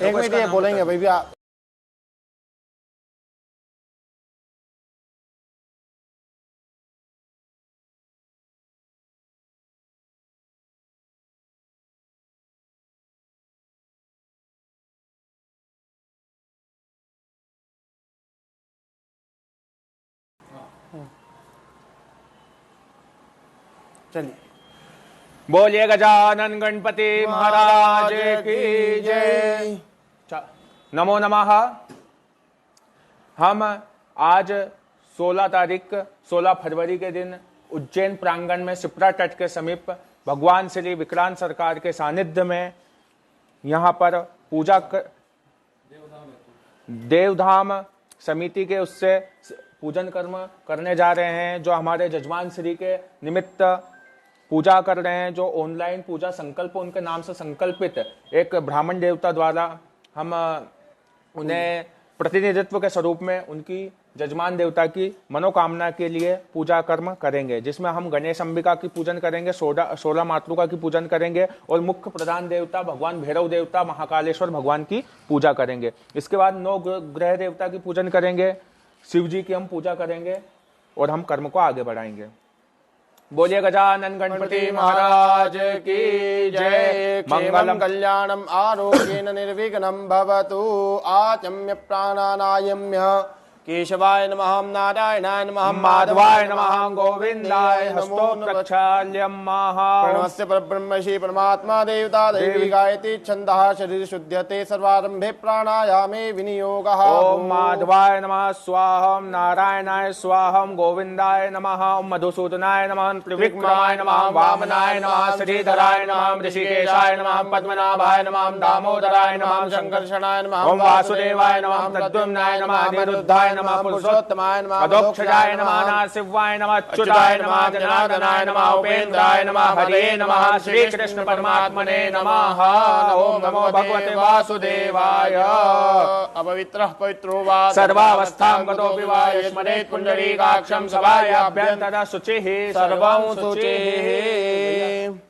एक मिनट ये बोलेंगे भैया। चलिए, बोलिए गजानन गणपति महाराज की जय। नमो नमः। हम आज 16 फरवरी के दिन उज्जैन प्रांगण में शिप्रा तट के समीप भगवान श्री विक्रांत सरकार के सानिध्य में यहाँ पर देवधाम समिति के उससे पूजन कर्म करने जा रहे हैं, जो हमारे जजमान श्री के निमित्त पूजा कर रहे हैं, जो ऑनलाइन पूजा संकल्प उनके नाम से संकल्पित एक ब्राह्मण देवता द्वारा हम उन्हें प्रतिनिधित्व के स्वरूप में उनकी जजमान देवता की मनोकामना के लिए पूजा कर्म करेंगे, जिसमें हम गणेश अंबिका की पूजन करेंगे, 16 मातृका की पूजन करेंगे और मुख्य प्रधान देवता भगवान भैरव देवता महाकालेश्वर भगवान की पूजा करेंगे। इसके बाद 9 ग्रह देवता की पूजन करेंगे, शिव जी की हम पूजा करेंगे और हम कर्म को आगे बढ़ाएंगे। बोलिए गजानन गणपति महाराज की जय। मंगलम कल्याणम आरोग्येन निर्विघ्नं भवतु। आचम्य प्राणानायम्य केशवाय नमः, नारायणाय नमः, माधवाय नमः, गोविंदाय हस्तोत्रक्षाल्यं महा। प्रणवस्य परब्रह्म श्री परमात्मा देवता देवी गायति छन्दः शरीर शुद्ध्यते सर्वारंभे प्राणायामे विनियोगः। ओम माधवाय नमः स्वाहम, नारायणाय स्वाहम, गोविंदाय नमः, ओम मधुसूदनाय नमः, त्रिविक्रमाय नमः, वामनाय नमः, श्रीधराय नमः, ऋषिकेशाय नमः, पद्मनाभाय नमः, दामोदराय नमः, संकर्षणाय नमः, ओम वासुदेवाय नमः, प्रद्युम्नाय नमः, अनिरुद्धाय नमः, पुरुषोत्तमाय नमः, अधोक्षजाय नमः, नासिवाय नमः, अच्युताय नमः, जनार्दनाय नमः, उपेन्द्राय नमः, हरे नमः, श्री कृष्ण परमात्मने नमः। ओम नमो भगवते वासुदेवाय। अपवित्रः पवित्रो वा सर्वावस्थां गतोऽपि वा यस्मरेत् पुण्डरीकाक्षं सभायाभ्यन्तरः शुचिः सर्वं शुचिः।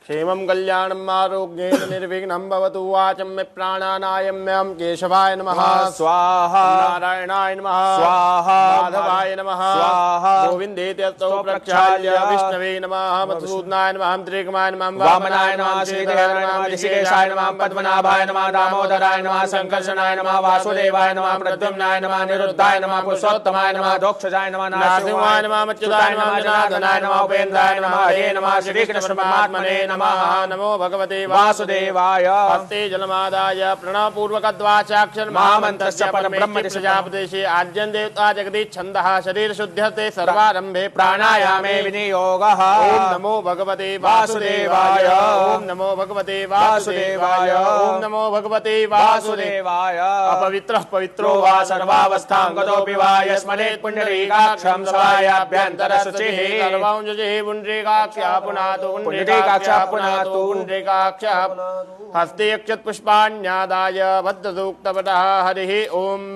क्षेमं कल्याणम् आरोग्येन निर्विघ्नं भवतु। वाचम्य प्राणानायम्यं केशवाय नमः स्वाहा, नारायणाय नमः स्वाहा, माधवाय नमः स्वाहा, गोविन्देति हस्तौ प्रक्षाल्य विष्णवे नमः, मधुसूदनाय नमः, त्रिविक्रमाय नमः, वामनाय नमः, श्रीधराय नमः, ऋषिकेशाय नमः, पद्मनाभाय नमः, दामोदराय नमः, संकर्षणाय नमः, वासुदेवाय नमः, प्रद्युम्नाय नमः, अनिरुद्धाय नमः, पुरुषोत्तमाय नमः, अधोक्षजाय नमः, नासिवाय नमः, अच्युताय नमः, जनार्दनाय नमः, उपेन्द्राय नमः, हरे नमः, श्री कृष्ण परमात्मने नमः। नमो भगवते वासुदेवाय। हस्ते जलमादाय प्रणवपूर्वकद्वाचाक्षर महामन्त्रस्य परब्रह्म प्रजापतिषे आद्यं देवता जगदीश छन्दः शरीर शुद्ध्यते सर्वारंभे प्राणायामे विनियोगः। ओम नमो भगवते वासुदेवाय। ओम नमो भगवते वासुदेवाय। ओम नमो भगवते वासुदेवाय। अपवित्रः पवित्रो वा सर्वावस्थां गतोऽपि वा यस्मरेत् पुण्डरीकाक्षं सवायाभ्यन्तरशुचिः। सर्वांशुचिः पुण्डरीकाक्षा पुनातु पुण्डरीकाक्षा पुनातु पुण्डरीकाक्षा। हस्ते अक्षत पुष्पाण्यादाय भद्रसूक्तपटः हरिः ओम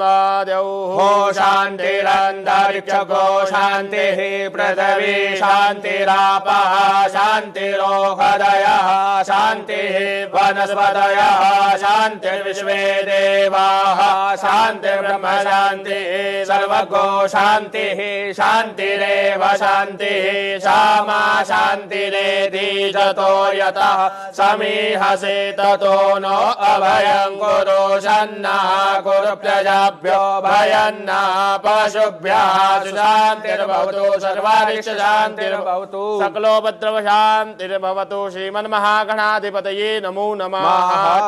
द्यौः शान्तिरन्तरिक्षगो शान्तिः पृथिवी शान्तिरापः शान्तिरोहदयः शान्तिः वनस्पतयः शान्तिर्विश्वे देवाः शान्तिर्ब्रह्म शान्तिः सर्वगो शान्तिः शान्तिरेव शान्तिः सामा शान्तिरेधि जतो यतः समीहसे ततो नो अभयं कुरु सन्नः कुरु प्रजाभ्यो भयन्नः पशुभ्यः शान्तिर्भवतु सर्वारिष्ट शान्तिर्भवतु सकलोपद्रव शान्तिर्भवतु। श्रीमन्महागणाधिपतये नमो नमः।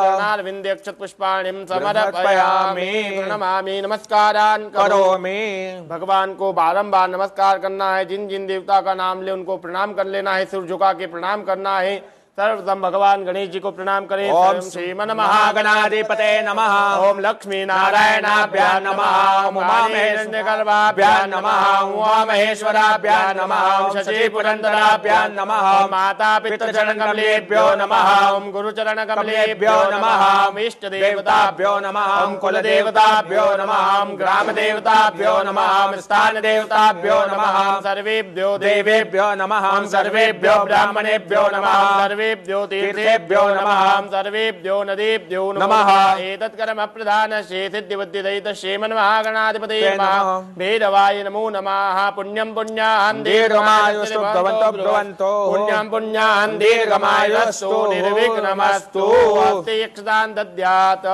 चरणारविन्देक्षतपुष्पाणिं समर्पयामि प्रणमामि नमस्कारान् करोमि। भगवान को बारंबार नमस्कार करना है। जिन जिन देवता का नाम ले उनको प्रणाम कर लेना है। सिर झुका के प्रणाम करना है। सर्वप्रथम भगवान गणेश जी को प्रणाम करें। ओम श्रीमन महागणाधिपते नमः। ओम लक्ष्मी नारायणाभ्यां नमः। ओम उमामहेश्वराभ्यां नमः। ओम उमामहेश्वराभ्यां नमः। ओम शशि पुरंदराभ्यां नमः। ओम माता पितृचरण कमलेभ्यो नमः। ओम गुरुचरण कमलेभ्यो नमः। ओम इष्ट देवताभ्यो नमः। ओम कुल देवताभ्यो नमः। ओम ग्राम देवताभ्यो नमः। ओम स्थान देवताभ्यो नमः। ओम सर्वेभ्यो देवेभ्यो नमः। ओम सर्वेभ्यो ब्राह्मणेभ्यो नमः। सर्वेभ्यो तीर्थेभ्यो नमः। सर्वेभ्यो नदीभ्यो नमः। एतत्कर्म प्रधान सिद्धिबुद्धिदयित श्रीमन्महागणाधिपतये नमः। भैरवाय नमो नमः। पुण्यं पुण्यान् दीर्घमायुस्तु भवन्तो ब्रुवन्तो। पुण्यं पुण्यान् दीर्घमायुस्तु निर्विघ्नमस्तु। हस्ते यक्षदान दद्यात्।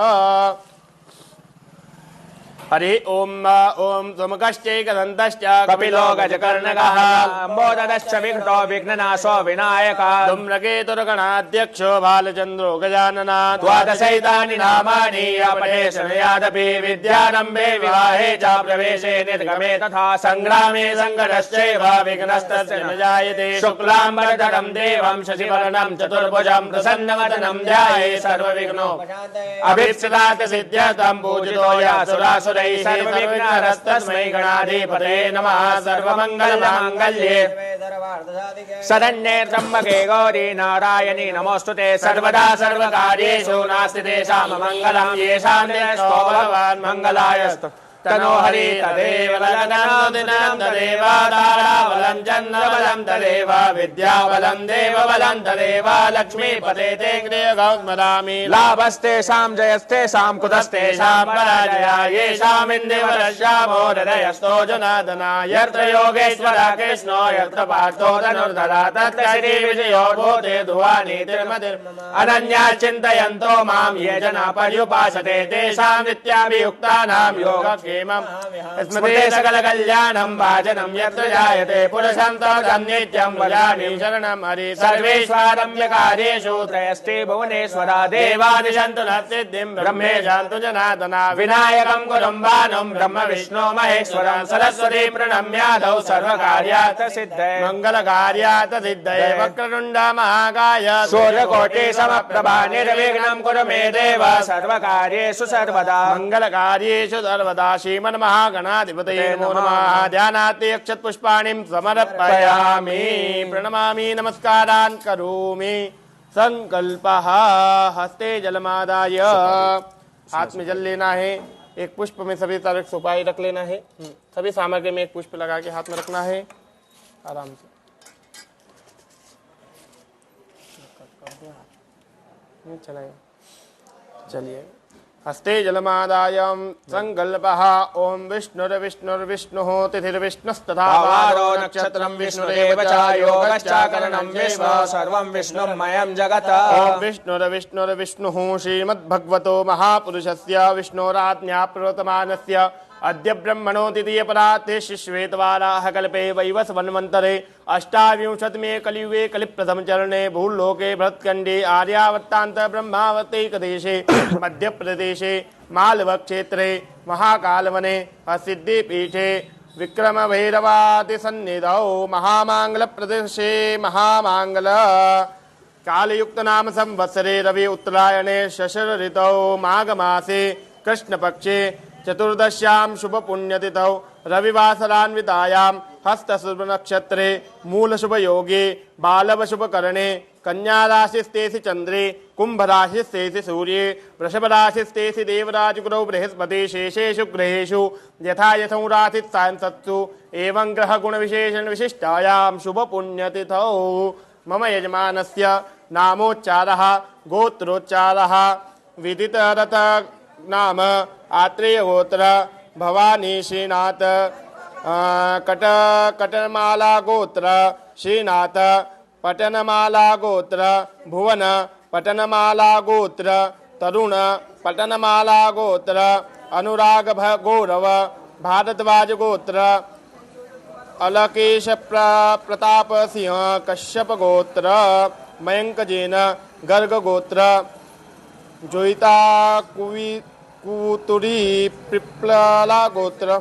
हरि ओम ओम सुमुखश्चैकदन्तश्च कपिलो गजकर्णकः अम्बोदरश्च विघ्नो विघ्ननाशो विनायकः धूम्रकेतुर्गणाध्यक्षो बालचन्द्रो गजानना। द्वादशैतानि नामानि अपठेषणयादपि विद्यारम्भे विवाहे च प्रवेशे निर्गमे तथा संग्रामे सङ्कटश्चैव विघ्नस्तस्य न जायते। शुक्लाम्बरधरं देवं शशिवर्णं चतुर्भुजं प्रसन्नवदनं ध्याये सर्वविघ्नो अभीप्सितात् सिद्ध्यर्थं पूजितो यासुरासुरैः सर्वविघ्नहरस्तस्मै गणाधिपतये नमः। सर्वमङ्गलमाङ्गल्ये शरण्ये त्र्यम्बके गौरी नारायणी नमोऽस्तुते। सर्वदा सर्वकार्येषु नास्ति तेषाममङ्गलं। येषां देवस्तो भगवान् मङ्गलायस्तु तनो हरि तदेव लग्नं तदेव ताराबलं चन्द्रबलं तदेव विद्याबलं देवबलं तदेव लक्ष्मीपते ते गृहगौस्मरामि। लाभस्तेषां जयस्तेषां कुतस्तेषां पराजया येषाम् इन्दिवरश्यामो हृदयस्थो जनार्दना। यत्र योगेश्वर कृष्णो यत्र पार्थो धनुर्धरा तत्र श्रीविजयो भूते ध्रुवानि अनन्या चिन्तयन्तो मां ये जना पर्युपासते तेषां नित्याभियुक्तानां योगक्षेमम् स्मृते सकल कल्याणं भाजनं यत्र जायते पुरुषं तदन्नित्यं भजामि शरणं हरि। सर्वेश्वरम्यकार्येषु त्रयस्ते भुवनेश्वरा देवादिशन्तु न सिद्धिं ब्रह्मेशान्तु जनार्दना। विनायकं कुरुम्बानं ब्रह्म विष्णु महेश्वरं सरस्वती प्रणम्यादौ सर्वकार्यार्थ सिद्धये मङ्गलकार्यार्थ सिद्धये। वक्रतुण्ड महाकाय सूर्यकोटि समप्रभा निर्विघ्नं कुरु मे देव सर्वकार्येषु सर्वदा मङ्गलकार्येषु सर्वदा। श्रीमन्महागणाधिपतये नमो नमः। ध्यानार्थे अक्षतपुष्पाणिं समर्पयामि प्रणमामि नमस्कारान् करोमि। संकल्पः हस्ते जलमादाय हाथ में जल लेना है। एक पुष्प में सभी तरह सुपारी रख लेना है। सभी सामग्री में एक पुष्प लगा के हाथ में रखना है आराम से। चलिए हस्ते जलमादाय संकल्पः ओम विष्णुर्विष्णुर्विष्णुः तिथिर्विष्णुस्तथा वारो नक्षत्रं विष्णुरेव च योगश्च करणं विश्व सर्वं विष्णुमयं जगत्। ओम विष्णुर्विष्णुर्विष्णुः श्रीमद्भगवतो महापुरुषस्य विष्णोराज्ञया प्रवर्तमानस्य अद्य ब्रह्मणो द्वितीयपराते श्वेतवाराह कल्पे वैवस्वन्वन्तरे अष्टाविंशतिमे कलियुगे कलिप्रथमचरणे भूलोके भरतखण्डे आर्यावर्तान्त ब्रह्मावतैकदेशे मध्यप्रदेशे मालवक्षेत्रे महाकालवने सिद्धिपीठे विक्रमभैरवादिसन्निधौ महामाङ्गलप्रदेशे महामाङ्गल कालयुक्त नाम संवत्सरे रवि उत्तरायणे शशर ऋतौ माघ मासे कृष्णपक्षे चतुर्दश्यां शुभ पुण्यतिथौ रविवासरान्वितायां हस्तशुभ नक्षत्रे मूल शुभ योगे बालव शुभ करणे कन्या राशि स्तेषि चंद्रे कुंभ राशि स्तेषि सूर्ये वृषभ राशि स्तेषि देवराज गुरौ बृहस्पति शेषेषु ग्रहेषु यथा यथौ राशित सांसत्सु एवं ग्रह गुण विशेषण विशिष्टायां शुभ पुण्यतिथौ मम यजमानस्य नामोच्चारः गोत्रोच्चारः विदितरथ नाम आत्रेय गोत्र भवानी श्रीनाथ कटमाला गोत्र श्रीनाथ पटनमाला गोत्र भुवन पटनमाला गोत्र तरुण पटनमाला गोत्र अनुराग गौरव भारद्वाज गोत्र अलकेश प्रताप सिंह कश्यप गोत्र मयंक जैन गर्ग गोत्र जोईता कुतुरी पिपला गोत्र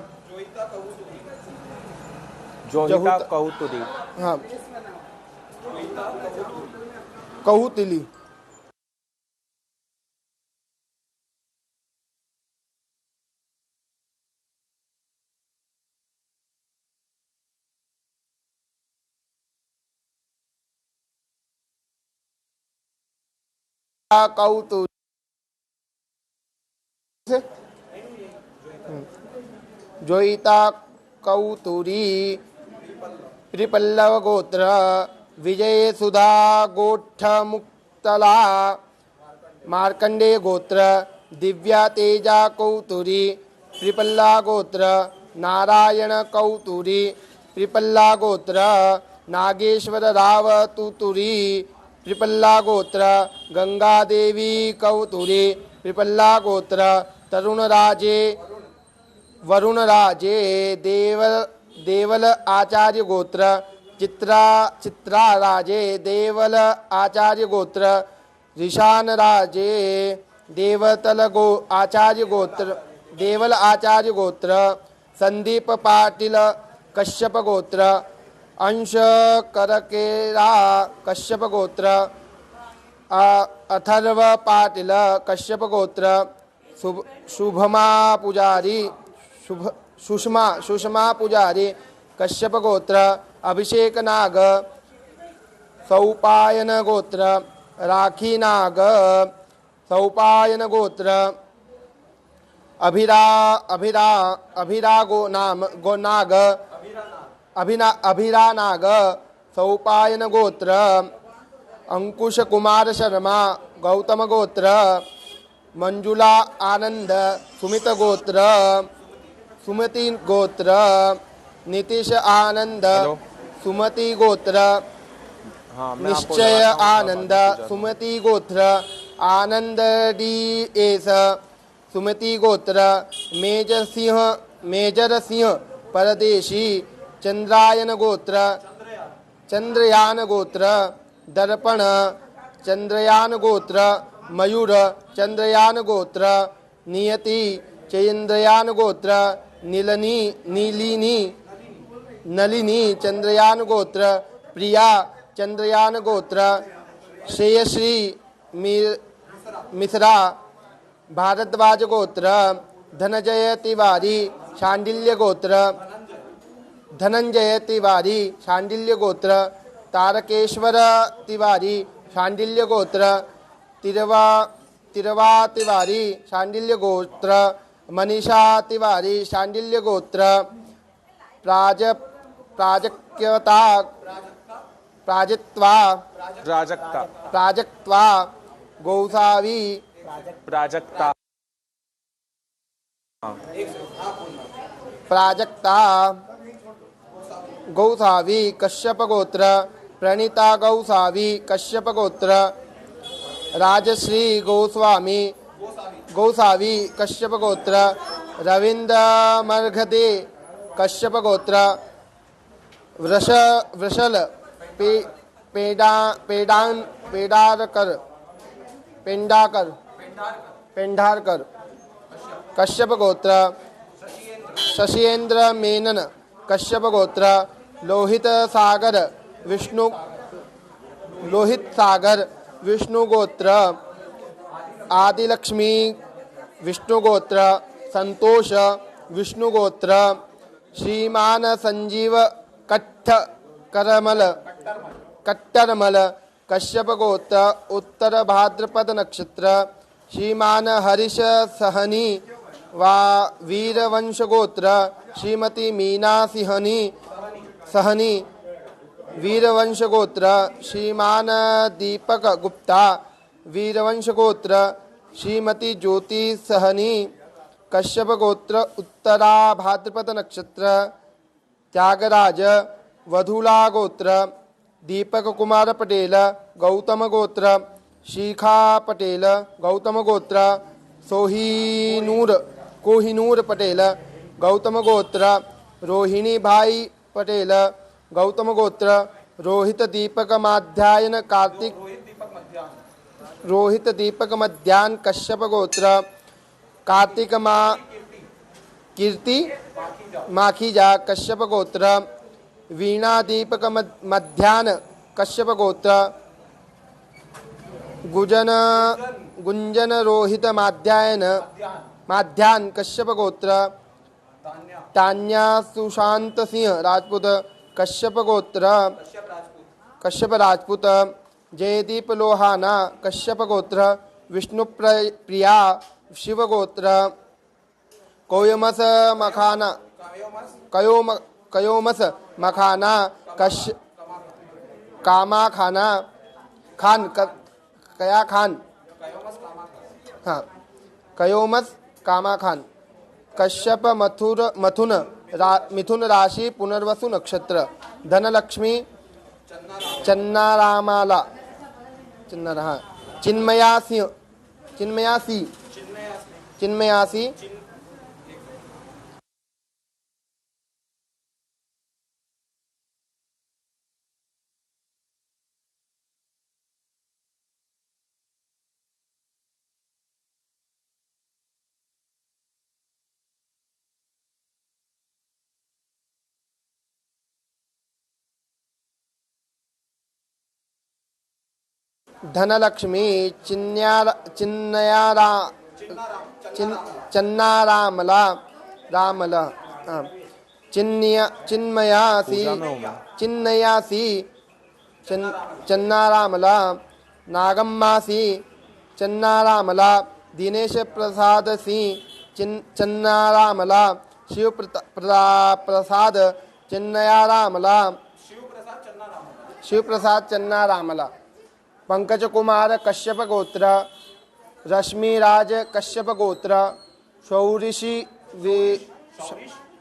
जोहिता कौतुरी हाँ कहुतिली कौतुरी जोईता कौतुरी त्रिपल्लव गोत्र विजय सुधा गोठ मुक्तला मार्कंडे गोत्र दिव्या तेजा कौतुरी त्रिपल्ला गोत्र नारायण कौतुरी त्रिपल्ला गोत्र नागेश्वर राव तुतुरी त्रिपल्ला गोत्र गंगा देवी कौतुरी त्रिपल्ला गोत्र तरुण राजे वरुण राजे देवल आचार्य गोत्र चित्रा राजे देवल आचार्य गोत्र ऋषान राजे देवल आचार्य गोत्र संदीप पाटिल कश्यप गोत्र अंश करकेरा कश्यप गोत्र अथर्व पाटिल कश्यप गोत्र शुभमा पुजारी सुषमा पुजारी कश्यप गोत्र अभिषेक नाग सौपायन गोत्र राखी नाग सौपायन गोत्र अभिरा नाग सौपायन गोत्र अंकुश कुमार शर्मा गौतम गोत्र मंजुला आनंद सुमित गोत्र सुमति गोत्र नीतीश आनंद सुमति गोत्र निश्चय आनंद सुमति गोत्र आनंद डी एस सुमति गोत्र मेजर सिंह परदेशी चंद्रयान गोत्र दर्पण चंद्रयान गोत्र मयूर चंद्रयान गोत्र नियति चंद्रयान गोत्र नलिनी चंद्रयान गोत्र प्रिया चंद्रयान गोत्र श्रेयश्री मिश्रा भारद्वाज गोत्र धनंजय तिवारी शांडिल्य गोत्र तारकेश्वर तिवारी शांडिल्य गोत्र तिरवा तिवारी शांडिल्य गोत्र मनीषा तिवारी शांडिल्य गोत्र प्राजक्ता गौसावी प्राजक्ता गौसावी कश्यप गोत्र प्रणीता गौसावी कश्यप गोत्र राजश्री गौसावी कश्यप गोत्र रविन्द्रमर्घते कश्यप गोत्र वृषल पेंडारकर कश्यप गोत्र शशिन्द्र मेनन कश्यप गोत्र लोहित सागर विष्णु गोत्र आदिलक्ष्मी विष्णु गोत्र संतोष विष्णु गोत्र श्रीमान संजीव कट्टरमल कश्यप गोत्र उत्तर भाद्रपद नक्षत्र श्रीमान हरीश सहनी वा वीरवंश गोत्र श्रीमती मीना सहनी वीरवंश गोत्र श्रीमान दीपक गुप्ता वीरवंश गोत्र श्रीमती ज्योति सहनी कश्यप गोत्र उत्तरा भाद्रपद नक्षत्र त्यागराज वधूला गोत्र दीपक कुमार पटेल गौतम गोत्र शिखा पटेल गौतम गोत्र कोहिनूर पटेल गौतम गोत्र रोहिणी भाई पटेल गौतम गोत्र रोहित दीपक मध्यान कश्यप गोत्र कार्तिक कीर्ति माखीजा कश्यप गोत्र वीणा दीपक मध्यान कश्यप गोत्र गुंजन रोहित माध्यान कश्यप गोत्र तान्या सुशांत सिंह राजपूत कश्यप गोत्र कश्यप राजपूत जयदीप लोहाना कश्यप गोत्र विष्णु प्रिया शिव गोत्र कयोमस मखाना कामा खाना खान कया खान हाँ कयोमस कामा खान कश्यप मिथुन राशि पुनर्वसु नक्षत्र धनलक्ष्मी चन्नारामाला चिन्मयासी धनलक्ष्मी चन्नारामला चिन्मयासी चन्नारामला नागम्मासी चन्नारामला दिनेश प्रसाद सिंह चन्नारामला शिव प्रसाद चन्नारामला पंकज कुमार कश्यप गोत्र रश्मिराज कश्यप गोत्र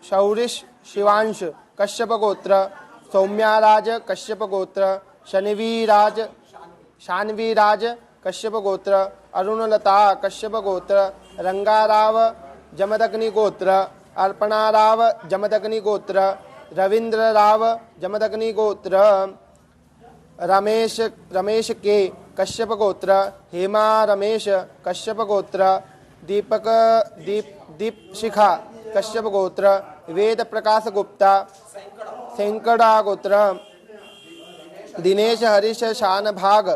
शौरिश शिवांश कश्यप गोत्र सौम्याराज कश्यप गोत्र शान्वीराज कश्यप गोत्र अरुणलता कश्यप गोत्र रंगाराव जमदग्नि गोत्र अर्पणाराव जमदग्नि गोत्र रविंद्रराव जमदग्नि गोत्र रमेश के कश्यप गोत्र हेमा रमेश कश्यप गोत्र दीप शिखा कश्यप गोत्र वेद प्रकाश गुप्ता सेंकड़ा गोत्र दिनेश हरीश शान भाग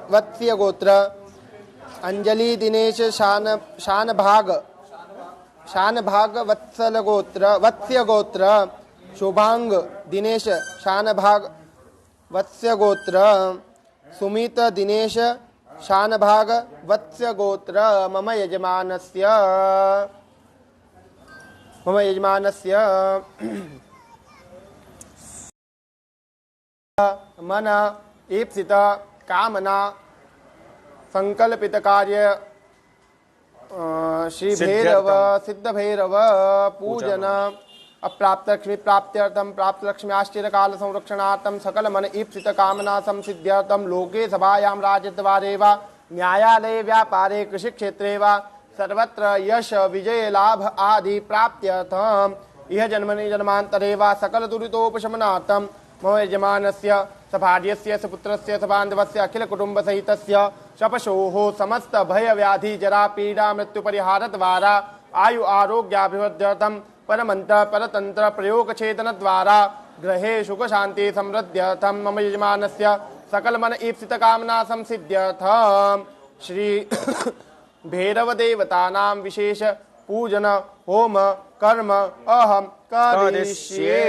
वत्स्य गोत्र अंजलि दिनेश शान भाग वत्स्य गोत्र शुभांग दिनेश शान भाग वत्स्य गोत्र सुमित दिनेश शान भाग वत्स्य गोत्र मम यजमानस्य मन ईप्सित कामना संकल्पित कार्य श्री भैरव सिद्ध भैरव पूजन अप्राप्त लक्ष्मी प्राप्त्यर्थम प्राप्त लक्ष्मी आश्चर्य काल संरक्षणार्थम सकल मन ईप्सित कामना संसिद्ध्यर्थम लोके सभायां राजद्वारे वा न्यायालये व्यापारे कृषिक्षेत्रे वा सर्वत्र यश विजय लाभ आदि प्राप्त्यर्थम् इह जन्मनि जन्मान्तरे वा सकलदुरितोपशमनार्थं मम यजमानस्य सभार्यस्य सपुत्रस्य सबान्धवस्य अखिलकुटुम्बसहितस्य शपशोः समस्त भयव्याधि जरा पीडा मृत्युपरिहारद्वारा आयु आरोग्याभिवृद्ध्यर्थं परमन्त्र परतन्त्र प्रयोगछेदनद्वारा गृहे सुखशान्ति समृद्ध्यर्थं मम यजमानस्य सकलमन ईप्सितकामना संसिद्ध्यर्थं श्री भैरवदेवतानां विशेष पूजन होम कर्म अहम करिष्ये।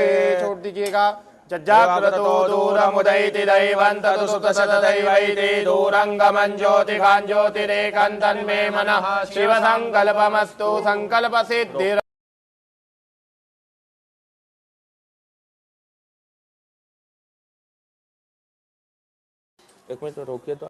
छोड़ दीजिएगा। जज्जाग्रतो दूरमुदयति दैवं ततो सुतसतदैवैति दूरङ्गमं ज्योतिकां ज्योतिरेकं तन्मे मनः शिवसङ्कल्पमस्तु सङ्कल्पसिद्धिर्। एक मिनट रोकिए तो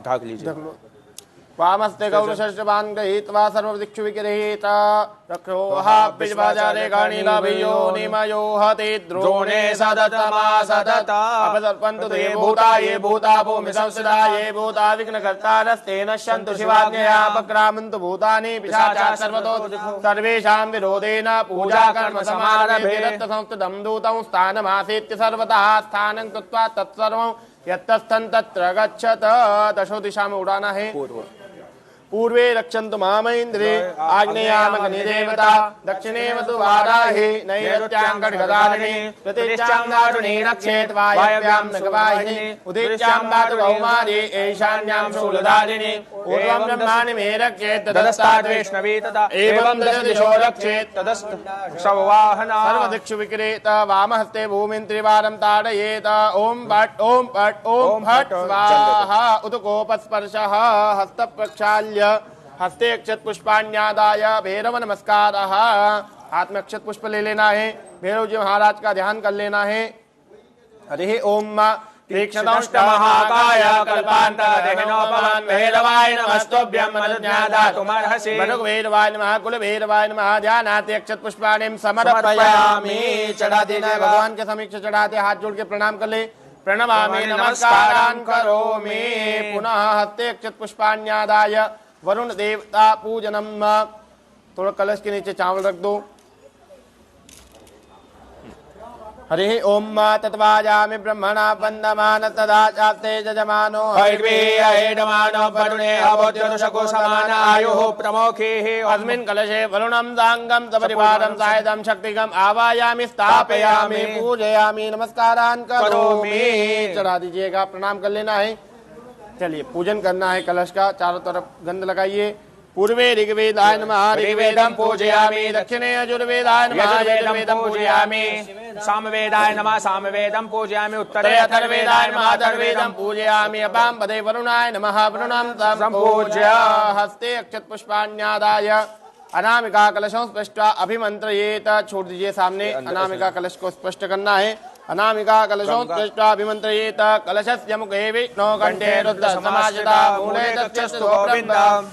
ढाक लीजिए। वामस्ते गौरशस्त्रवान् गृहीत्वा सर्वदिक्षु विगृहीत रक्षोहाब्बिजबाजारे गणिलभियो निमयो हति द्रोणे सदतमा सदत अपसर्पन्तु ते भूता ये भूता भूमि संस्थिता ये भूता विघ्नकर्तारस्ते नश्यन्तु शिवाज्ञया अपक्रामन्तु भूतानि पिशाचा सर्वतो सर्वेषां विरोधेन पूजा कर्म समारभे रत्तसंस्थितं दूतं स्थानमासीत्य सर्वतः स्थानं कृत्वा तत्सर्वं यत्तस्थं तत्र गच्छत। दशो दिशा में उड़ाना है। पूर्वे रक्षन्तु मामैन्द्रे आग्नेयामग्नि देवता दक्षिणे वसु वाराहि नैऋत्यां खड्गधारिणी प्रतिष्ठां दारुणी रक्षेत् वायव्यां नगवाहिनी उदित्यां दातु कौमारी ईशान्यां शूलधारिणी पूर्वं ब्रह्माणि मे रक्षेत् तदस्तात् वैष्णवी तदा एवं दश दिशो रक्षेत् तदस्तवाहना सर्वदिक्षु विक्रेत वामहस्ते भूमिं त्रिवारं ताडयेत ओम भट् ओम भट् ओम भट् स्वाहा उदकोपस्पर्शः हस्तप्रक्षाल्य हस्ते अक्षत पुष्पाण्यादाय भैरव नमस्कार। हाथ में अक्षत पुष्प ले लेना है। भैरव जी महाराज का ध्यान कर लेना है। हरि ओम तीक्ष्णदंष्ट महाकाय कल्पान्तरहिनोपमं भैरवाय नमस्तुभ्यं मदज्ञादातुमर्हसि भैरवाय नमः कुल भैरवाय नमः। ध्यानाते अक्षत पुष्पाणिं समर्पयामि। चढ़ा देना भगवान के समीक्ष चढ़ाते हाथ जोड़ के प्रणाम कर ले। प्रणमामि नमस्कारान् करोमि। पुनः हस्ते अक्षत पुष्पाण्यादाय वरुण देवता पूजनम। थोड़ा कलश के नीचे चावल रख दो। हरि ओम तत्वाजामि ब्रह्मणा वन्दमान तदा चास्ते जजमानो हरिर्वेयमानो वरुणे अवोद्योषको समान आयुः प्रमोखीः अस्मिन् कलशे वरुणं साङ्गं सपरिवारं सायदं शक्तिगम् आवायामि स्थापयामि पूजयामि नमस्कारान् करोमि। चढ़ा दीजिएगा। प्रणाम कर लेना है। चलिए पूजन करना है कलश का। चारों तरफ गंध लगाइए। पूर्वे ऋग्वेदाय नमः ऋग्वेदं पूजयामि दक्षिणे यजुर्वेदाय नमः यजुर्वेदं पूजयामि सामवेदाय नमः सामवेदं पूजयामि उत्तरे अथर्वेदाय नमः अथर्वेदं पूजयामि अपां पदे वरुणाय नमः वरुणं सम्पूज्य हस्ते अक्षत पुष्पाण्यादाय अनामिका कलशं स्पृष्ट्वा अभिमन्त्रयेत। छोड़ दीजिए सामने। अनामिका कलश को स्पष्ट करना है। अनामिका कलशं स्पृष्ट्वा अभिमन्त्रयेत। कलशस्य मुखे विष्णो कंठे रुद्र समाश्रिता मूले तस्य स्तोत्रम्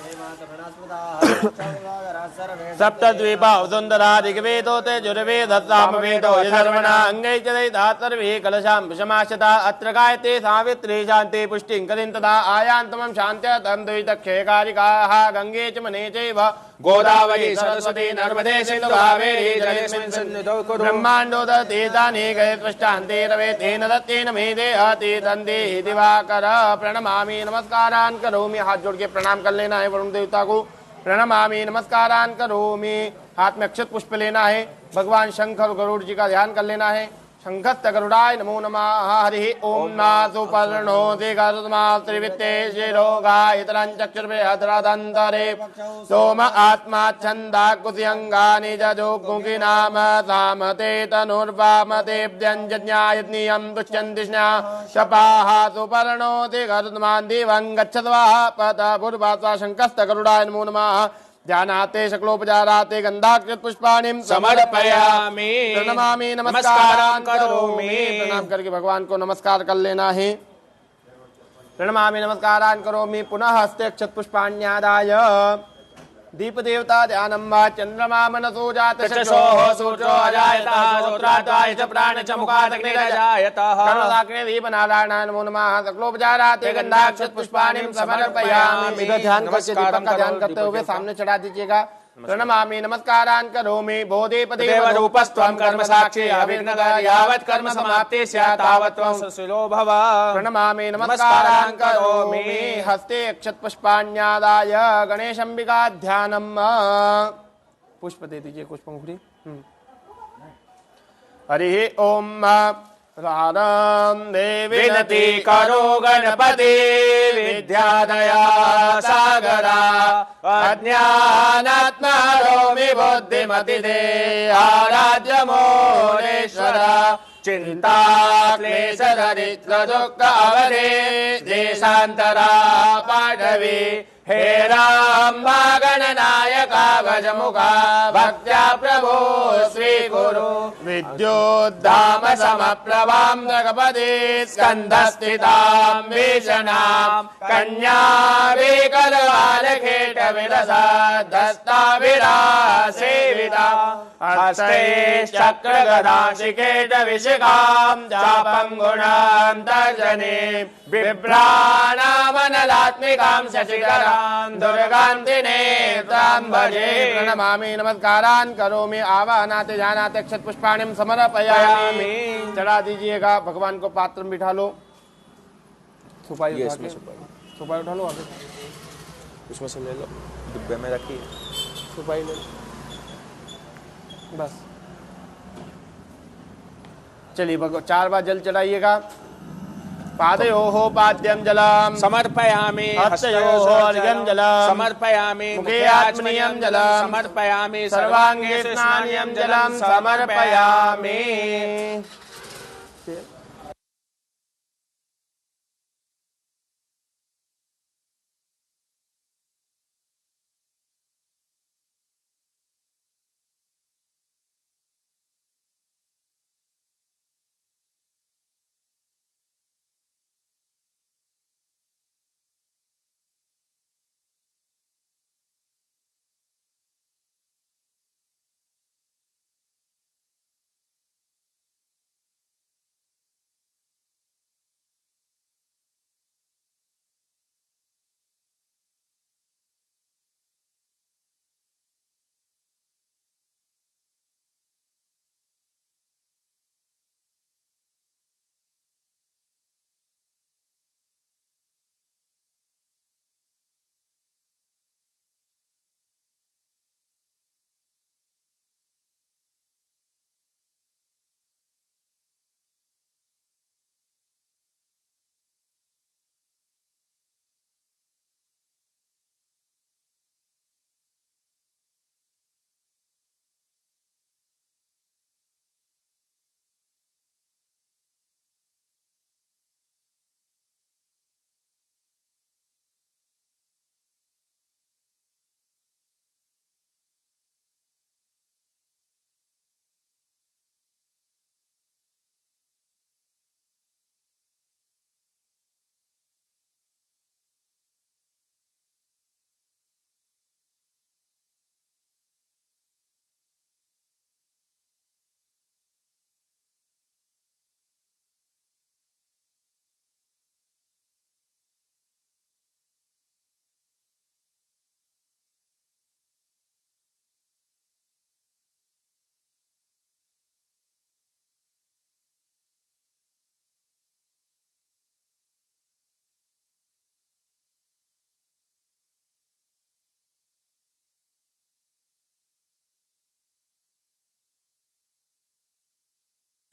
सप्तद्वीपा सुन्दरा ऋग्वेदो तेजुर्वेदः सामवेदो यधर्मणा अङ्गै च दयिता सर्वे कलशां विषमाश्रिता। अत्र गायते सावित्री शान्ति पुष्टिं करिं तदा आयान्तमं शान्त्यर्थं द्वैतक्षयकारिकाः गङ्गे च मने चैव गोदावरी सरस्वती नर्मदे सिन्धु कावेरी जलेऽस्मिन् सन्निधौ कुरु। ब्रह्माण्डो दत्ते तानेके त्वष्टान्ते रवे तेन दत्तेन मे देहति तन्ते दिवाकर। प्रणमामि नमस्कारान् करोमि। हाथ जोड़ के प्रणाम कर लेना है वरुण देवता को। प्रणमामि नमस्कारान् करोमि। हाथ में अक्षत पुष्प लेना है। भगवान शंकर गरुड़ जी का ध्यान कर लेना है। शंखस्त गरुड़ाय नमो नमः। हरि ओम नासु पर्णो दिगर्मा त्रिवित्ते शिरोगाय चक्षुर्भ्यद्रदन्तरे सोम आत्मा छन्दा कुस्यङ्गानि जजोगुंकि नाम सामते तनुर्वामते व्यञ्जन्यायज्ञियं दुष्यन्ति स्न्या शपाः सुपर्णो दिगर्मा दिवं गच्छद्वा पत पूर्वात्वा शंखस्त गरुड़ाय नमो नमः। ध्यानाते शकलोपचाराते गंधाक्षत पुष्पाणिम समर्पयामि। प्रणमामि नमस्कारं नमस्कारं करोमि। प्रणाम करके भगवान को नमस्कार कर लेना है। प्रणमामि नमस्कारान् करोमि। पुनः हस्ते अक्षत पुष्पाण्यादाय दीप देवता ध्यानं वा चंद्रमा मनसो जात चक्षुषोः सूर्यो अजायतः श्रोत्राद्वाय च प्राण च मुखादग्निरजायतः कर्णदाग्ने दीपनारायणाय नमो नमः। सकलोपचाराते गंधाक्षत पुष्पाणिम समर्पयामि। इधर ध्यान करके दीपक का ध्यान करते हुए सामने चढ़ा दीजिएगा। प्रणमामि नमस्कारान् करोमि। बोधिपदेव रूपस्त्वं कर्म साक्षी अविघ्नकर यावत् कर्म समाप्ति स्यात् तावत् त्वं सुशीलो भव। प्रणमामि नमस्कारान् करोमि। हस्ते अक्षत पुष्पाण्यादाय गणेशंबिका ध्यानम्। पुष्प दे दीजिए पुष्पमुखी। हरि ओम। राम देवी विनति करो गणपति विद्यादया सागरा अज्ञानात्मारोमि बुद्धिमति दे आराध्य मोरेश्वरा चिंता क्लेश दरिद्र दुःख अवधे देशांतरा पाठवी हे राम गणनायका भजमुखा भक्त्या प्रभो श्रीगुरु विद्योद्धाम समप्रभां जगपदे स्कन्धस्थितां भीषणां कन्याविकलबालखेट विलसा दस्ताविरासेविता हस्ते चक्रगदाशिखेट विशिखां चापं गुणां तर्जने बिभ्राणामनलात्मिकां शशिकरां दुर्गां दिनेत्रां भजे। प्रणमामि नमस्कारान् करोमि। आवाहनाते ध्यानाते अक्षत पुष्पाणिम समर्पयामि। चढ़ा दीजिएगा। भगवान को पात्र में बिठा लो। सुपारी उठा के सुपारी उठा लो। आगे उसमें से ले लो, डिब्बे में रखिए। सुपारी ले लो बस। चलिए 4 बार जल चढ़ाइएगा। पादयोः पाद्यं जलम् समर्पयामि। हस्तयोः अर्घ्यं जलम् समर्पयामि। मुखे आत्मनीयं जलम् समर्पयामि। सर्वांगे स्नानीयं जलम् समर्पयामि।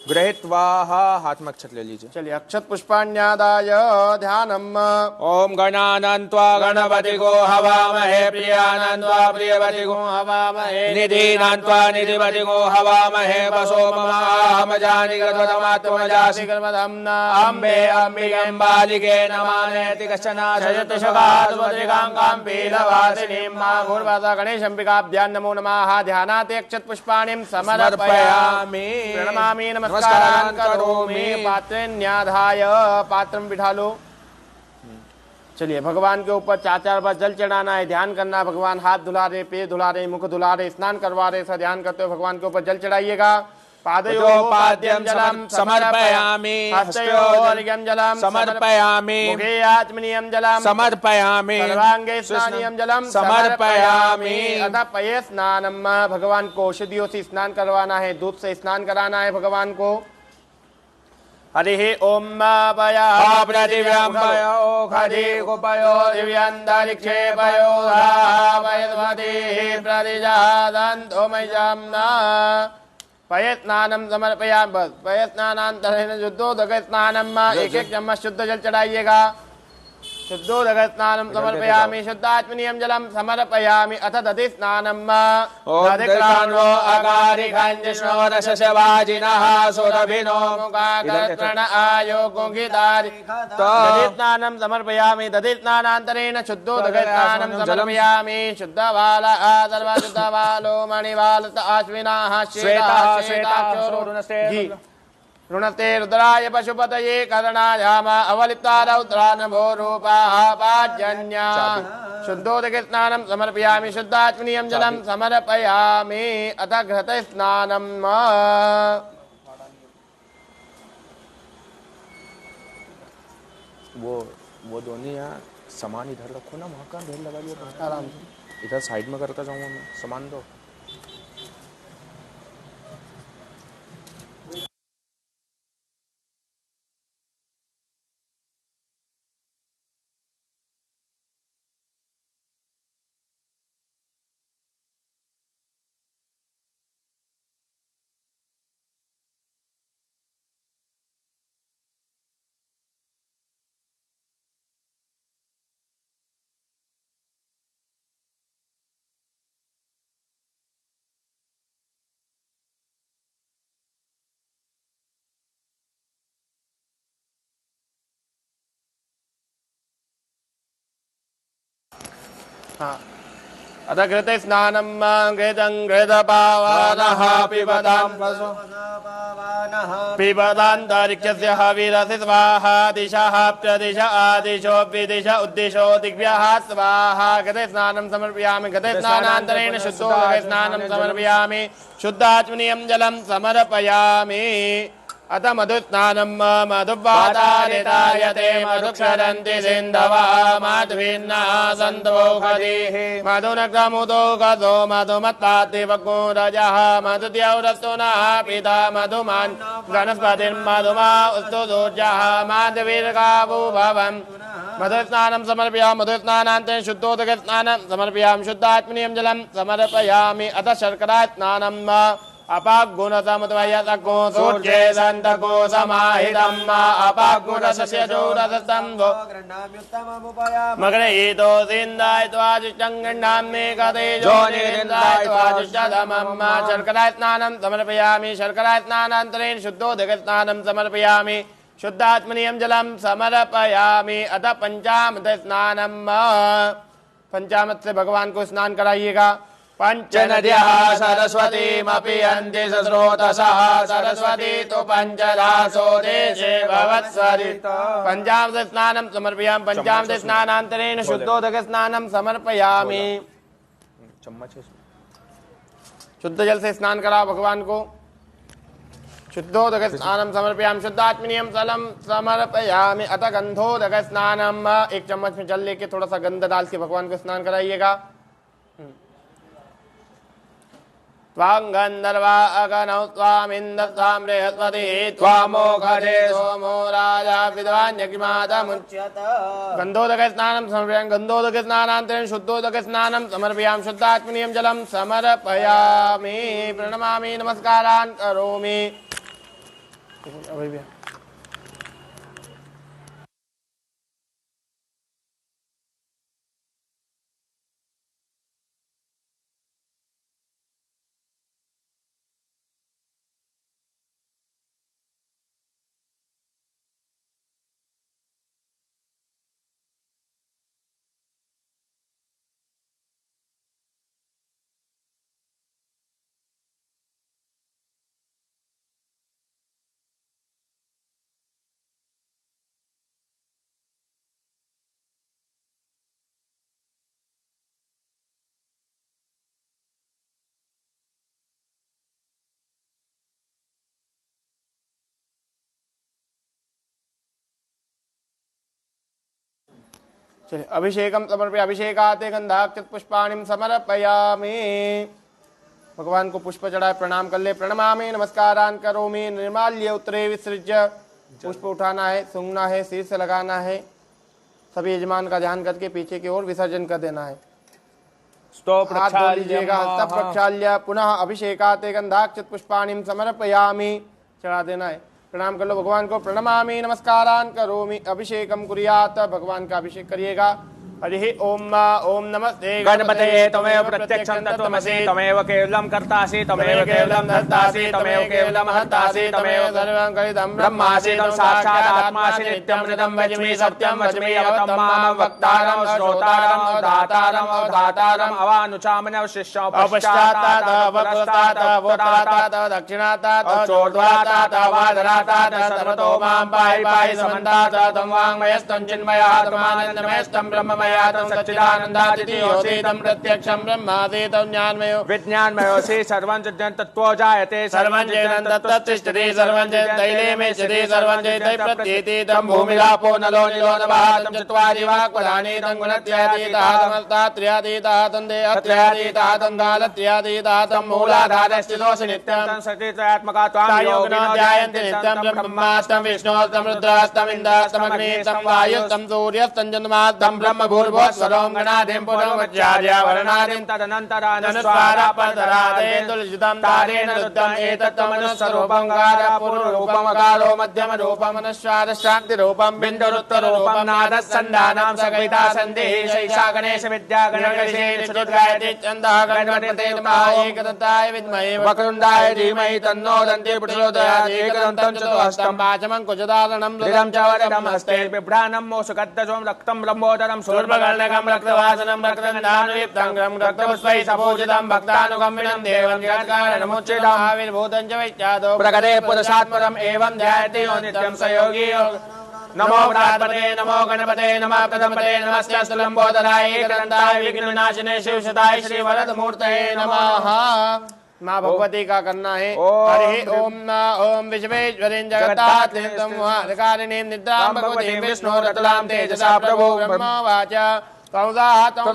गृहीत्वा हाथ में अक्षत ले लीजिए। चलिए अक्षत पुष्पाण्यादाय ध्यानम। ओम गणानन्त्वा गणपतिगो हवामहे प्रियानन्त्वा प्रियपतिगो हवामहे निधिनान्त्वा निधिपतिगो हवामहे वसो ममाहमजानि गतमात्मजासि कर्मधम्ना अम्बे अम्बिकेम्बालिके नमानेति कश्चना शयतशकाद्वद्रिकाङ्कां पीलवासिनीं माघुर्वासा गणेशम्बिकाभ्यां नमो नमः। ध्यानाते अक्षत पुष्पाणिं समर्पयामि प्रणमामि नमस्कारान् करोमि। पात्रे न्याधाय पात्रं बिठा लो। चलिए भगवान के ऊपर 4 बार जल चढ़ाना है, ध्यान करना। भगवान हाथ धुला रहे, पैर धुला रहे, मुख धुला रहे, स्नान करवा रहे, ऐसा ध्यान करते हुए भगवान के ऊपर जल चढ़ाइएगा। पादयोपाद्यं जलं समर्पयामि हस्तयोर्घ्यं जलं समर्पयामि मुखे आचमनीयं जलं समर्पयामि सर्वांगे स्नानीयं जलं समर्पयामि। अतः पये स्नानम। भगवान को औषधियों से स्नान करवाना है, दूध से स्नान कराना है भगवान को। हरिः ओम पया प्रतिव्यम्बयो खदि पयो दिव्यन्तरिक्षेपयो धावयद्मतिः प्रतिजादन्तो मय्याम्ना। पयस्नानम समर्पयामि। बस पयस्नानान्तरेण शुद्धोदक स्नानम। एक चम्मच शुद्ध जल चढ़ाइएगा। शुद्धोदक स्नानम समर्पयामि शुद्धात्मनीयं जलं समर्पयामि। अथ दधि स्नानम। दधिक्रान्वो अकारिखञ्जिष्णोरशशवाजिनः सुरभिनो मुखाकर्तृण आयो कुङ्खितारि। दधि स्नानं समर्पयामि। दधि स्नानान्तरेण शुद्धोदक स्नानं समर्पयामि। शुद्धबाल सर्वशुद्धबालो मणिबालत अश्विनाः श्वेताः श्वेताक्षो ऋणते रुद्राय पशुपतये कर्णायाम अवलिप्ता रौद्रा नभो रूपाः पाजन्या। शुद्धोदक स्नानं समर्पयामि शुद्धात्मनीयं जलं समर्पयामि। अथ घृत स्नानम्। वो दोनों यहाँ सामान इधर रखो ना, वहाँ का ढेर लगा दिया आराम से। इधर साइड में करता जाऊँगा मैं, सामान दो। अथ घृत स्नानं घृतं घृतपावानः पिबदान्तरिक्षस्य हविरसि स्वाहा। दिशः प्रदिश आदिशो विदिश उद्दिशो दिग्भ्यः स्वाहा। घृत स्नानं समर्पयामि। घृत स्नानान्तरेण शुद्धोदक स्नानं समर्पयामि शुद्धात्मनीयं जलं समर्पयामि। अथ मधुस्नानं मधुवातारितायते मधुक्षरन्ति सिन्धवः माध्वीन्नः सन्तोषधिः मधुनक्रमुदो गतो मधुमत्तातिवको रजः मधुद्यौरस्तु नः पिता मधुमान् गणस्पतिर्मधुमा उस्तु सूर्यः माधवीर्गावो भवन्। मधुस्नानं समर्पयामि। मधुस्नानान्ते शुद्धोदक स्नानं समर्पयामि शुद्धात्मनीयं जलं समर्पयामि। अथ शर्करा स्नानं अपागुणसमुद्वयसको सूर्ये सन्तको समाहितम् अपागुणस्य चोरसस्तम्भो मग्रहीतो सिन्दायित्वा जुष्टङ्गण्णाम्ने गते जोनिरिन्दायित्वा जुष्टधमम्। शर्करा स्नानं समर्पयामि। शर्करा स्नानान्तरेण शुद्धोदक स्नानं समर्पयामि शुद्धात्मनीयं जलं समर्पयामि। अथ पंचामृत स्नानं। पंचामृत से भगवान को स्नान कराइएगा। पंच नद्यः सरस्वतीमपि यन्ति स्रोतसः सरस्वती तु पंचदासो देशे भवत्सरि। पंचामृत स्नानं समर्पयामि। पंचामृत स्नानान्तरेण शुद्धोदक स्नानं समर्पयामि। शुद्ध जल से स्नान करा भगवान को। शुद्धोदक स्नानं समर्पयामि शुद्धात्मनीयं जलं समर्पयामि। अथ गंधोदक स्नानं। एक चम्मच में जल लेके थोड़ा सा गंध डाल के भगवान को स्नान कराइएगा। त्वांगंधर्वा अगनौ त्वामिन्द्र त्वां बृहस्पतिः त्वामोघरे सोमो राजा विद्वान्यज्ञमातमुच्यत। गंधोदक स्नानं समर्पयामि। गंधोदक स्नानान्तरेण शुद्धोदक स्नानं समर्पयामि शुद्धात्मनीयं जलं समर्पयामि। प्रणमामि नमस्कारान् करोमि। अभी भी चलिए। अभिषेकम समर्पय अभिषेकाते गंधाक्षत पुष्पाणिम समर्पयामि। भगवान को पुष्प चढ़ाए प्रणाम कर ले। प्रणमामि नमस्कारान करोमि। निर्माल्य उत्तरे विसृज्य। पुष्प उठाना है, सूंघना है, शीर्ष लगाना है। सभी यजमान का ध्यान करके पीछे की ओर विसर्जन कर देना है। हाथ धो लीजिएगा, हस्त प्रक्षाल्य। पुनः अभिषेकाते गंधाक्षत पुष्पाणिम समर्पयामि, चढ़ा देना है। प्रणाम कर लो भगवान को। प्रणमामि नमस्कारान करोमि। अभिषेकम कुर्यात, भगवान का अभिषेक करिएगा। हरि ओम ओम नमस्ते गणपतये त्वमेव प्रत्यक्षं तत्त्वमसि त्वमेव केवलं कर्तासि त्वमेव केवलं धर्तासि त्वमेव केवलं हर्तासि त्वमेव सर्वं कलिदं ब्रह्मासि त्वं साक्षात् आत्मासि नित्यं मृतं वच्मि सत्यं वच्मि अवतं मां वक्तारं श्रोतारं दातारं दातारं अवानुचामनः शिष्यं पश्चात्तात् पुरस्तात् उत्तरात् दक्षिणात् चोर्ध्वात् वादरात् सर्वतो मां पाहि पाहि समन्तात् त्वं वाङ्मयस्तं चिन्मयः त्वमानन्दमयस्तं ब्रह्ममयः तं सच्चिदानन्दादितीयोऽसीतं प्रत्यक्षं ब्रह्मासीतं ज्ञानमयो विज्ञानमयोऽसि सर्वं च तत्त्वो जायते सर्वं चेदं तत्तिष्ठति सर्वं चेदैले मेष्यति सर्वं चेदै प्रत्येति तं भूमिरापो नलो निलो नभः तं चत्वारि वाक्पदानि तं गुणत्रयातीतः तमस्तात्रयातीतः तं देहत्रयातीतः तं कालत्रयातीतः तं मूलाधारस्थितोऽसि नित्यं तं सचित्रात्मका त्वां योगिनो ध्यायन्ति नित्यं ब्रह्मास्तं विष्णोस्तं रुद्रास्तं इन्द्रास्तमग्निस्तं वायुस्तं सूर्यस्तं चन्द्रमास्तं ब्रह्म भूर्भुवस्वरं गणाधिं पुनर्वज्रार्य वर्णाधिं तदनन्तरानुस्वारापदरादेन्दुलितं तारेण रुद्धम् एतत्तमनुस्वरूपं कारपूर्वरूपमकारो मध्यमरूपमनुस्वारशान्तिरूपं बिन्दुरुत्तररूपं नादस्सन्धानं सकलिता सन्धिः शैषा गणेश विद्या गणेशेन श्रुतगायति छन्दः गणपते नमः एकदन्ताय विद्महे वक्रतुण्डाय धीमहि तन्नो दन्ति प्रचोदयात् एकदन्तं चतुःहस्तं पाशमं कुशधारणं मृदं च वरदं हस्ते बिभ्राणं मोषकद्दशों रक्तं ब्रह्मोदरं सूर्पकर्णकं रक्तवासनं रक्तगन्धानुयुक्तं रक्तपुष्पैः सपूजितं भक्तानुगम्यं देवं जगत्कारणमुच्चितं आविर्भूतं च वैख्यातो प्रकटे पुरुषात्मकम् एवं ध्यायति यो नित्यं स योगी नमो गणाधिपते नमो गणपते नमः प्रथमपते नमस्ते लंबोदराय एकदन्ताय विघ्नविनाशिने शिवसुताय श्रीवरदमूर्तये नमः। माँ भगवती का करना है। हरि ओम ओम विश्वेश्वरीं जगत्तात्रिं महाकारिणीं निद्रां भगवतीं विष्णोरतलां तेजसा प्रभो ब्रह्मवाच त्वं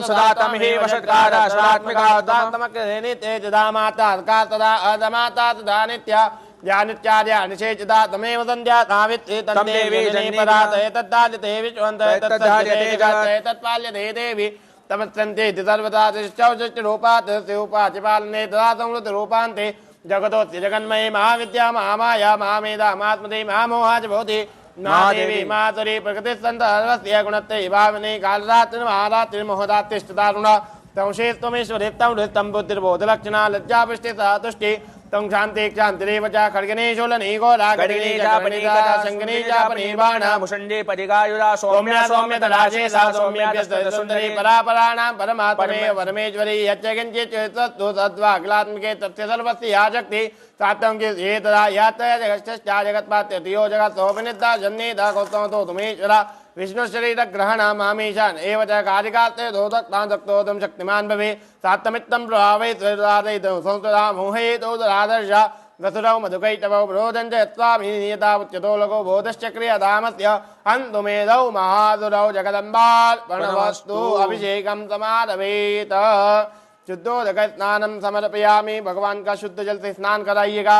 सदा तं हि वषट्कारा सदात्मिका दान्तमग्रहिणी तेजदा माता तदा अदमाता तदा नित्या ज्ञानित्याद्या निषेचिता तमेव सन्ध्या तावित्ते तन्देवी जनिपदात एतद्दाल्यते विश्वन्त एतद्धार्यते जगत् एतत्पाल्यते देवी तमस्यन्ते सर्वदा तिष्ठौष्टिरूपात् शिवपाचिपालने तदा संवृतरूपान्ते जगतोऽस्ति जगन्मयी महाविद्या महामाया महामेधा महात्मदे महामोहा च भवति महादेवी मातुरी प्रकृतिस्सन्तर्वस्य गुणत्रयी भावने कालरात्रिर्महारात्रिर्महोदात्तिष्ठदारुणा तंशेस्त्वमेश्वरे तं हृतं बुद्धिर्बोधलक्षणा लज्जापुष्टि सा तुष्टि तं शान्ति क्षान्तिरेव च खड्गने शूलने घोराघटिने चापनिका शङ्खने चापनिर्वाण मुषण्डे परिगायुरा सौम्या सौम्यतराशे सा सौम्याभ्यस्तुन्दरी परापराणां परमात्मे परमेश्वरी यच्च किञ्चित् तत्तु सद्वाग्लात्मिके तस्य सर्वस्य या शक्ति सात्वं के तदा यात्रा जगच्चा जगत्पात्यतियो जगत् सोपनिद्धा जन्नेता कौस्तवतो तुमेश्वरा विष्णु शरीर ग्रहण मामीशान एव च कारिकाते दोदक्तांतक्तोदम शक्तिमान भवे सात्तमित्तं प्रभावयित संस्कृता मोहयितोदरादर्श गसुरौ मधुकैटवौ प्रोदञ्च यत्त्वाभिनियता उच्यतो लगो बोधश्चक्रियधामस्य हन्तुमेधौ महादुरौ जगदम्बार्पणवस्तु अभिषेकं समारभेत। शुद्धोदक स्नानम समर्पयामि। भगवान का शुद्ध जल से स्नान कराइएगा।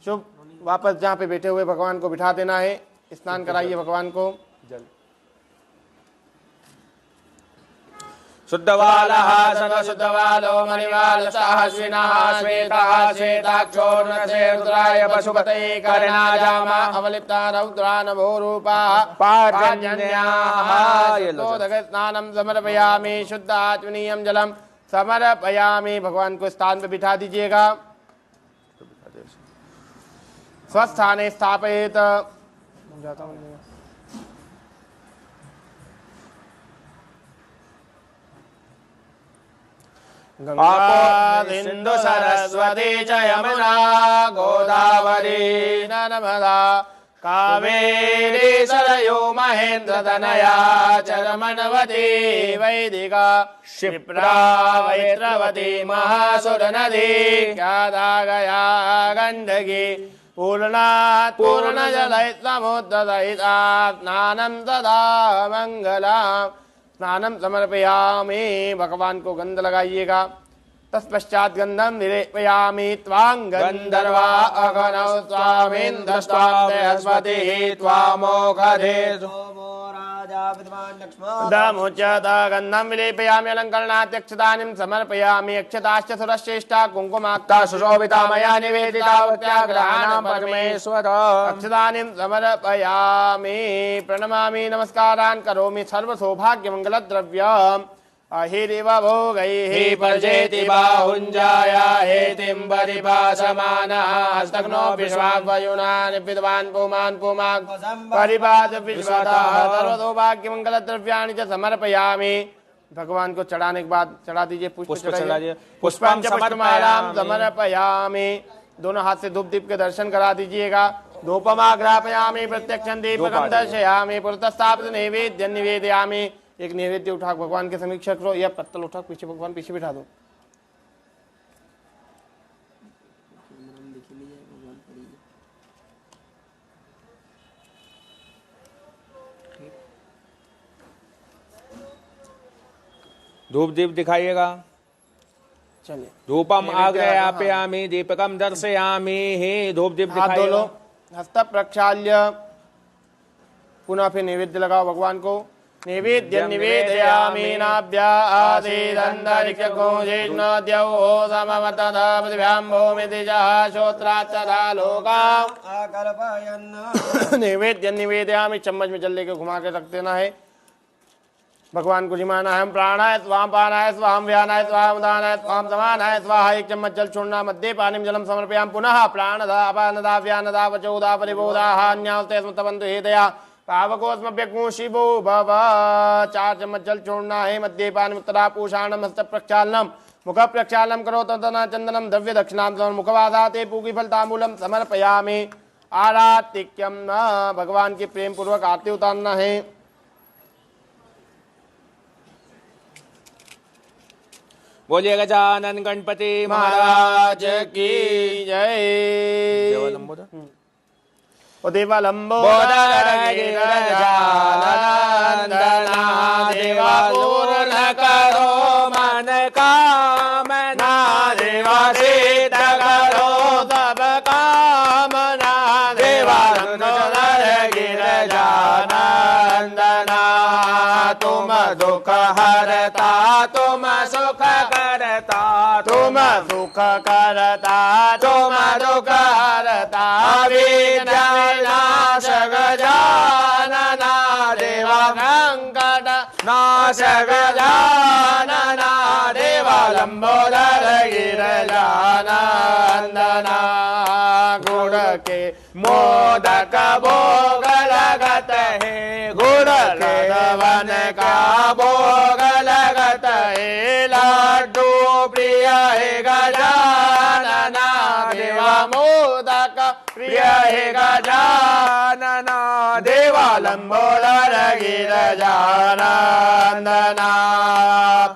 शुभ वापस जहाँ पे बैठे हुए भगवान को बिठा देना है। स्नान कराइए भगवान को। शुद्धवालः शुद्धवालो मणिवालसः श्विनः श्वेतः श्वेताक्षो नक्षे रुद्राय पशुपते कर्णाजामा अवलिप्ता रौद्रा नभो रूपाः पार्जन्याः स्नानं समर्पयामि शुद्ध आत्मनीयं जलम समर्पयामि। भगवान को स्थान पे बिठा दीजिएगा, स्वस्थाने स्थापित। गंगा सिंधु सरस्वती च यमुना गोदावरी नर्मदा कावेरी सरयू महेंद्र तनया चरमणवती वैदिका क्षिप्रा वैत्रवती महासुर नदी ज्ञाता गया गंडकी पूर्णात् पूर्णजलैः समुद्रदयिता स्नानं तदा मंगलम्। स्नानं समर्पयामि। भगवान को गंध लगाइएगा। तत्पश्चात गंधम निलेपयामि त्वां गंधर्वा अगनौ स्वामिन्द्र स्वां बृहस्पतिः त्वामोघधे दमुच्यत गंधम विलेपयामि अलंकरणात्यक्षतानिं समर्पयामि। अक्षताश्च सुरश्रेष्ठा कुंकुमाक्ता सुशोभिता मया निवेदिता वत्याग्रहाणां परमेश्वर। अक्षतानिं समर्पयामि। प्रणमामि नमस्कारान् करोमि सर्व सौभाग्य मंगल द्रव्यम्। अहिरिव भोगैः पर्जेति बाहुञ्जाया हेतिं परिभासमानः हस्तघ्नो विश्वाग्वयुनानि विद्वान् पुमान् पुमान् परिभास विश्वतः सर्वसौभाग्यमङ्गलद्रव्याणि च समर्पयामि। भगवान को चढ़ाने के बाद चढ़ा दीजिए, पुष्प चढ़ाइए। पुष्पं च पुष्पमालां समर्पयामि। दोनों हाथ से धूप दीप के दर्शन करा दीजिएगा। धूपमाग्रापयामि प्रत्यक्षं दीपकं दर्शयामि पुरतः नैवेद्यं निवेदयामि। एक नैवेद्य उठा भगवान के समीक्षा करो, या पत्तल उठा पीछे, भगवान पीछे बिठा दो। धूप दीप दिखाइएगा। चलिए धूपम आग्रयापयामि दीपकम दर्शयामि। हे धूप दीप दिखाइए। हस्त प्रक्षाल्य पुनः फिर नैवेद्य लगाओ भगवान को। नैवेद्य निवेदयामि नाभ्यादिदन्तरिक्षगोजिष्णोद्यौ समवतदपृथिव्यां भूमितिजः श्रोत्रात्तदा लोकाम् आकल्पयन्। नैवेद्य निवेदयामि। चम्मच में जल लेके घुमा के रख देना है। भगवान को जिमाना है। हम प्राणाय स्वाम पानाय स्वाम व्यानाय स्वाम उदानाय स्वाम समानाय स्वाहा। एक चम्मच जल छोड़ना। मध्य पानीं जलम समर्पयामि। पुनः प्राणदा अपानदा व्यानदा वचोदा परिबोधा अन्यास्ते स्मृतवन्तु हेदया पावकोस्मभ्यग्मो शिवो भव। 4 चम्मच जल छोड़ना है। मध्य पानी उत्तरा पूषाणम हस्त प्रक्षालनम मुख प्रक्षालनम करो तदना चंदनम द्रव्य दक्षिणां मुखवादाते पूगी फल तांबूलम समर्पयामि। आरातिक्यम न भगवान के प्रेम पूर्वक आरती उतारना है। बोलिए गजानन गणपति महाराज की जय। देवालंबोदर गिरिराजनंदना देवा पूर्ण करो मन कामना। देवा सिद्ध करो सब कामना। देवालंबोदर गिरिराजनंदना तुम दुख हरता तुम सुख करता। तुम सुख करता तुम दुख हरता। विनाश गजानना देवा वेंकट नाश गजानना देवा लंबोदर गिरिजानंदना। गुड़ के मोदक भोग लगत है। गुड़ के वन का भोग लगत है। लड्डू प्रिय है गजानना देवा मोदक प्रिय है गजानना देवा लंबोदर गिरिजानंदना।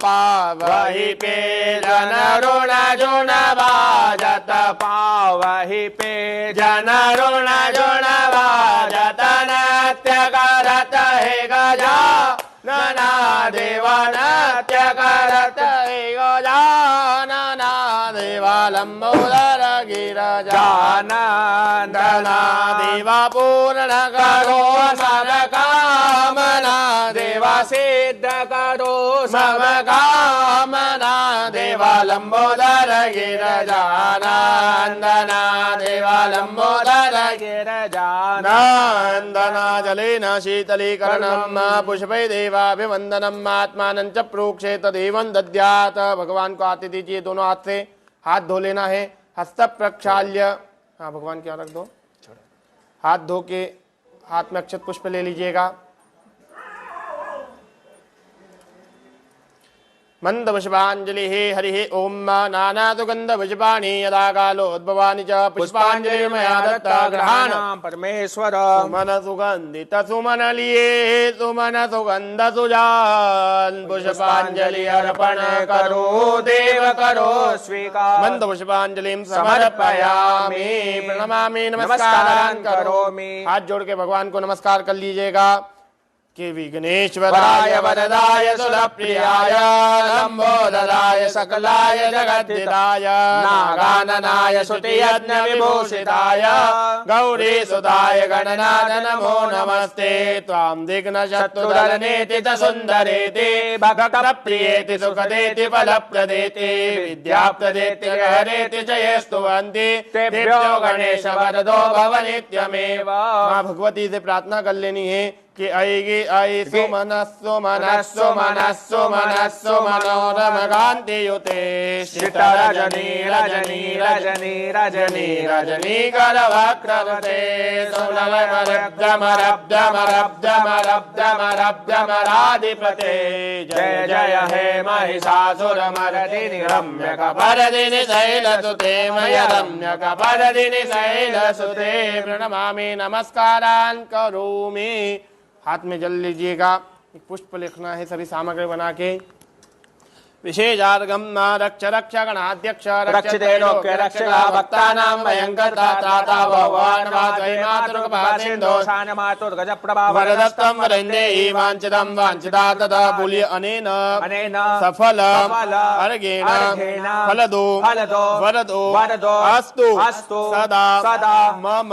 पावहि पे जन ऋण जुण बाजत। पावहि पे जन ऋण जुण बाजत। नृत्य करत है गजानना देवा नृत्य करत है गजानना देवा लंबोदर गिरिजानंदना। देवा पूर्ण करो सब कामना। देवा सिद्ध करो मम कामना देवा लंबोदर गिरजानंदना देवा लंबोदर गिरजानंदना जलेन शीतलीकरणम पुष्पै देवाभिवंदनम आत्मानं च प्रोक्षेत देवं दद्यात्। भगवान को आते दीजिए, दोनों हाथ से हाथ धो लेना है। हस्त प्रक्षाल्य, हाँ भगवान क्या रख दो, हाथ धो के हाथ में अक्षत पुष्प ले लीजिएगा। मंद पुष्पांजलि हरि ओम नाना सुगंध पुष्पाणि यदा कालोद्भवानि च पुष्पांजलि मया दत्ता ग्रहाण परमेश्वर सुमन सुगंधित सुमन लिए सुमन सुगंध सुजान पुष्पांजलि अर्पण करो देव करो स्वीकार। मंद पुष्पांजलिं समर्पयामि प्रणमामि नमस्कार करोमि। हाथ जोड़ के भगवान को नमस्कार कर लीजिएगा कि विघ्नेश्वराय वरदाय सुरप्रियाय लंबोदराय सकलाय जगद्धिताय नागाननाय स्तुतियज्ञ विभूषिताय गौरी सुताय गणनाथ नमो नमस्ते। त्वां दिग्न शत्रुधरनेति च सुन्दरेति भक्तप्रियेति सुखदेति फलप्रदेति विद्याप्रदेति हरेति च ये स्तुवन्ति तेभ्यो गणेश वरदो भव नित्यमेव। मां भगवती से प्रार्थना कर लेनी है कि ऐगी ऐ सुमनस्सु मनस्सु मनस्सु मनस्सु मनोरम कांति युते श्रित रजनी रजनी रजनी रजनी रजनी कर वक्रवते सुमरब्धमरब्धमरब्धमरब्धमरब्धमराधिपते। जय जय हे महिषासुरमर्दिनि रम्यकपर्दिनि शैलसुते मय रम्यकपर्दिनि शैलसुते। प्रणमामि नमस्कारान् करोमि। हाथ में जल लीजिएगा, एक पुष्प लिखना है सभी सामग्री बना के। विशेषार्घम रक्ष रक्ष गणाध्यक्ष रक्षते लोके रक्षका भक्तानां भयंकरता त्राता भगवान् मातृ मातृकपासिन्धो शान मातुर्गज प्रभा वरदत्तं वरेन्देहि वाञ्छितं वाञ्छिता तथा बुलि अनेन सफल अर्घेण फलदो वरदो अस्तु सदा मम।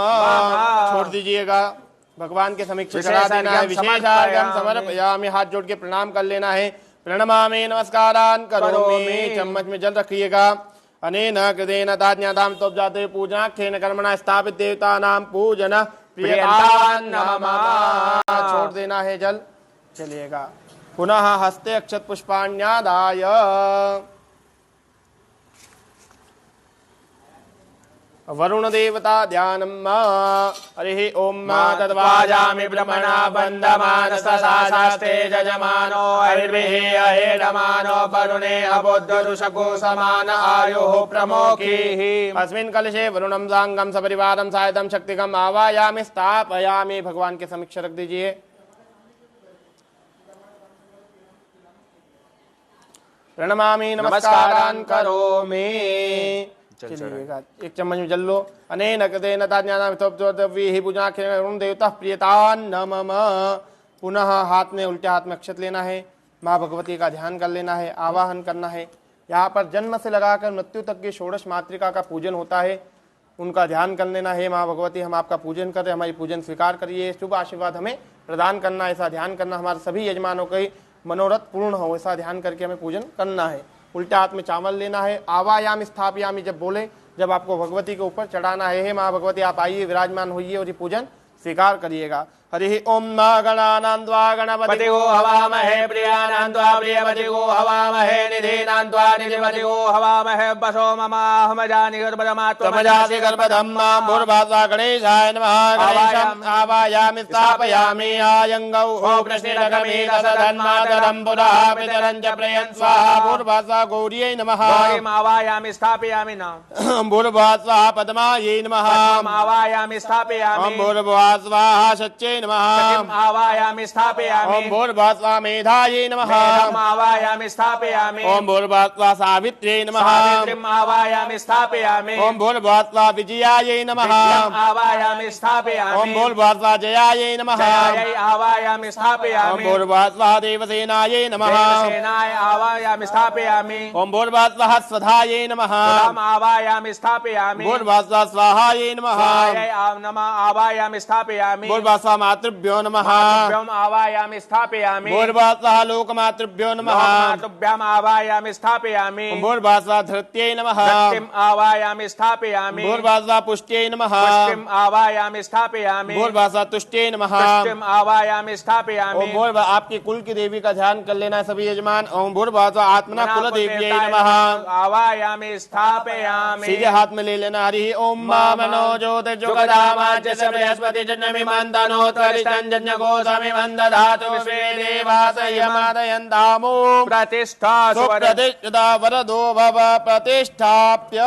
छोड़ दीजिएगा, भगवान के समीक्ष चढ़ा देना है। विशेषार्घ्यं समर्पयामि, हाथ जोड़ के प्रणाम कर लेना है। प्रणमामि नमस्कारान् करोमि। चम्मच में जल रखिएगा। अनेन कृतेन ताज्ञातां तोपजाते पूजनाख्येन कर्मणा स्थापित देवतानां पूजन प्रियतान् नमः। छोड़ देना है जल, चलिएगा। पुनः हस्ते अक्षत पुष्पाण्यादाय वरुण देवता ध्यानम् हरिः ओम तद्वाजामि ब्रह्मणा बन्धमानसशास्ते जजमानो हरिर्भिः अहेडमानो वरुणे अबोद्धरुषको समान आयुः प्रमोखीः। अस्मिन् कलशे वरुणं साङ्गं सपरिवारं सायदं शक्तिकम् आवायामि स्थापयामि। भगवान के समीक्ष रख दीजिए। प्रणमामि नमस्कारान् करोमि। चलिएगा, एक चम्मच में जल लो। अनेन कृतेन ताज्ञातां पूजनाख्येन देवता प्रियतान् नमः। पुनः हाथ में उल्टे हाथ में अक्षत लेना है। माँ भगवती का ध्यान कर लेना है, आवाहन करना है। यहाँ पर जन्म से लगाकर मृत्यु तक की षोडश मातृका का पूजन होता है, उनका ध्यान कर लेना है। माँ भगवती हम आपका पूजन करें, हमारी पूजन स्वीकार करिए, शुभ आशीर्वाद हमें प्रदान करना, ऐसा ध्यान करना। हमारे सभी यजमानों के मनोरथ पूर्ण हो, ऐसा ध्यान करके हमें पूजन करना है। उल्टे हाथ में चावल लेना है। आवायामी स्थापयामी जब बोले, जब आपको भगवती के ऊपर चढ़ाना है। हे माँ भगवती आप आइए, विराजमान होइए और ये पूजन स्वीकार करिएगा। हरि ओम गणानान्त्वा गणपतिगो हवामहे प्रियानान्त्वा प्रियपतिगो हवामहे निधीनान्त्वा निधिपतिगो हवामहे वसो ममाहमजानि गर्भदमात्मजासि गर्भधम्मा भूर्भासा गणेशाय नमः। गणेशम् आवायामि स्थापयामि आयङ्गौ हो कृष्णिरकमेतसधन्मातरं पुरः पितरं च प्रयन् स्वाहा। भूर्भासा गौर्यै नमः। गौरीम् आवायामि स्थापयामि न। भूर्भुवः स्वाहा पद्मायै नमः। आवायामि स्थापयामि। भूर्भुवः स्वाहा सच्चै नमः। आवायामि स्थापयामि। ओम भूर्भुवः स्वाहा मेधायै नमः। आवायामि स्थापयामि। ओम भूर्भुवः स्वाहा सावित्र्यै नमः। सावित्रीम् आवायामि स्थापयामि। ओम भूर्भुवः स्वाहा विजयायै नमः। आवायामि स्थापयामि। ओम भूर्भुवः स्वाहा जयायै नमः। जयायै आवायामि स्थापयामि। ओम भूर्भुवः स्वाहा देवसेनायै नमः। देवसेनाय आवायामि स्थापयामि। ओम भूर्भुवः स्वाहा स्वधायै नमः। आवायामि स्थापयामि। भूर्भुवः स्वाहा स्वाहायै नमः। स्वाहायै नमः आवायामि स्थापयामि। भूर्भुवः स्वाहा लोकमातृभ्यो नमः मातृभ्योम आवायामि स्थापयामि भूर्भुवः लोकमातृभ्यो नमः मातृभ्याम आवायामि स्थापयामि भूर्भुवः धृत्यै नमः धृतिम आवायामि स्थापयामि भूर्भुवः पुष्ट्यै नमः पुष्टिम आवायामि स्थापयामि भूर्भुवः तुष्ट्यै नमः पुष्टिम आवायामि स्थापयामि ओम भूर्भुवः आपकी कुल की देवी का ध्यान कर लेना है सभी यजमान। ओम भूर्भुवः आत्मना कुल देव्यै नमः आवायामि स्थापयामि सीधे हाथ में ले लेना। हरि ओम मनो ज्योतिर्जुगदामाज्य बृहस्पति जन्यमिमन्दनोत्तरिष्टञ्जन्यकोशमिमन्दधातु स्वे देवासयमादयन्तामो प्रतिष्ठा सुप्रतिष्ठिता वरदो भव प्रतिष्ठाप्य।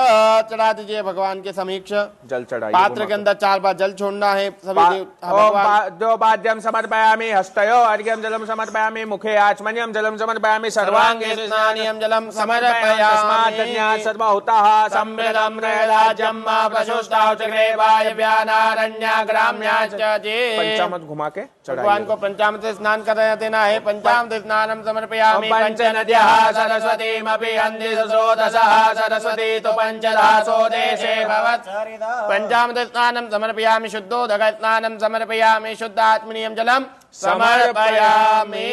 चढ़ा दीजिए भगवान के समीक्ष। जल चढ़ाइए। पात्र के अंदर 4 बार जल छोड़ना है सभी दो बाध्यम समर्पयामि हस्तयो अर्घ्यम जलम समर्पयामि मुखे आचमन्यम जलम समर्पयामि सर्वांगे स्नानियम जलम समर्पयामि सर्वहुतः समृद्धं राज्यं प्रशुष्टाव चक्रे वायव्यानारण्या ग्राम्याश्च जे। पंचामृत घुमा के भगवान को पंचामृत से स्नान कर देना है। पंचामृत स्नानम समर्पयामि पंच नद्यः सरस्वतीमपि अन्ति स्रोतसः सरस्वती तु पंचदासो देशे भवत्। पंचामृत स्नानम समर्पयामि शुद्धोदक स्नानम समर्पयामि शुद्धात्मनीयं जलम समर्पयामि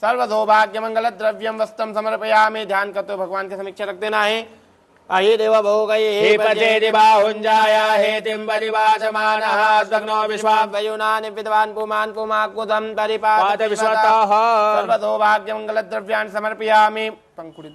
सर्व सौभाग्य मंगल द्रव्यम वस्त्रम समर्पयामि। ध्यान करते हुए भगवान के समीक्षा रख देना है। आये देव भोग हे पचे दिबाहुंजाया हे तिम परिवाचमानः स्वग्नो विश्वां वयुनानि विद्वान् पुमान् पुमाकुदं परिपात विश्वतः सर्व सौभाग्य मंगल द्रव्यान् समर्पयामि। पंकुड़ी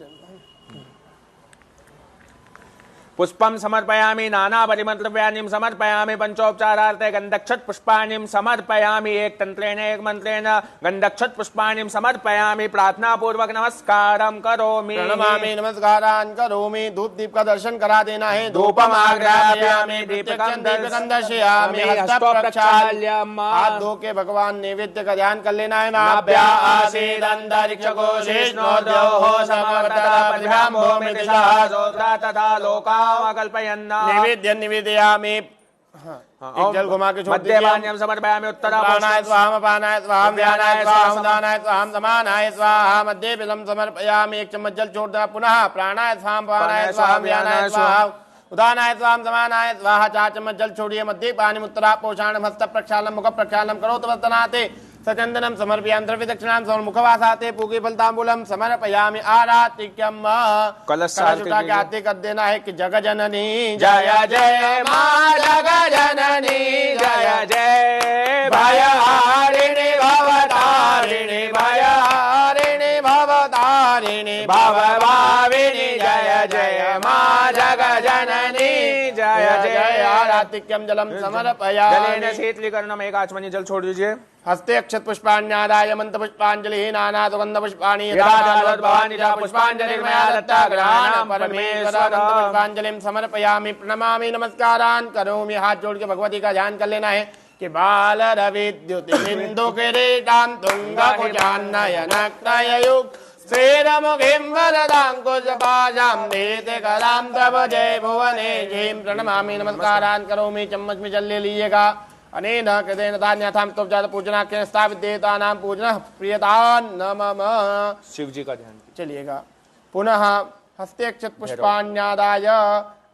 पुष्पम समर्पयामि नाना परिमंत्रव्यानिम समर्पयामि पंचोपचारार्थे गंधक्षत पुष्पाणिम समर्पयामि। एक तंत्रेण एक मंत्रेण गंधक्षत पुष्पाणिम समर्पयामि। प्रार्थना पूर्वक नमस्कारम करोमि प्रणमामि नमस्कारान् करोमि। धूप दीप का दर्शन करा देना है। धूपम आग्रापयामि दीपकं दर्शयामि हस्तो प्रक्षाल्यम। हाथ धो के भगवान नैवेद्य का ध्यान कर लेना है। नाभ्या आसीद अंतरिक्षकोशेष्णोर्द्योः समवर्तत परिभ्यां भूमि दिशः सोत्रा तथा लोका नैवेद्य निवेदयामि। एक जल घुमा के छोड़ दीजिए। मध्यमान्यम समर्पयामि उत्तरा प्राणाय स्वाहा अपानाय स्वाहा व्यानाय स्वाहा उदानाय स्वाहा समानाय स्वाहा मध्य बिलम समर्पयामि। एक चम्मच जल छोड़ देना। पुनः प्राणाय स्वाहा अपानाय स्वाहा व्यानाय स्वाहा उदानाय स्वाहा समानाय स्वाहा। 4 चम्मच जल छोड़िए। मध्य पानी उत्तरा पोषाणम हस्त प्रक्षालनम मुख प्रक्षालनम करोतु वस्तनाते सचंदनम समर्पयामि। द्रव्य दक्षिणां मुखवासाते पूगी फलतांबूलम समर्पयामि। आरातिक्यम कलश उठा के आरती कर देना है कि जग जननी जय जय मां जग जननी जय जय भयहारिणी भवतारिणी भयहारिणी भवतारिणी भवभाविनी जय जय मां जग जननी जय जय। आरातिक्यम जलम समर्पयामि। जलेन शीतलीकरणम एक आचमनी जल छोड़ दीजिए। हस्ते अक्षत पुष्पाण्यादाय मंत्र पुष्पांजलि नाना सुगंध पुष्पाणि पुष्पांजलिर्मया दत्ता ग्रहाण परमेश्वर पुष्पांजलिं समर्पयामि। प्रणमामि नमस्कारान् करोमि। हाथ जोड़ के भगवती का ध्यान कर लेना है कि बाल रविद्युति बिंदु किरीटां तुंग कुचान्नयनक्तयुक् श्रीरमुखीं वरदांकुशपाशां नीतिकरां तव जय भुवने जयीं। प्रणमामि नमस्कारान् करोमि। चम्मच में जल ले लीजिएगा। अनेन कृतेन तान्यथां स्तोपजात पूजनाख्येन स्थापित देवतानां पूजनः प्रियतान् नमः। शिव जी का ध्यान चलिएगा। पुनः हस्ते अक्षत पुष्पाण्यादाय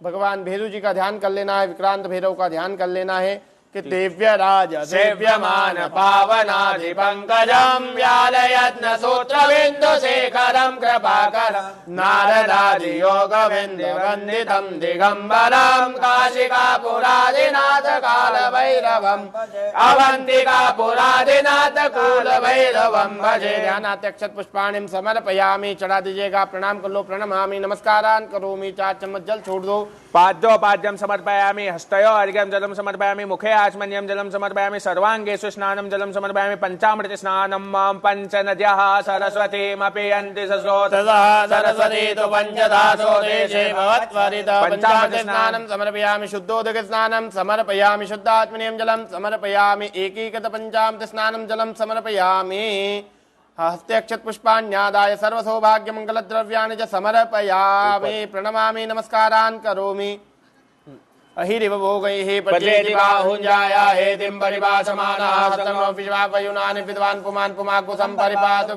भगवान भैरव जी का ध्यान कर लेना है। विक्रांत भैरव का ध्यान कर लेना है कि दिव्य राज सेव्यमान पावनादि पंकजम व्यालयत्न सूत्र बिंदु शेखरम कृपाकर नारदादि योग बिंदु वंदितम दिगंबरम काशिका पुरादिनाथ काल भैरवम अवंतिका पुरादिनाथ कुल भैरवम भजे। ध्यानात् अक्षत पुष्पाणिम समर्पयामि। चढ़ा दीजिएगा। प्रणाम कर लो। प्रणमामि नमस्कारान् करोमि। 4 चम्मच जल छोड़ दो। पाद्योपाद्यम समर्पयामि हस्तयो अर्घ्यम जलम समर्पयामि मुखे आचमन्यम जलम समर्पयामि सर्वांगेषु स्नानं जलम समर्पयामि। पंचामृत स्नानं मां पंच नद्यः सरस्वतीमपि अन्ति स्रोतसः सरस्वती तु पंचदासो देशे भवत्वरित। पंचामृत स्नानं समर्पयामि शुद्धोदक स्नानं समर्पयामि शुद्धात्मनीयं जलं समर्पयामि। एकीकृत पंचामृत स्नानं जलं समर्पयामि। हस्ते अक्षत पुष्पाण्यादाय सर्व सौभाग्य मंगल द्रव्याणि च समर्पयामि। प्रणमामि नमस्कारान् करोमि। अहिरिव भोगैः प्रजेतिबाहुञ्जाया हेतिं परिभाषमानः सतनो विश्वापयुनानि विद्वान् पुमान् पुमाकुसं परिपातु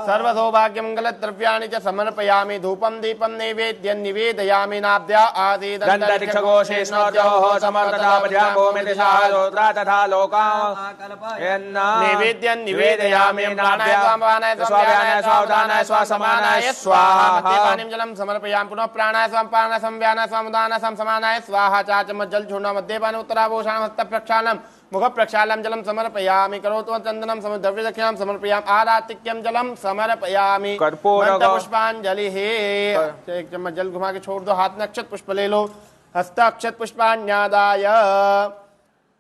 सर्वसौभाग्यमङ्गलद्रव्याणि च समर्पयामि धूपं दीपं नैवेद्यं निवेदयामि नाब्द्या आसीत् दन्तरिक्षघोषेष्णोर्योः समर्ततापद्याभूमिदिशारोद्रा तथा लोकान् नैवेद्यं निवेदयामि प्राणाय स्वामानाय स्वाव्यानाय स्वावधानाय स्वासमानाय स्वाहा पानीं जलं समर्पयामि पुनः प्राणाय स्वापानाय संव्यानाय स्वामुदानाय समानाय स्वाहा चाचमच जल छोड़ना मध्यपान उत्तराभूषणं हस्त प्रक्षालनं मुख प्रक्षालनं जलं समर्पयामि करोतु चन्दनं द्रव्य दक्षिणां समर्पयामि आरातिक्यं जलं समर्पयामि पुष्पांजलि एक चम्मच जल घुमा के छोड़ दो हाथ में अक्षत पुष्प ले लो हस्त अक्षत पुष्पाण्यादाय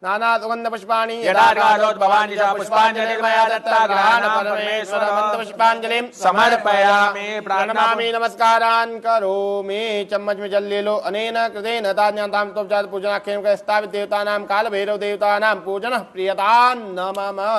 नाना सुगंध पुष्पाणि यदार्गारोद्भवानि च पुष्पाञ्जलिर्मया दत्ता ग्रहाण परमेश्वर मंत्र पुष्पांजलिं समर्पयामि प्रणमामि नमस्कारान् करोमि चम्मच में जल ले लो अनेन कृतेन ताज्ञातां तोपचार पूजनाख्यं का स्थापित देवतानां काल भैरव देवतानां पूजन प्रियतान् नमः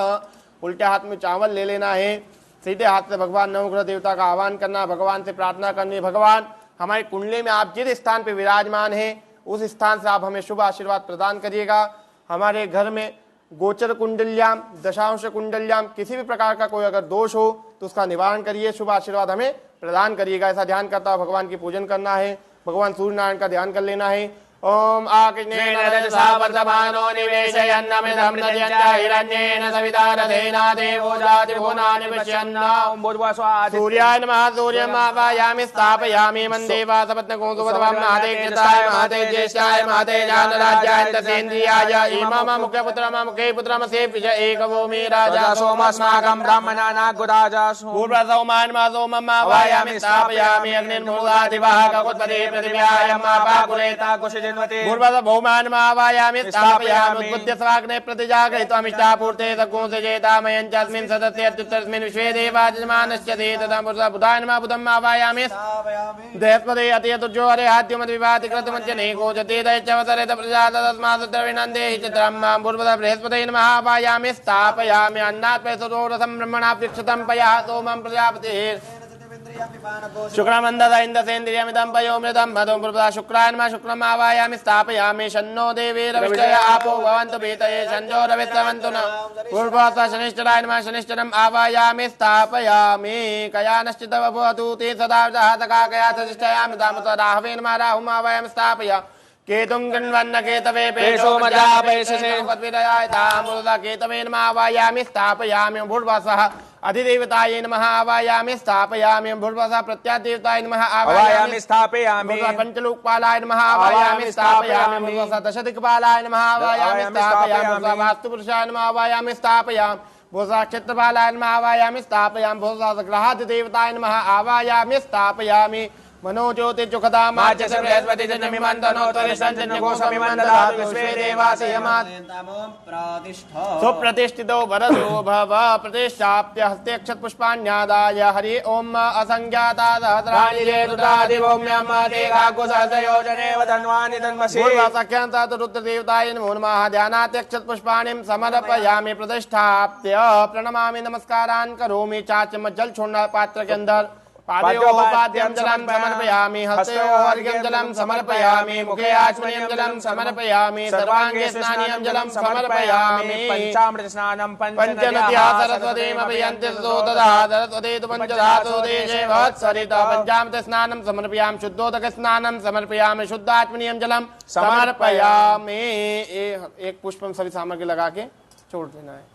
उल्टे हाथ में चावल ले लेना है सीधे हाथ से भगवान नवग्रह देवता का आह्वान करना भगवान से प्रार्थना करनी भगवान हमारी कुंडली में आप जिस स्थान पे विराजमान है उस स्थान से आप हमें शुभ आशीर्वाद प्रदान करिएगा हमारे घर में गोचर कुंडल्याम दशांश कुंडल्याम किसी भी प्रकार का कोई अगर दोष हो तो उसका निवारण करिए शुभ आशीर्वाद हमें प्रदान करिएगा ऐसा ध्यान करता हुआ भगवान की पूजन करना है भगवान सूर्य नारायण का ध्यान कर लेना है ओम आकृष्णेन रजसा वर्धमानो निवेशयन्नमिदं नद्यञ्च हिरण्येन सविता रथेना देवो जाति भुवनानि पश्यन्न ओम भूर्भुवः सूर्याय नमः सूर्यम् आवाहयामि स्थापयामि मन्देवा सपत्नकं सुवधवं महतेज्ञताय महते ज्येष्ठाय महते जानराज्याय तसेन्द्रियाय इमम मुख्यपुत्रम मुखे पुत्रमसे पिज एकवो मे राजा सोमस्माकं ब्राह्मणानाग्राजासु पूर्वसौमान् सोमम् आवाहयामि स्थापयामि अग्निर्मूलादिवः ककुत्पदे पृथिव्यायम् आपाकुलेता कुशज पूर्वद भौमान आवायामि स्थापयामि उद्बुद्ध्य स्वाग्ने प्रतिजागरित्वामिष्टापूर्ते सकुंसे जेतामयं च अस्मिन् सदस्य अत्युत्तरस्मिन् विश्वे देवा यजमानश्च ते तथा पुरुषः बुधाय नमः बुधम् आवायामि देहस्पदे अतियतुर्जो हरे हाद्यमद्विवाति कृतमञ्जनेको जते दैत्यवतरे प्रजात तस्मात् द्रविणन्दे हि चित्रं मां पूर्वद बृहस्पते नमः आवायामि स्थापयामि अन्नात् पैसोरसं ब्रह्मणा पृक्षतं पया सोमं प्रजापतिः शुक्रमन्दद इन्दसेन्द्रियमिदं पयोमृतं मधुं पूर्वदा शुक्राय नमः शुक्रम् आवाहयामि स्थापयामि शन्नो देवीरविष्टय आपो भवन्तु पीतये शन्यो रवित्रवन्तु न पूर्वोऽथ शनिश्चराय नमः शनिश्चरम् आवाहयामि स्थापयामि कयानश्चित् भवतु ते सदा जातकाकया सजिष्ठयामि दामत राहवे नमः राहुम् आवाहयामि स्थापयामि केतुं गण्वन्न केतवे पेशो मजापेशसे पद्विदयाय तामुदा केतवे नमः आवाहयामि स्थापयामि भूर्भुवः अधिदेवताय नमः आवाहयामि स्थापयामि भूर्भुवः प्रत्यादेवताय नमः आवाहयामि स्थापयामि पंचलोकपालाय नमः आवाहयामि स्थापयामि भूर्भुवः दशदिक्पालाय नमः आवाहयामि स्थापयामि वास्तुपुरुषाय नमः आवाहयामि स्थापयामि भूर्भुवः क्षेत्रपालाय नमः आवाहयामि स्थापयामि भूर्भुवः ग्रहाधिदेवताय नमः आवाहयामि स्थापयामि मनोज्योतिर्जुखदाम् आच्यस्य बृहस्पति जन्यमिमन्दनोत्तरिष्ठन्यघोषमिमन्ददातु विश्वे देवासि सुप्रतिष्ठितो वरदो भव प्रतिष्ठाप्य हस्ते अक्षतपुष्पाण्यादाय हरि ओम असंज्ञाता सहस्राणि रुद्रादिभौम्यं देवाकुसहस्रयोजनेव धन्वानि धन्वसि पूर्वसख्यान्ता रुद्रदेवताय नमो नमः ध्यानात् अक्षतपुष्पाणिं समर्पयामि प्रतिष्ठाप्य प्रणमामि नमस्कारान् करोमि चाचमच जल छोड़ना पात्र के अंदर पादयोपाद्यं जलं समर्पयामि हस्तयोः अर्घ्यं जलं समर्पयामि मुखे आचमनीयं जलं समर्पयामि सर्वाङ्गे स्नानीयं जलं समर्पयामि पंचामृत स्नानं पंचनद्या सरस्वतीमभियन्ति सुतदा सरस्वती तु पञ्चधातु देशे वत्सरिता पंचामृत स्नानं समर्पयामि शुद्धोदक स्नानं समर्पयामि शुद्धाचमनीयं जलं समर्पयामि एक पुष्पम सभी सामग्री लगा के छोड़ देना है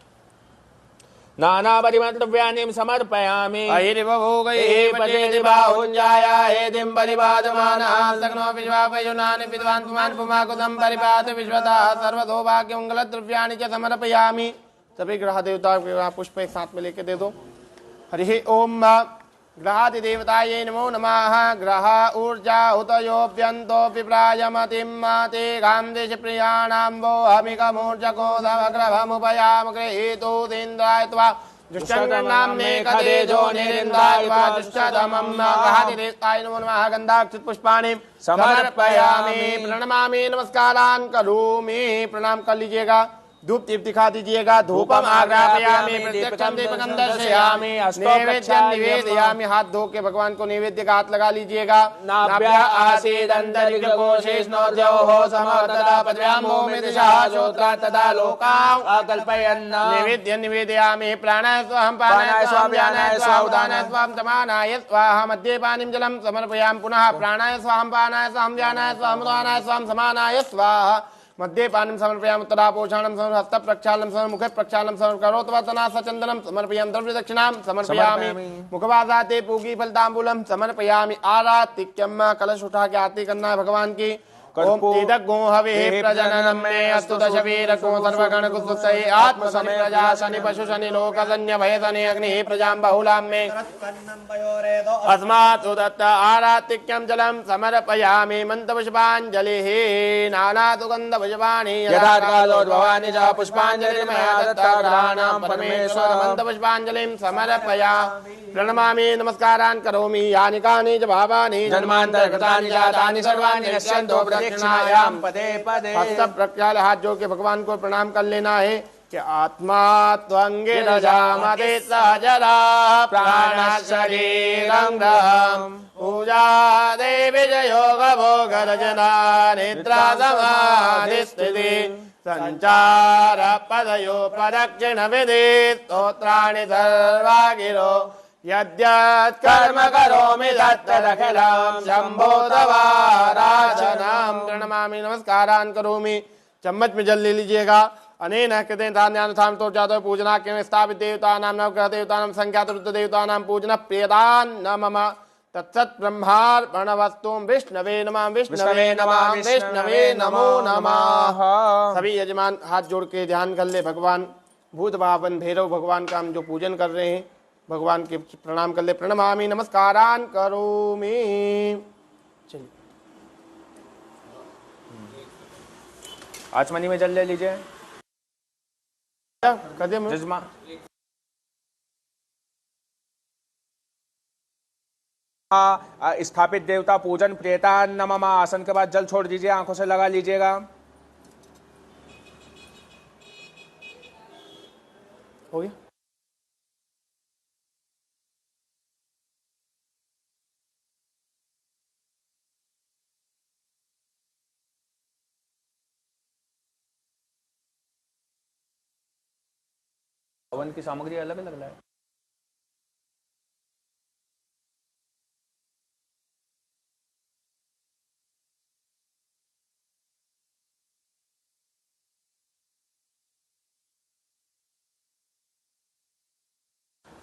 नानापरिमद्रव्याणि समर्पयामि अहिरिव भोगैः पचेति बाहुञ्जाया हेतिं परिपादमानः सग्नो विश्वापयुनानि विद्वान् पुमान् पुमाकुतं परिपात विश्वतः सर्वसौभाग्यमङ्गलद्रव्याणि च समर्पयामि सभी ग्रह देवताओं के पुष्प एक साथ में लेके दे दो हरि ओम ग्रहादिदेवताय नमो नमः ग्रह ऊर्जा हुतयोऽभ्यन्तो विप्रायमतिं ते गान्देश प्रियाणां वो हमिकमूर्जको समग्रभमुपयाम गृहीतो इन्द्राय त्वा दुष्टनाम्ने कदेजो निरिन्दाय त्वा दुष्टतमं ग्रहादिदेवताय नमो नमः गन्धाक्षत पुष्पाणि समर्पयामि प्रणमामि नमस्कारान् करोमि प्रणाम कर लीजिएगा धूप दीप दिखा दीजिएगा। धूपम आग्रापयामि प्रत्यक्षम दीपकम दर्शयामि नैवेद्यम निवेदयामि। हाथ धो के भगवान को नैवेद्य का हाथ लगा लीजिएगा। नाभ्य आसीदन्तरिक्षकोशे स्नोर्जयोः समः तदा पद्भ्यामो मिदिशः श्रोत्रा तदा लोकाम् अकल्पयन्। नैवेद्यं निवेदयामि। प्राणाय स्वाहं पानाय स्वाहं व्यानाय स्वाहा उदानाय स्वाहं समानाय स्वाहा। मध्ये पानीं जलं समर्पयामि। पुनः प्राणाय स्वाहं पानाय स्वाहं व्यानाय स्वाहं उदानाय स्वाहं समानाय स्वाहा। मध्ये पानीं समर्पयामि। उत्तरा पोषाणं समर्पयामि। हस्त प्रक्षालनं समर्पयामि। मुखे प्रक्षालनं समर्पयामि। करोतवतना सचन्दनं समर्पयामि। द्रव्यदक्षिणां समर्पयामि। मुखवासाते पूगी फलताम्बूलं समर्पयामि। आरातिक्यम कलश उठा के आरती करना है भगवान की। ओम तीदगो हविः प्रजननं मे अस्तु दशवीरको सर्वगण कुसुत्सये आत्म शनि प्रजा शनि पशु शनि लोक शन्य भय शनि अग्निः प्रजां बहुलां मे अस्मात् सुदत्त। आरातिक्यं जलं समर्पयामि। मन्त्रपुष्पाञ्जलिः नाना सुगन्ध पुष्पाणि यथा कालोद्भवानि च पुष्पाञ्जलिर्मया दत्ता ग्रहाणां परमेश्वर। मन्त्रपुष्पाञ्जलिं समर्पयामि। प्रणमामि नमस्कारान् करोमि। यानि कानि च भावानि जन्मान्तर्गतानि जातानि सर्वाणि नश्यन्तो प्रदक्षिणायां पदे पदे। हस्त प्रक्षाल हाथ जोड़ के भगवान को प्रणाम कर लेना है कि आत्मा त्वंगिरजामते सहजरा प्राण शरीरं पूजा देवी योग भोग रजना निद्रा समाधि स्थिति संचार पदयो प्रदक्षिण विधि स्तोत्राणि सर्वा गिरो यद्यत् कर्म करोमि तत्तदखिलं शम्भो तवाराधनं। प्रणमामि नमस्कारान् करोमि। चम्मच में जल ले लीजिएगा। अनेन कृतेन धान्यानुसारं तो जातो पूजना के स्थापित देवतानां नवग्रह देवतानां संख्यात रुद्र देवतानां पूजन प्रियदान न मम तत्सत् ब्रह्मार्पणवस्तु। विष्णवे नमः विष्णवे नमः विष्णवे नमो नमः। सभी यजमान हाथ जोड़ के ध्यान कर ले। भगवान भूत भावन भैरव भगवान का हम जो पूजन कर रहे हैं भगवान के प्रणाम कर ले। प्रणमामि नमस्कारान् करोमि। चलिए आचमनी में जल ले लीजिए। कदम जजमा स्थापित देवता पूजन प्रियता नमः। आसन के बाद जल छोड़ दीजिए। आंखों से लगा लीजिएगा। हो गया। हवन की सामग्री अलग अलग लाए।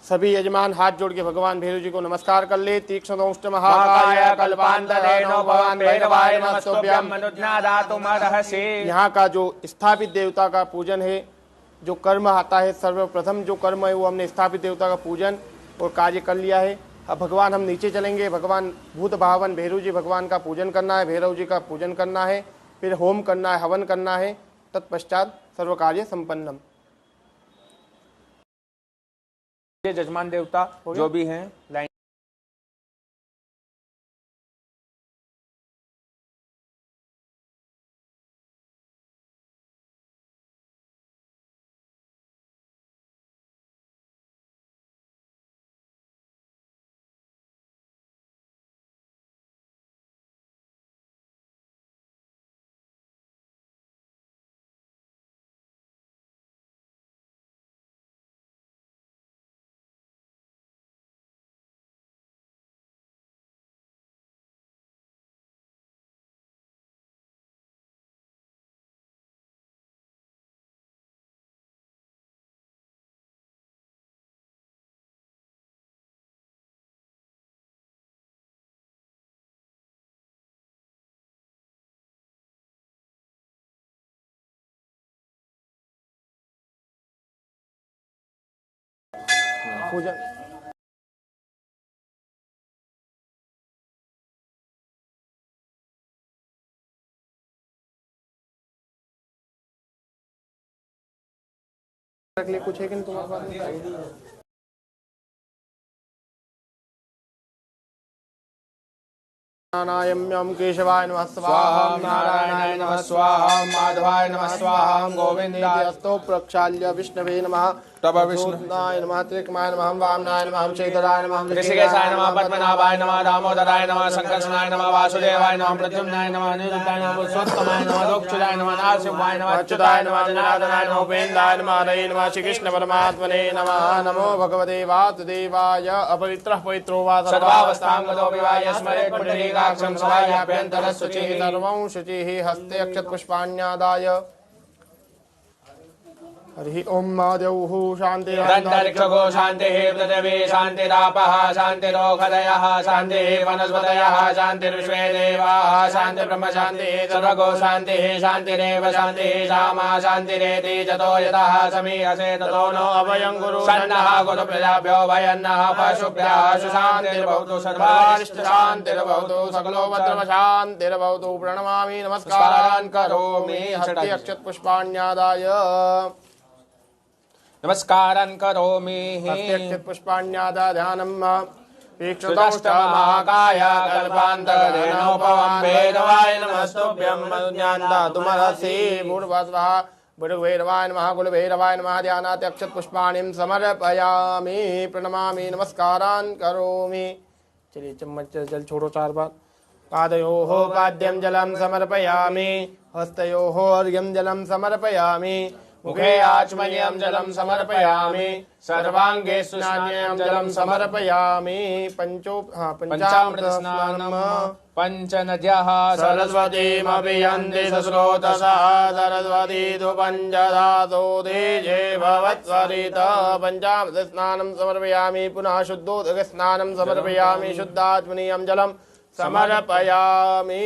सभी यजमान हाथ जोड़ के भगवान भैरव जी को नमस्कार कर ले। तीक्ष्ण दंष्ट महाकाय कल्पांतरेणो भगवान भैरवाय नमस्तुभ्यं मनुज्ञादातुमर्हसि। यहाँ का जो स्थापित देवता का पूजन है, जो कर्म आता है, सर्वप्रथम जो कर्म है वो हमने स्थापित देवता का पूजन और कार्य कर लिया है। अब भगवान हम नीचे चलेंगे। भगवान भूत भावन भैरव जी भगवान का पूजन करना है। भैरव जी का पूजन करना है, फिर होम करना है, हवन करना है। तत्पश्चात सर्व कार्य संपन्नम। जजमान देवता जो भी हैं लाइन पूजन रख ले। कुछ है कि नहीं तुम्हारे पास? नारायण्यं केशवाय नमः स्वाहा नारायणाय नमः स्वाहा माधवाय नमः स्वाहा गोविंदाय अस्तो प्रक्षाल्य विष्णवे नमः तब विष्णु विष्णुनाय नमः त्रिकमाय नमः वामनाय नमः शेखराय नमः ऋषिकेशाय नमः पद्मनाभाय नमः दामोदराय नमः संकर्षणाय नमः वासुदेवाय नमः प्रद्युम्नाय नमः अनिरुद्धाय नमः पुरुषोत्तमाय नमः दोक्षुराय नमः नारसिंहाय नमः अच्युताय नमः जनार्दनाय नमः उपेन्द्राय नमः हरे नमः श्री कृष्ण परमात्मने नमः नमो भगवते वासुदेवाय अपवित्रः पवित्रो वा सर्वावस्थां गतो विवाय स्मरेत् पुण्डरीकाक्षं सभायाभ्यन्तरः शुचिः सर्वं शुचिः हस्ते अक्षतपुष्पाण्यादाय हरि ओम महादेव शांति दन्तरिक्षगो शान्तिः पृथिवी शान्तिरापः शान्तिरोषधयः शान्तिः वनस्पतयः शान्तिर्विश्वे देवाः शान्तिर्ब्रह्म शान्तिः सर्वगो शान्तिः शान्तिरेव शान्तिः सामा शान्तिरेति जतो यतः समीहसे ततो नो अभयं गुरु सन्नः गुरु प्रजाभ्यो भयन्नः पशुभ्यः सुशान्तिर्भवतु सर्वारिष्ट शान्तिर्भवतु सकलो भद्रम शान्तिर्भवतु प्रणमामि नमस्कारान् करोमि हस्ते अक्षत पुष्पाण्यादाय नमस्कारं करोमि अक्षत पुष्पाण्यादा ध्यानम् महाकाय कल्पान्तरेणोपवं वेदवाय नमस्तुभ्यं ज्ञानदातुमर्हसि पूर्वस्वः बुद्धभैरवाय नमः कुलभैरवाय नमः ध्यानात् अक्षत पुष्पाणिं समर्पयामि प्रणमामि नमस्कारान् करोमि। चलिए चम्मच जल छोड़ो 4 बार। पादयोः पाद्यं जलं समर्पयामि हस्तयोः अर्घ्यं जलं समर्पयामि मुखे आचमनीयं जलं समर्पयामि सर्वांगे स्नानेयं जलं समर्पयामि पंचामृत स्नानम् पंचनद्यः सरस्वतीमभियन्ति सस्रोतसा सरस्वती तु पञ्चधातोदेजे भवत्वरितः पंचामृत स्नानं समर्पयामि पुनः शुद्धोदक स्नानं समर्पयामि शुद्धात्मनीयं जलं समर्पयामि।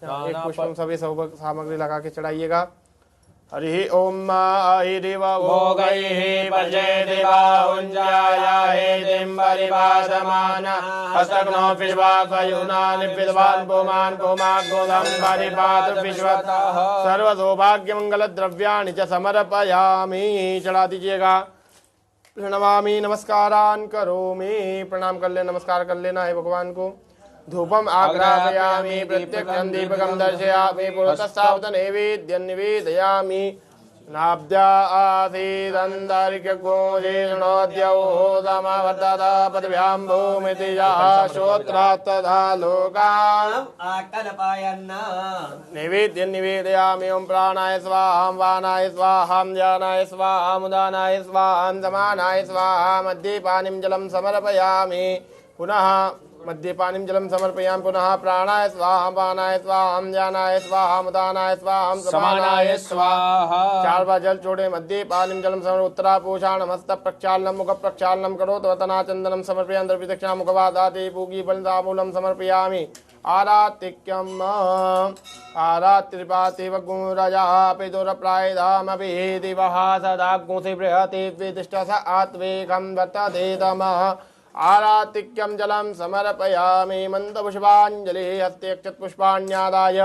एक पुष्प सभी सामग्री लगा के चढ़ाइएगा। हरि ओम माहिरिव भोगैः परिपादमान हस्तघ्नो विश्वाकयुना निविद्वान् पुमान् पुमाग्गोधं परिपाद विश्वतः सर्व सौभाग्य मंगल द्रव्याणि च समर्पयामि। चढ़ा दीजिएगा। प्रणमामि नमस्कारान् करोमि। प्रणाम कर ले नमस्कार कर लेना है भगवान को। धूपम आग्रापयामि प्रत्यक्षं दीपकं दर्शयामि पुरतस्तावत नैवेद्यं निवेदयामि। नाब्जा आसीदन्तरिक्षगोजेषणोद्यौहोदमवर्तत पदभ्यां भूमिति श्रोत्रात् तथा लोकान् नैवेद्यं निवेदयामि। ओं प्राणाय स्वाहा वानाय स्वाहा ज्ञानाय स्वाहा उदानाय स्वाहा समानाय स्वाहा मध्ये पानिं जलं समर्पयामि। पुनः मध्ये पानिं जलं समर्पयामि। पुनः प्राणाय स्वाहा पानाय स्वाहा ज्ञानाय स्वाहा उदानाय स्वाहा समानाय स्वाहा। 4 बार जल छोड़े। मध्ये पानिं जलं समर्पय उत्तरापूषाणं हस्त प्रक्षालनं मुख प्रक्षालनं करोतु वतना चन्दनं समर्पयामि। दर्पिदक्षिणा मुखवादाते पूगी फलताम्बूलं समर्पयामि। आरातिक्यम् आरात्रिपातिव गुणरजः पितुरप्रायधामपि दिवः सदा गुंसि बृहति विदिष्टस आत्वेकं वर्तते तमः। आरातिक्यं जलं समर्पयामि। मन्दपुष्पाञ्जलिः हस्ते अक्षतपुष्पाण्यादाय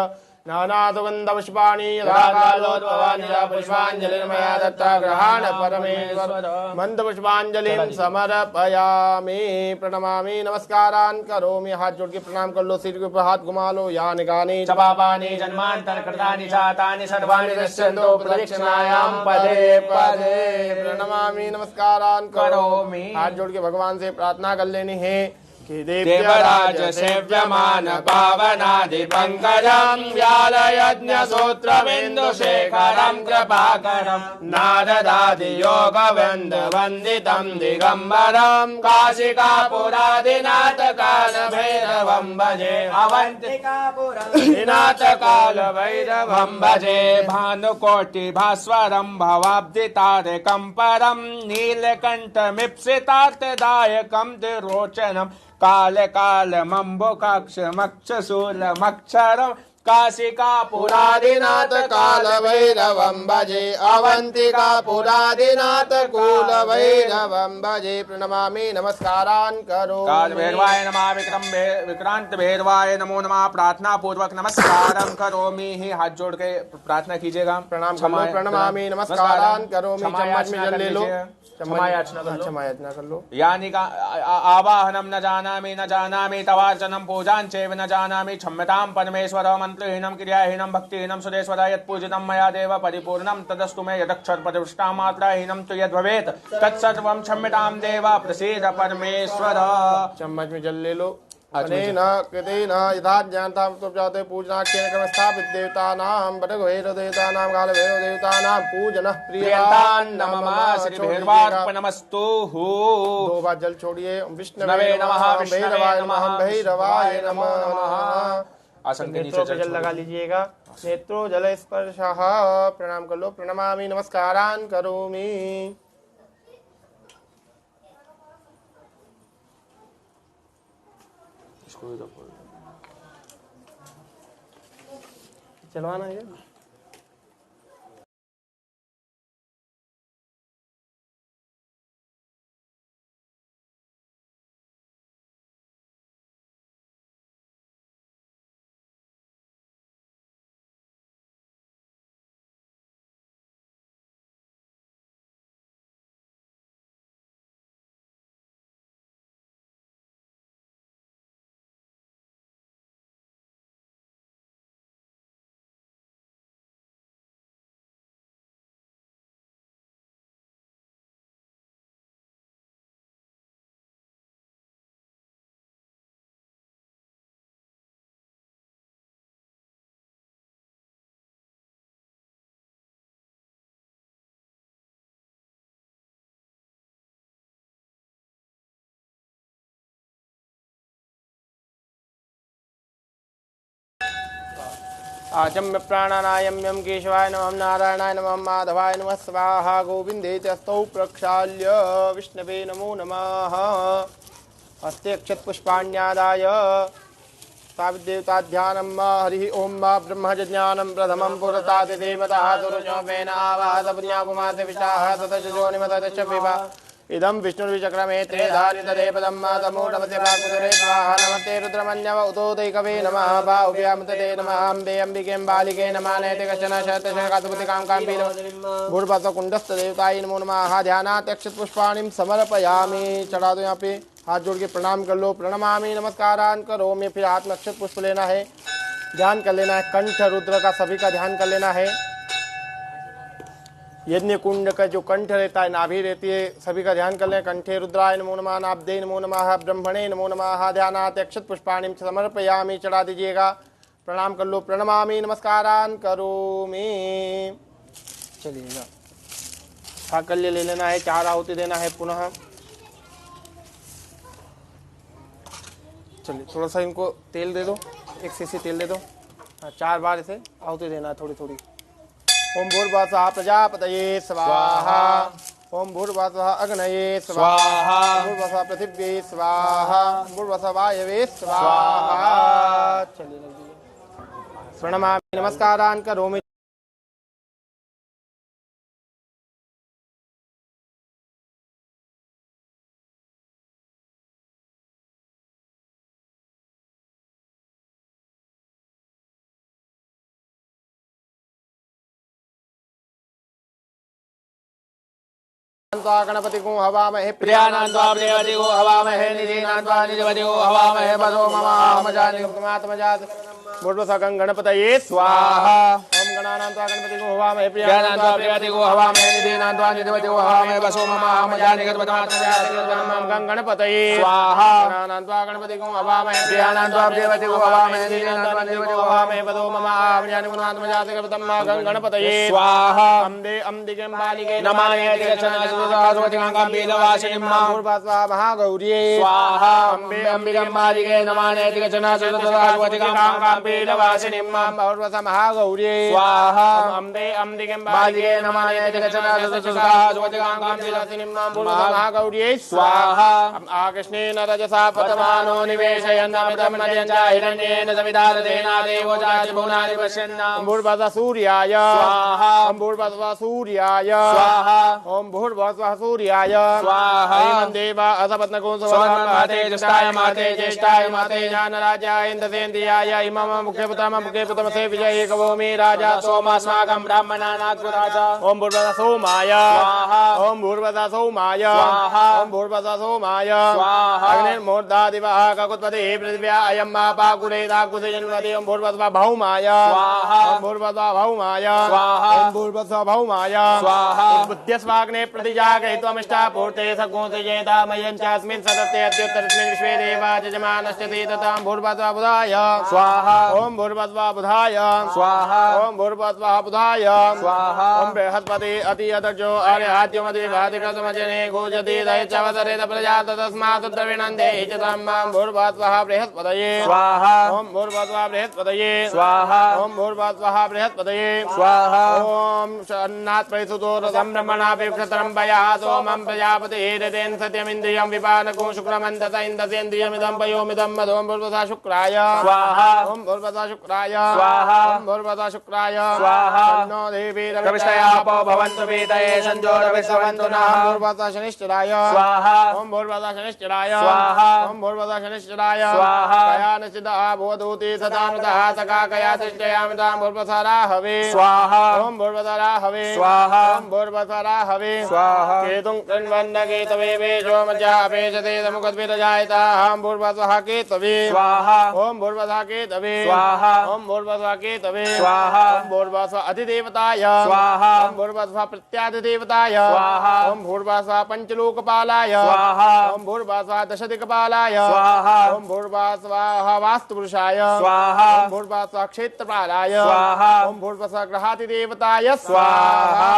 नानासुगन्धपुष्पाणि यथाकालोद्भवानि पुष्पाञ्जलिर्मया दत्ता ग्रहाण परमेश्वर। मन्दपुष्पाञ्जलिं समर्पयामि। प्रणमामि नमस्कारान् करोमि। हाथ जोड़ के प्रणाम कर लो। सिर के ऊपर हाथ घुमा लो। यानि गानि च पापानि जन्मान्तर कृतानि जातानि सर्वाणि दृश्यन्तो प्रदक्षिणायां पदे पदे। प्रणमामि नमस्कारान् करोमि। हाथ जोड़ के भगवान से प्रार्थना कर लेनी है कि देवराज सेव्यमान पावनादि पंकजं व्यालयज्ञसूत्रबिन्दुशेखरं कृपाकरं नारदादि योगवृन्द वन्दितं दिगम्बरं काशिकापुरादिनाथ कालभैरवं भजे अवन्तिकापुरादिनाथ कालभैरवं भजे भानुकोटि भास्वरं भवाब्दितारकं परं नीलकण्ठमीप्सितार्थदायकं तिरोचनं काल काल मम्बुकाक्षमक्षशूलमक्षरं काशिका पुरादिनाथ काल भैरवं भजे अवंतिका पुरादिनाथ कुल भैरवं भजे प्रणमामि नमस्कारान् करो काल भैरवाय नमः विक्रांत भैरवाय नमो नमः प्रार्थना पूर्वक नमस्कारम करोमि ही हाथ जोड़ के प्रार्थना कीजिएगा प्रणाम कर लो प्रणमामि नमस्कारान् करोमि चम्मच में जल ले लो क्षमा याचना कर लो यानी का आवाहनम न जानामि तवार्चनम पूजां चैव न जानामि क्षम्यतां परमेश्वर मंत्रहीनम क्रियाहीनम भक्तिहीनम सुरेश्वर यत्पूजितं मया देव परिपूर्णं तदस्तु मे यदक्षर परिवृष्टा मात्राहीनम तु यद्भवेत् तत्सर्वं क्षम्यतां देव प्रसीद परमेश्वर। चम्मच में जल ले लो अनेन कृतेन यथा ज्ञानतां जाते पूजनाख्येन क्रम स्थापित देवतानां बटगभैरव देवतानां कालभैरव देवतानां पूजनः प्रियतान् नमः श्री भैरवार्पणमस्तु। दो बार जल छोड़िए विष्णवे नमः भैरवाय नमः भैरवाय नमः। आसन के नेत्रों नीचे पे जल लगा लीजिएगा नेत्रो जल स्पर्शः प्रणाम कर लो प्रणमामि नमस्कारान् करोमि। चलवाना है आचम्य प्राणानायम्यम केशवाय नमः नारायणाय नमः माधवाय नमः स्वाहा गोविन्देत्यस्तौ प्रक्षाल्य विष्णवे नमो नमः। हस्ते अक्षतपुष्पाण्यादाय साविदेवताध्यानं हरिः ओं मा ब्रह्मज्ञानं प्रथमं पुरतादिदेवतः दुर्जोपेन आवाहत पुण्याकुमाते विशाः ततजोनिमतश्च विवा इदं विष्णुर्विचक्रमे त्रेधारितदेपदं मातमूढमते पाकुरे स्वाहा नमस्ते रुद्रमन्यव उतोदैकवे नमः बाहुव्यामते नमः अम्बे अम्बिकें बालिके नमः नैते कश्चन शतशकातपतिकां काम्पी भूर्भस्वकुण्डस्थदेवताय नमो नमः। ध्यानात् अक्षतपुष्पाणिं समर्पयामि। चढ़ा दो यहाँ पे हाथ जोड़ के प्रणाम कर लो प्रणमामि नमस्कारान् करोमि। फिर हाथ में अक्षत पुष्प लेना है ध्यान कर लेना है कंठ रुद्र का सभी का ध्यान कर लेना है। यज्ञ कुंड का जो कंठ रहता है नाभि रहती है सभी का ध्यान कर लें। कंठे रुद्राय नमो नमः नाभ्ये नमो नमः ब्रह्मणे नमो नमः। ध्यानात् अक्षत पुष्पाणिं समर्पयामि। चढ़ा दीजिएगा प्रणाम कर लो प्रणमामि नमस्कारान् करोमि। चलिएगा साकल्य ले लेना है 4 आहुति देना है पुनः। चलिए थोड़ा सा इनको तेल दे दो 1 सीसी तेल दे दो। 4 बार इसे आहुति देना है थोड़ी थोड़ी। ओम भूर्भुवः प्रजापतये स्वाहा ओम भूर्भुवः अग्नये स्वाहा भूर्भुवः पृथिव्यै स्वाहा भूर्भुवः वायवे स्वाहा। चलिए प्रणमामि नमस्कारान् करोमि। गणपति को हवामहे प्रियानान्त्वा प्रियवति को हवामहे निधीनान्त्वा निधिवति को हवामहे पदो ममामजात भूर्भुवः गणपतये स्वाहा ओम गणानान्त्वा गणपति को हवामहे प्रियानान्त्वा प्रियवति को हवामहे निधीनान्त्वा निधिवति को हवामहे पदो ममामजात गणपतये स्वाहा गणानान्त्वा गणपति को हवामहे प्रियानान्त्वा प्रियवति को हवामहे निधीनान्त्वा निधिवति को हवामहे पदो ममामजात गणपतये स्वाहा अम्बे अम्बिके बालिके नमः महागौर्ये स्वाहा अम्बे अम्बिके बालिके नमानेति गचना सुदुर्गावतिकां काम्पे नीलवासिनीं मां भूर्भुवः महागौर्यै स्वाहा अम्बे अम्बिकेम्बालिके नमामि जगच्चनादसुगां मां भूर्भुवः महागौर्यै स्वाहा आकृष्णेन रजसा पतमानो निवेशयन्नमिदं मदयं च हिरण्येन सविदारतेना देवो जातिभुवनानि पश्यन्नां भूर्भुवः सूर्याय स्वाहा ॐ भूर्भुवः सूर्याय स्वाहा ॐ भूर्भुवः सूर्याय स्वाहा इमं देवा असपत्नकुं सुवर्णमाते ज्येष्ठाय माते ज्येष्ठाय माते जानराजाय इन्द्रसेन्द्रियाय इमं मुख्यपुतमसे विजये कवोमि राजा सोमास्माकं ब्राह्मणानाग्रराजा ॐ भूर्भुवः सोमाय स्वाहा ॐ भूर्भुवः सोमाय स्वाहा ॐ भूर्भुवः सोमाय स्वाहा अग्निर्मूर्धा दिवः ककुत्पतिः पृथिव्या अयं मा पाकुरेदाकुसे जन्मति ॐ भूर्भुवः भौमाय स्वाहा ॐ भूर्भुवः भौमाय स्वाहा ॐ भूर्भुवः भौमाय स्वाहा बुद्ध्यस्वाग्ने प्रतिजागयित्वमिष्टापूर्ते सगुंसजेतामयं चास्मिन् सदस्ते अत्युत्तरस्मिन् विश्वे देवा जजमानस्य ततां भूर्भुवः बुधाय स्वाहा ॐ भूर्भुवः बुधाय स्वाहा ॐ भूर्भुवः बुधाय स्वाहा ॐ बृहस्पति अति अदर्जो अर्यहाद्यमधिभातिकृतमजने गोजति दैत्यवतरेत प्रजात तस्मात् द्रविणन्ते च तं मां भूर्भुवः बृहस्पतये स्वाहा ॐ भूर्भुवः बृहस्पतये स्वाहा ॐ भूर्भुवः बृहस्पतये स्वाहा ॐ अन्नात् प्रसुतो रसं ब्रह्मणापि क्षत्रं पयः सोमं प्रजापतिरेतेन सत्यमिन्द्रियं विपानको शुक्रमन्तत इन्द्रसेन्द्रियमिदं पयोमिदं मधुं भूर्भुवः शुक्राय स्वाहा ॐ भूर्भुवः शुक्राय स्वाहा ॐ भूर्भुवः शुक्राय स्वाहा नो देवी रविष्टयापो भवन्तु पीतये संजोरविश्ववन्तु नः भूर्भुवः शनिश्चराय स्वाहा ॐ भूर्भुवः शनिश्चराय स्वाहा ॐ भूर्भुवः शनिश्चराय स्वाहा कयानचिदः भूतूति सदानुतः सकाकया तिष्ठयामितां भूर्भुवः राहवे स्वाहा ॐ भूर्भुवः राहवे स्वाहा ॐ भूर्भुवः राहवे स्वाहा केतुं कृण्वन्न केतवे वेशो मज्जापेशते समुखद्विरजायतां भूर्भुवः केतवे स्वाहा ॐ भूर्भुवः केतवे स्वाहा ॐ भूर्भुवः केतवे स्वाहा ॐ भूर्भुवः अधिदेवताय स्वाहा ॐ भूर्भुवः प्रत्याधिदेवताय स्वाहा ॐ भूर्भुवः पंचलोकपालाय स्वाहा ॐ भूर्भुवः दशदिक्पालाय स्वाहा ॐ भूर्भुवः वास्तुपुरुषाय स्वाहा ॐ भूर्भुवः क्षेत्रपालाय स्वाहा ॐ भूर्भुवः ग्रहाधिदेवताय स्वाहा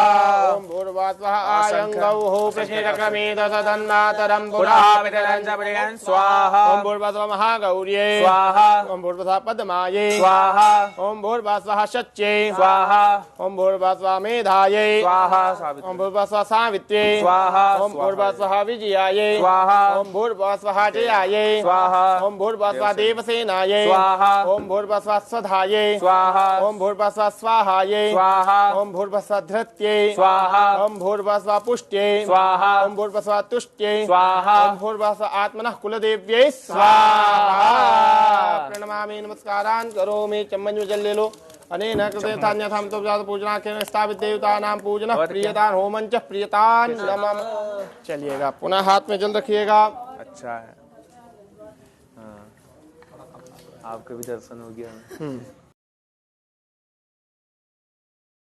ॐ भूर्भुवः आयङ्गौः प्रश्निरक्रमेद सदन्मातरं पुरावितरं स्वाहा ॐ भूर्भुवः महागौर्यै स्वाहा ॐ भूर्भुवः पद्मायै स्वाहा ॐ भूर्भुवः शच्यै स्वाहा ॐ भूर्भुवः मेधायै स्वाहा ॐ भूर्भुवः सावित्र्यै स्वाहा ॐ भूर्भुवः विजयायै स्वाहा ॐ भूर्भुवः जयायै स्वाहा ॐ भूर्भुवः देवसेनायै स्वाहा ॐ भूर्भुवः स्वधायै स्वाहा ॐ भूर्भुवः स्वाहायै स्वाहा ॐ भूर्भुवः धृत्यै स्वाहा ॐ भूर्भुवः पुष्ट्यै स्वाहा ॐ भूर्भुवः तुष्ट्यै स्वाहा ॐ भूर्भुवः आत्मनः कुलदेव्यै स्वाहा प्रणमामि नमस्कारान् करोमि चम्मच में जल ले लो अनेन कृते थान्यथां तो जात पूजनाख्येन स्थापित देवतानां पूजनः प्रियतान होमं च प्रियतान नमः। चलिएगा पुनः हाथ में जल रखिएगा। अच्छा है हाँ। आपका भी दर्शन हो गया।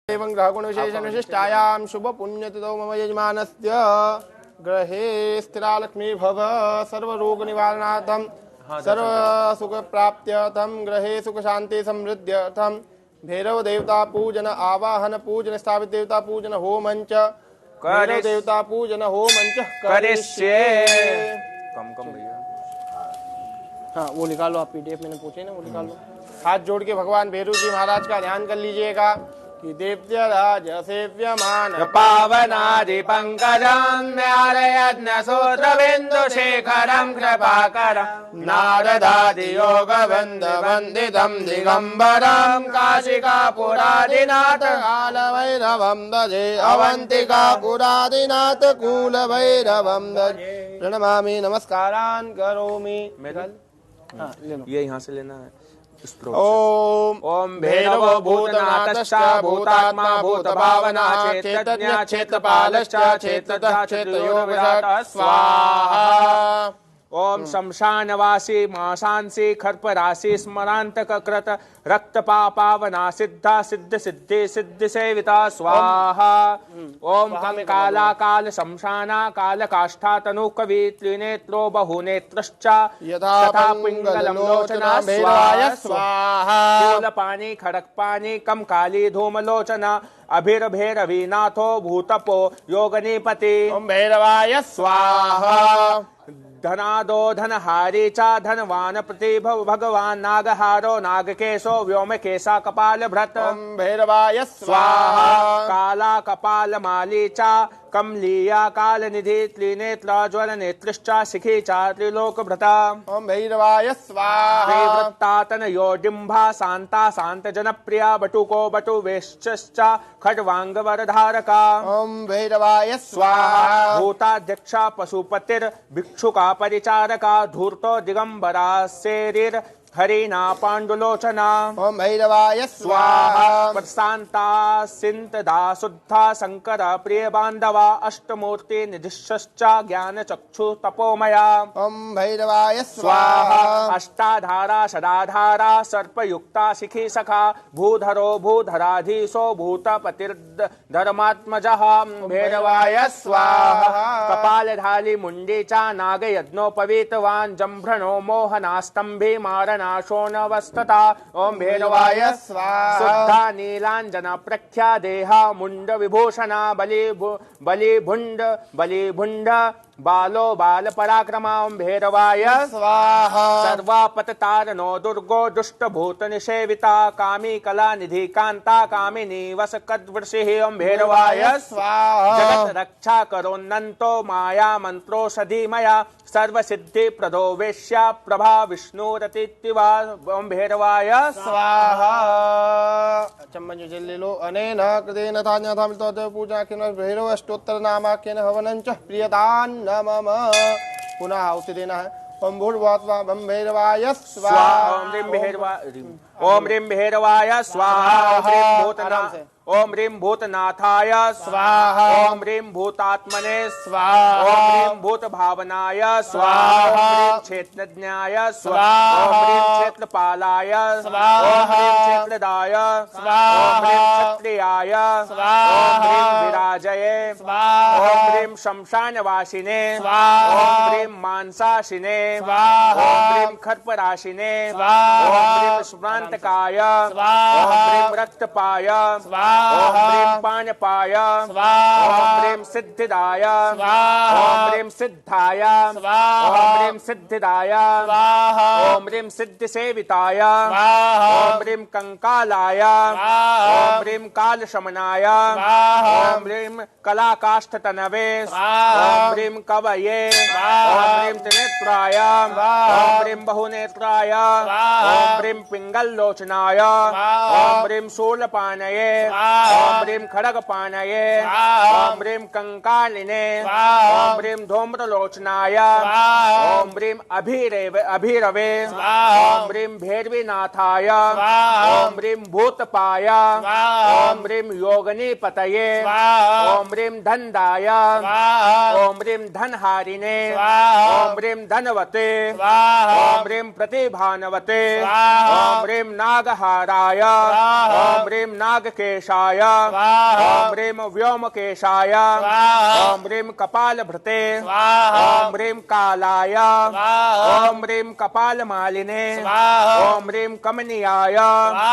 एवं ग्रहगुण विशेषण विशिष्टायां शुभ पुण्यतिथौ मम यजमानस्य ग्रहे स्थिरा लक्ष्मी भव सर्वरोग निवारणार्थं सर्व सुख प्राप्त्यर्थं गृहे सुख शांति समृद्ध्यर्थं भैरव देवता पूजन आवाहन पूजन स्थापित देवता पूजन होमंच भैरव देवता पूजन होमंच करिष्ये। कम भैया हाँ वो निकालो आप पीडीएफ मैंने पूछे ना वो निकालो। हाथ जोड़ के भगवान भैरव जी महाराज का ध्यान कर लीजिएगा कि देव्यराज सेव्यमान पावनादि पंकजं न्यारयज्ञसूत्रबिन्दु शेखरं कृपाकरं नारदादि योग बंद वंदितं दिगंबरं काशिकापुरादिनाथ काल भैरवं भजे अवंतिकापुरादिनाथ कूल भैरवं भजे प्रणमामि नमस्कारान् करोमि। हाँ, ये यहाँ से लेना है। ओम भैरवो भूतनाथश्च भूतात्मा भूतभावनः चैतन्य क्षेत्रपालश्च क्षेत्रतः क्षेत्रयो विराट् स्वाहा। ओम शमशानवासी माशांसी खर्पराशि स्मरांतक कृत रक्त पावना सिद्धा सिद्ध सिद्धि सिद्धि सेविता स्वाहा। ओम काला काल शमशाना काल काष्ठा तनु कवि त्रिनेत्रो बहुनेत्रश्च यथा पिंगलम लोचना भैरवाय स्वाहा। पानी खड़क पानी कम काली धूम लोचना अभिरभेरवीनाथो भूतपो योगनीपति। ओम भैरवाय स्वाहा। धनादो धनहारी चा धनवान प्रतिभव भगवान नागहारो नागकेशो व्योमकेशा कपाल भ्रत। ओम भैरवाय स्वाहा। स्वाहा। काला कपाल माली चा कमलीया काल निधि त्रिनेत्र ज्वल नेत्रश्चा शिखी चा त्रिलोक भ्रता। ओम भैरवाय स्वाहा। श्रीवृत्तातन योडिम्भा शांता शांत जनप्रिया बटुको बटु वेश्चा खड्वांग वरधारका। ओम भैरवाय स्वाहा। भूताध्यक्षा पशुपतिर भिक्षुका परिचारका धूर्तो दिगंबरा शेरिर हरिना पांडुलोचना। ओम भैरवाय स्वाहा। प्रशांता सिंतदा शुद्धा शंकर प्रिय बांधवा अष्टमूर्ति निधिश्चा ज्ञान चक्षु तपोमया। ओम भैरवाय स्वाहा। अष्टाधारा सदाधारा सर्पयुक्ता शिखी सखा भूधरो भूधराधीशो भूतपतिर्धर्मात्मजः। भैरवाय स्वाहा। कपालधाली मुंडी चा नाग यज्ञोपवीतवान जम्भ्रणो मोहनास्तंभे मारनाशो नवस्थता। ओम भैरवाय स्वाहा। शुद्धा नीलांजन प्रख्या देहा मुंड विभूषणा बलि भुंड बालो बाल पराक्रमा। ओम भैरवाय स्वाहा। सर्वापततारणो दुर्गो दुष्टभूत निषेविता कामी कला निधि कांता कामिनी वसकद्वृषिः। ओम भैरवाय स्वाहा। जगत रक्षा करोन्नंतो माया मंत्रोषधि मया सर्वसिद्धि प्रदो वेश्या प्रभा विष्णुरतिवा। ओम भैरवाय स्वाहा। चम्मच जल ले लो। अनेन कृतेन तान्यथामितो पूजा किन भैरव अष्टोत्तर नामाख्येन हवनं च प्रियतान् नमः। पुनः आहुति देना है। ओम भूर्भुवः बम भैरवाय स्वाहा। ओम ह्रीं भैरवाय स्वाहा। ओम ह्रीं भूतनाथाय स्वाहा। ओम ह्रीं भूतात्मने स्वाहा। ओम ह्रीं भूत भावनाय स्वाहा। ओम ह्रीं क्षेत्रज्ञाय स्वाहा। ओम ह्रीं क्षेत्रपालाय स्वाहा। ओम ह्रीं क्षेत्रदाय स्वाहा। ओम ह्रीं क्षत्रियाय स्वाहा। ओम ह्रीं विराजये स्वाहा। ओम ह्रीं शमशानवासिने स्वाहा। ओम ह्रीं मांसाशिने स्वाहा। ओम ह्रीं खर्पराशिने स्वाहा। ओम ह्रीं स्मृन्तकाय स्वाहा। ओम ह्रीं रक्तपाय स्वाहा। ओम ह्रीं पाणपाय स्वाहा। ओम ह्रीं सिद्धिदाय स्वाहा। ओम ह्रीं सिद्धाय स्वाहा। ओम ह्रीं सिद्धिदाय स्वाहा। ओम ह्रीं सिद्धिसेविताय स्वाहा। ओम ह्रीं कंकालाय स्वाहा। ओम ह्रीं कालशमनाय स्वाहा। ओम ह्रीं कलाकाष्ठतनवे स्वाहा। ओम ह्रीं कवये स्वाहा। ओम ह्रीं त्रिनेत्राय स्वाहा। ओम ह्रीं बहुनेत्राय स्वाहा। ओम ह्रीं पिंगललोचनाय स्वाहा। ओम ह्रीं शूलपाणये स्वाहा। ओम ह्रीं खड्गपाणये स्वाहा। ओम ह्रीं कंकालिने स्वाहा। ओम ह्रीं धूम्रलोचनाय स्वाहा। ओम ह्रीं अभिरवे स्वाहा। ओम ह्रीं भैरवीनाथाय स्वाहा। ओम ह्रीं भूतपाय स्वाहा। ओम ह्रीं योगनीपतये स्वाहा। ओम ह्रीं धनदाय स्वाहा। ओम ह्रीं धनहारिणे स्वाहा। ओम ह्रीं धनवते स्वाहा। ओम ह्रीं प्रतिभानवते स्वाहा। ओम ह्रीं नागहाराय स्वाहा। ओम ह्रीं नागकेशाय स्वाहा। ओम ह्रीं व्योमकेशाय स्वाहा। ओम ह्रीं कपालभृते स्वाहा। ओम ह्रीं कालाय स्वाहा। ओम ह्रीं कपालमालिने स्वाहा। ओम ह्रीं कमनीयाय स्वाहा।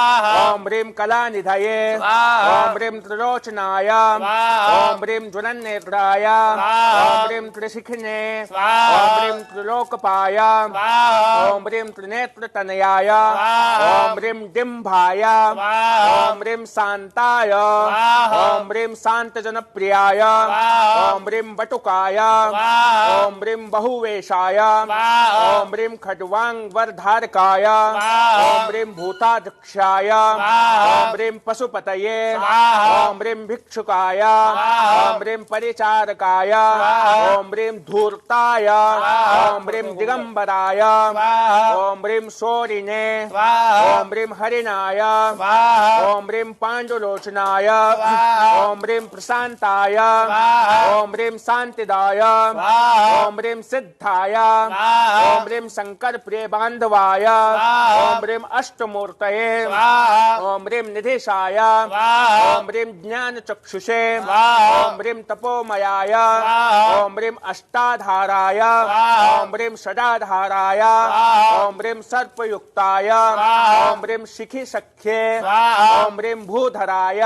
ओम ह्रीं कलानिधये स्वाहा। ओम ह्रीं त्रिलोचनाय स्वाहा। ओम ह्रीं ज्वलन्नेत्राय स्वाहा। ओम ह्रीं त्रिशिखिने स्वाहा। ओम ह्रीं त्रिलोकपाय स्वाहा। ओम ह्रीं त्रिनेत्रतनयाय स्वाहा। ओम ह्रीं डिम्भाय स्वाहा। ओम ह्रीं शान्ताय स्वाहा। ओम ह्रीं शान्तजनप्रियाय स्वाहा। ओम ह्रीं वटुकाय स्वाहा। ओम ह्रीं बहुवेशाय स्वाहा। ओम ह्रीं खड्वांगवरधारकाय स्वाहा। ओम ह्रीं भूताध्यक्षाय स्वाहा। ओम ह्रीं पशुपतये स्वाहा। ओम ह्रीं भिक्षुकाय स्वाहा। ओम ह्रीं परिचारकाय स्वाहा। ओम ह्रीं धूर्ताय स्वाहा। ओम ह्रीं दिगंबराय स्वाहा। ओम ह्रीं शोरिणे स्वाहा। ओम ह्रीं हरिणाय स्वाहा। ओम ह्रीं पांडुलोचनाय स्वाहा। ओम ह्रीं प्रशांताय स्वाहा। ओम ह्रीं शांतिदाय स्वाहा। ओम ह्रीं सिद्धाय स्वाहा। ओम ह्रीं शंकर प्रिय बांधवाय स्वाहा। ओम ह्रीं अष्टमूर्तये स्वाहा। ओम ह्रीं निधिशाय स्वाहा। ओम ह्रीं ज्ञान चक्षुषे स्वाहा। ओम ह्रीं तपोमयाय स्वाहा। ओम ह्रीं अष्टाधाराय स्वाहा। ओम ह्रीं षडाधाराय स्वाहा। ओम ह्रीं सर्पयुक्ताय स्वाहा। ओम ह्रीं शिखी सख्ये स्वाहा। ओम ह्रीं भूधराय भूधराय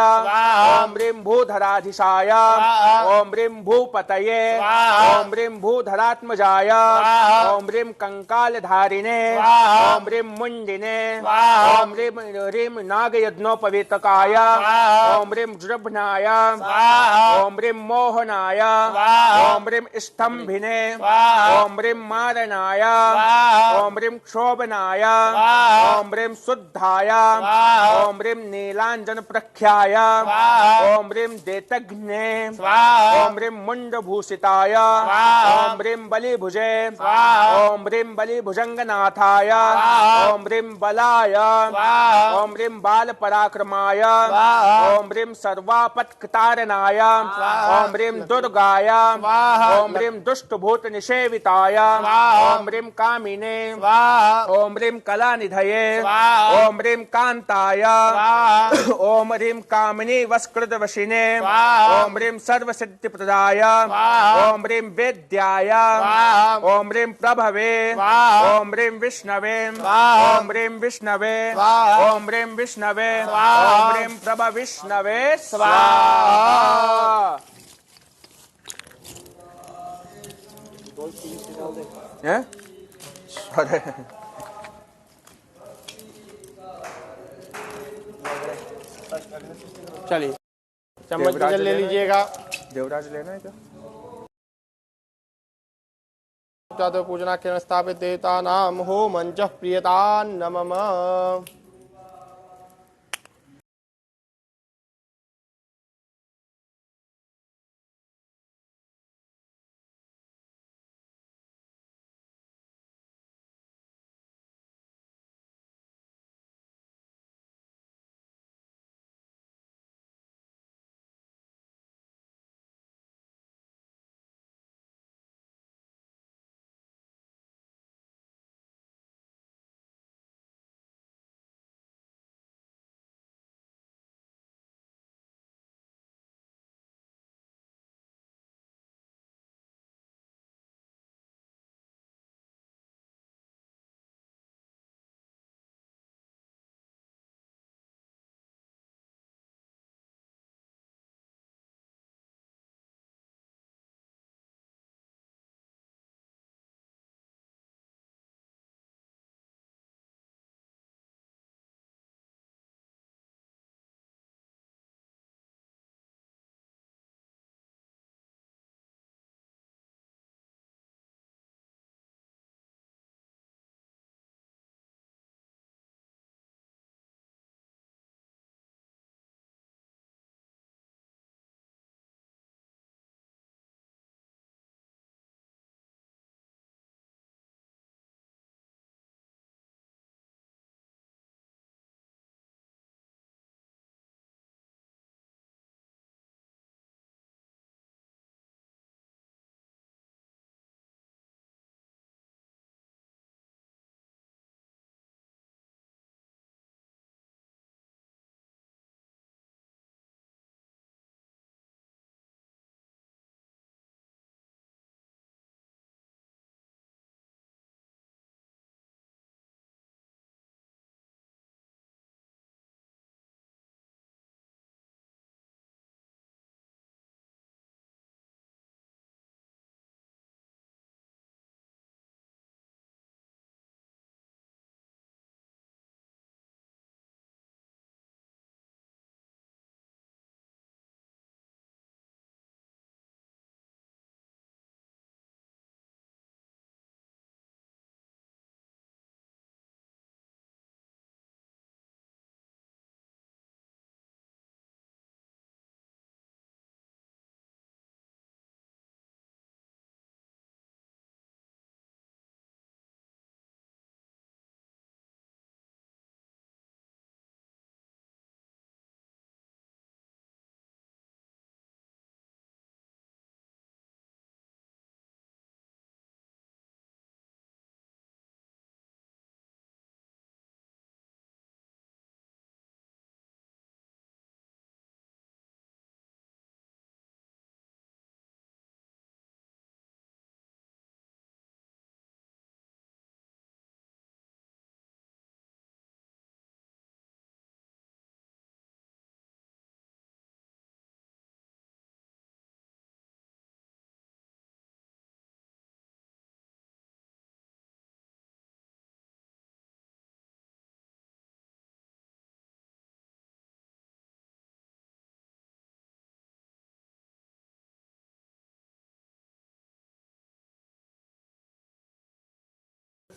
ओम ह्रीं भूधराधीशाय ओम ह्रीं भूपतये ओम ह्रीं भूधरात्मजाय ओम ह्रीं कंकालधारिणे ओम ह्रीं मुंडिने ओम ह्रीं नागयज्ञोपवीतकाय ओम ह्रीं जृभ्नाय ओम ह्रीं मोहनाय ओम ह्रीं स्तंभिने ओम ह्रीं मारणाय ओम ह्रीं क्षोभनाय ओम ह्रीं शुद्धाय ओम ह्रीं नीलांजन प्रख्याय ओम ह्रीं देतघ्ने ओम ह्रीं मुंडभूषिताय ओम ह्रीं बलिभुजे ओम ह्रीं बलिभुजंगनाथाय ओम ह्रीं बलाय ओम ह्रीं बालपराक्रमाय ओम ह्रीं सर्वापत्कतारणाय ओम ह्रीं दुर्गाय ओम ह्रीं दुष्टभूत निषेविताय ओम ह्रीं कामिने ओम ह्रीं कलानिधये ओम ह्रीं कांताय ओम ह्रीं कामिनी वस्कृतवशिने ओम ह्रीं सर्वसिद्धिप्रदाय ओम ह्रीं वेद्याय ओम ह्रीं प्रभवे ओम ह्रीं विष्णवे ओम ह्रीं विष्णवे ओम ह्रीं विष्णवे ओम ह्रीं प्रभ विष्णवे स्वाहा। हैं? अरे चलिए चम्मच का जल ले लीजिएगा। देवराज लेना है क्या? पूजना के स्थापित देवता नाम हो मंच प्रियता नमः।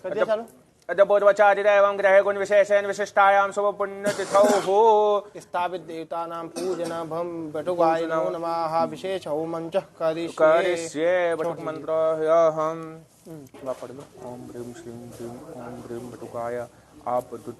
कर दिया चालू। अद्यपूर्वचारित एवं ग्रह गुण विशेषण विशिष्टायाम शुभ पुण्य तिथौ हो स्थापित देवतानां पूजन भम बटुकाय नमो नमः विशेष हो मंच करिष्ये बटुक मंत्र हम पढ़ लो। ओम ह्रीं श्रीं ह्रीं ओम ह्रीं बटुकाय आप दूध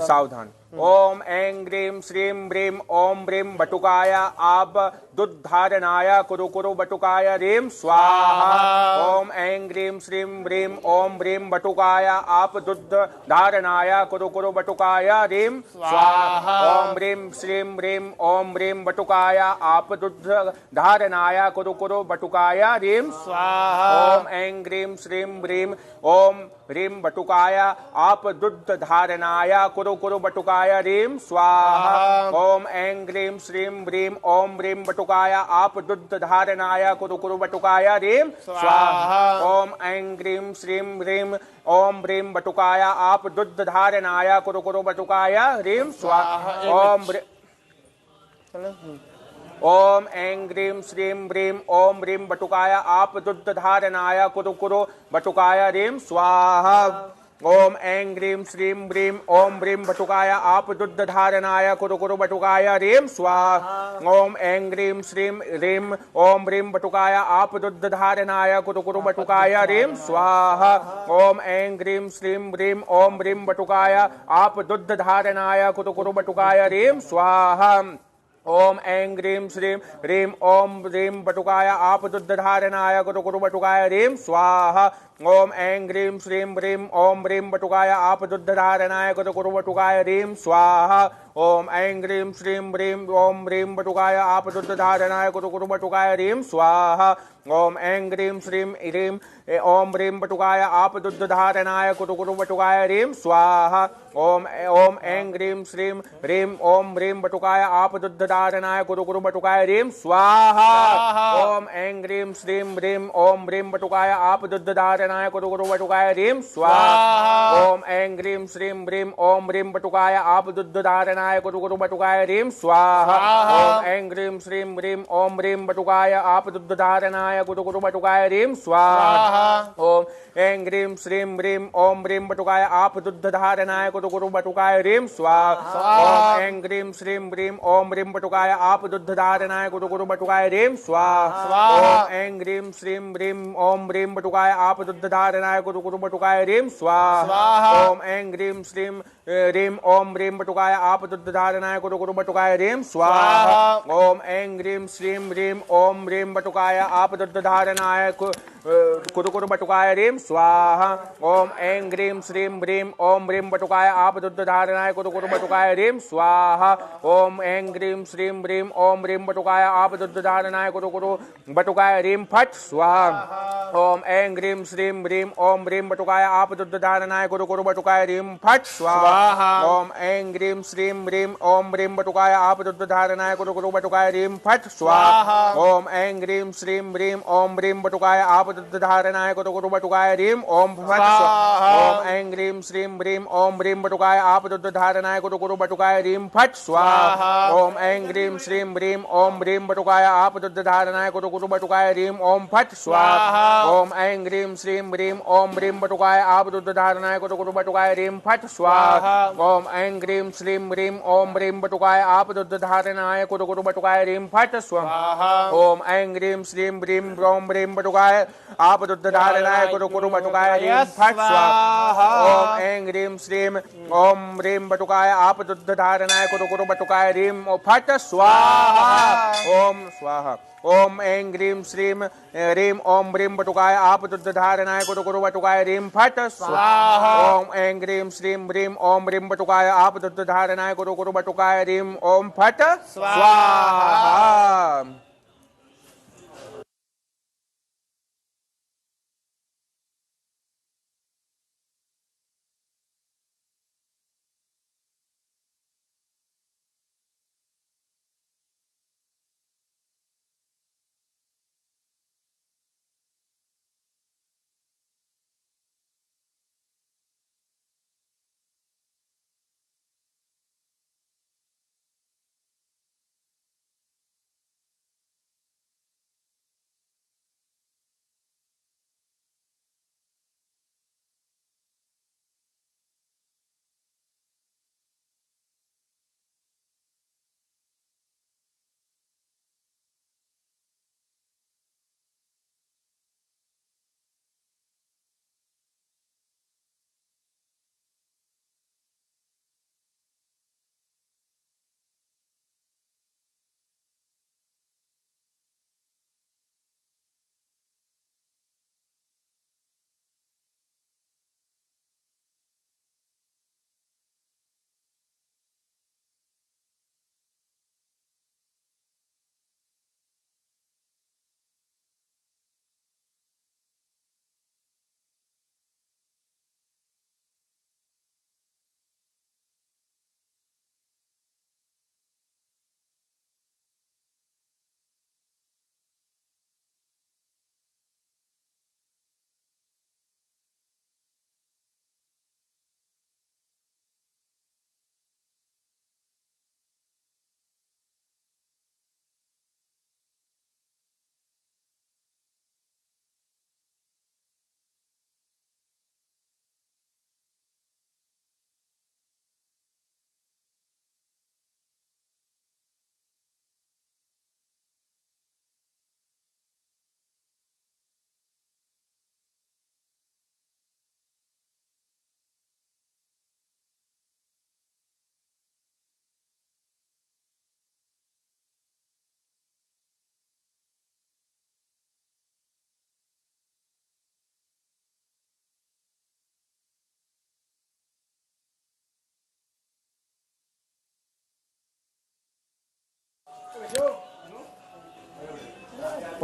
सावधान। ओम ऐं ग्रीं श्रीं ह्रीं ओम ह्रीं बटुकाय आप दुग्धारणाय कुरु कुरु बटुकाय ह्रीं स्वाहा। ओम ऐं ग्रीं श्रीं ह्रीं ओम ह्रीं बटुकाय आप दुग्धारणाय कुरु कुरु बटुकाय ह्रीं स्वाहा। ओम ह्रीं श्रीं ह्रीं ओम ह्रीं बटुकाय आप दुग्धारणाय कुरु कुरु बटुकाय ह्रीं स्वाहा। ओम ऐं ग्रीं श्रीं ह्रीं ओम ह्रीं बटुकाय आप दुग्ध धारणाय कुरु कुरु बटुकाय ह्रीं स्वाहा। ओम ऐं ग्रीं श्रीं ह्रीं ओम ह्रीं बटुकाय आप दुग्ध धारणाय कुरु कुरु बटुकाय ह्रीं स्वाहा। ओम ऐं ग्रीं श्रीं ह्रीं ओम ह्रीं बटुकाय आप दुग्ध धारणाय कुरु कुरु बटुकाय ह्रीं स्वाहा। ओम ऐं ग्रीं श्रीं ह्रीं ओम ह्रीं बटुकाय आप दुग्ध धारणाय कुरु कुरु बटुकाय ह्रीं स्वाहा। ओम ऐं ग्रीं श्रीं ह्रीं ओम ह्रीं बटुकाय आप दुग्ध धारणाय कुरु कुरु बटुकाय ह्रीं स्वाहा। ओम ऐं ग्रीं श्रीं ह्रीं ओम ह्रीं बटुकाय आप दुग्ध धारणाय कुरु कुरु बटुकाय ह्रीं स्वाहा। ओम ऐं ग्रीं श्रीं ह्रीं ओम ह्रीं बटुकाय आप दुग्ध धारणाय कुरु कुरु बटुकाय ह्रीं स्वाहा। ओम ऐं ग्रीं श्रीं ह्रीं ओम ह्रीं बटुकाय आप दुग्ध धारणाय कुरु कुरु बटुकाय ह्रीं स्वाहा। ओम ऐं ग्रीं श्रीं ह्रीं ओम ह्रीं बटुकाय आप दुग्ध धारणाय कुरु कुरु बटुकाय ह्रीं स्वाहा। ओम ऐं ग्रीं श्रीं ह्रीं ओम ह्रीं बटुकाय आप दुग्ध धारणाय कुरु कुरु बटुकाय ह्रीं स्वाहा। ओम ऐं ग्रीं श्रीं ह्रीं ओम ह्रीं बटुकाय आप दुग्ध धारणाय कुरु कुरु बटुकाय ह्रीं स्वाहा। ओम ऐं ग्रीं श्रीं ह्रीं ओम ह्रीं बटुकाय आप दुग्ध धारणाय कुरु कुरु बटुकाय ह्रीं स्वाहा। ओम ऐं ग्रीं श्रीं ह्रीं ओम ह्रीं बटुकाय आप दुग्ध धारणाय कुरु कुरु बटुकाय ह्रीं स्वाहा। ओम ऐं ग्रीं श्रीं ह्रीं ओम ह्रीं बटुकाय आप दुग्ध धारणाय कुरु कुरु बटुकाय ह्रीं स्वाहा। ओम ऐं ग्रीं श्रीं ह्रीं ओम ह्रीं बटुकाय आप दुग्ध धारणाय कुरु कुरु बटुकाय ह्रीं स्वाहा। ओम ऐं ग्रीं श्रीं ह्रीं ओम ह्रीं बटुकाय आप दुग्ध धारणाय कुरु कुरु बटुकाय ह्रीं स्वाहा। ओम ऐं ग्रीं श्रीं ह्रीं ओम ह्रीं बटुकाय आप दुग्ध धारणाय कुरु कुरु बटुकाय ह्रीं स्वाहा। ओम ऐं ग्रीं श्रीं ह्रीं ओम ह्रीं बटुकाय आप दुग्ध धारणाय कुरु कुरु बटुकाय ह्रीं स्वाहा। ओम ऐं ग्रीं श्रीं ह्रीं ओम ह्रीं बटुकाय आप दुग्ध धारणाय कुरु कुरु बटुकाय ह्रीं स्वाहा। ओम ऐं ग्रीं श्रीं ह्रीं ओम ह्रीं बटुकाय आप दुग्ध धारणाय कुरु कुरु बटुकाय ह्रीं स्वाहा। ओम ऐं ग्रीं श्रीं ह्रीं ओम ह्रीं बटुकाय आप दुग्ध धारणाय कुरु कुरु बटुकाय ह्रीं स्वाहा। ओम ऐं ग्रीं श्रीं ह्रीं ओम ह्रीं बटुकाय आप दुग्ध धारणाय कुरु कुरु बटुकाय ह्रीं फट स्वाहा। ओम ऐं ग्रीं श्रीं ह्रीं ओम ह्रीं बटुकाय आप दुग्ध धारणाय कुरु कुरु बटुकाय ह्रीं फट स्वाहा। ओम ऐं ग्रीं श्रीं ह्रीं ओम ह्रीं बटुकाय आप दुग्ध धारणाय कुरु कुरु बटुकाय ह्रीं फट स्वाहा। ओम ऐं ग्रीं श्रीं ह्रीं ओम ह्रीं बटुकाय आप दुग्ध धारणाय कुरु कुरु बटुकाय ह्रीं ओम फट स्वाहा। ओम ऐं ग्रीं श्रीं ह्रीं ओम ह्रीं बटुकाय आप दुग्ध धारणाय कुरु कुरु बटुकाय ह्रीं फट स्वाहा। ओम ऐं ग्रीं श्रीं ह्रीं ओम ह्रीं बटुकाय आप दुग्ध धारणाय कुरु कुरु बटुकाय ह्रीं ओम फट स्वाहा। ओम ऐं ग्रीं श्रीं ह्रीं ओम ह्रीं बटुकाय आप दुग्ध धारणाय कुरु कुरु बटुकाय ह्रीं फट स्वाहा। ओम ऐं ग्रीं श्रीं ह्रीं ओम ह्रीं बटुकाय आप दुग्ध धारणाय कुरु कुरु बटुकाय ह्रीं फट स्वाहा। ओम ऐं ग्रीं श्रीं ह्रीं ओम ह्रीं बटुकाय आप दुग्ध धारणाय कुरु कुरु बटुकाय ह्रीं फट स्वाहा। ओम ऐं ग्रीं श्रीं ओम ह्रीं बटुकाय आप दुग्ध धारणाय कुरु कुरु बटुकाय ह्रीं फट स्वाहा। ओम स्वाहा। ओम ऐं ग्रीं श्रीं ह्रीं ओम ह्रीं बटुकाय आप दुग्ध धारणाय कुरु कुरु बटुकाय ह्रीं फट स्वाहा। ओम ऐं ग्रीं श्रीं ह्रीं ओम ह्रीं बटुकाय आप दुग्ध धारणाय कुरु कुरु बटुकाय ह्रीं ओम फट स्वाहा।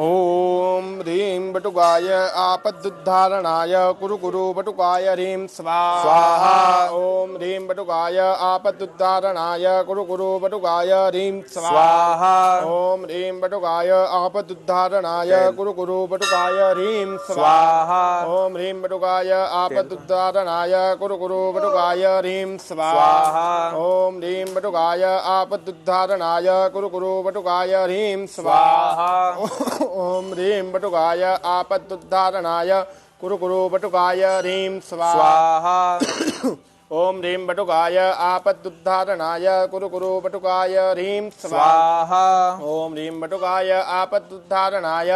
ओम ह्रीं बटुकाय आपदुद्धारणाय कुरु कुरु बटुकाय ह्रीं स्वाहा। ओम ह्रीं बटुकाय आपदुद्धारणाय कुरु कुरु बटुकाय ह्रीं स्वाहा। ओम ह्रीं बटुकाय आपदुद्धारणाय कुरु कुरु बटुकाय ह्रीं स्वाहा। ओम ह्रीं बटुकाय आपदुद्धारणाय कुरु कुरु बटुकाय ह्रीं स्वाहा। ओम ह्रीं बटुकाय आपदुद्धारणाय कुरु कुरु बटुकाय ह्रीं स्वाहा। ओम ह्रीं बटुकाय आपदुद्धारणाय कुरु कुरु बटुकाय ह्रीं स्वाहा। ओम ह्रीं बटुकाय आपदुद्धारणाय कुरु कुरु बटुकाय ह्रीं स्वाहा। ओम ह्रीं बटुकाय आपदुद्धारणाय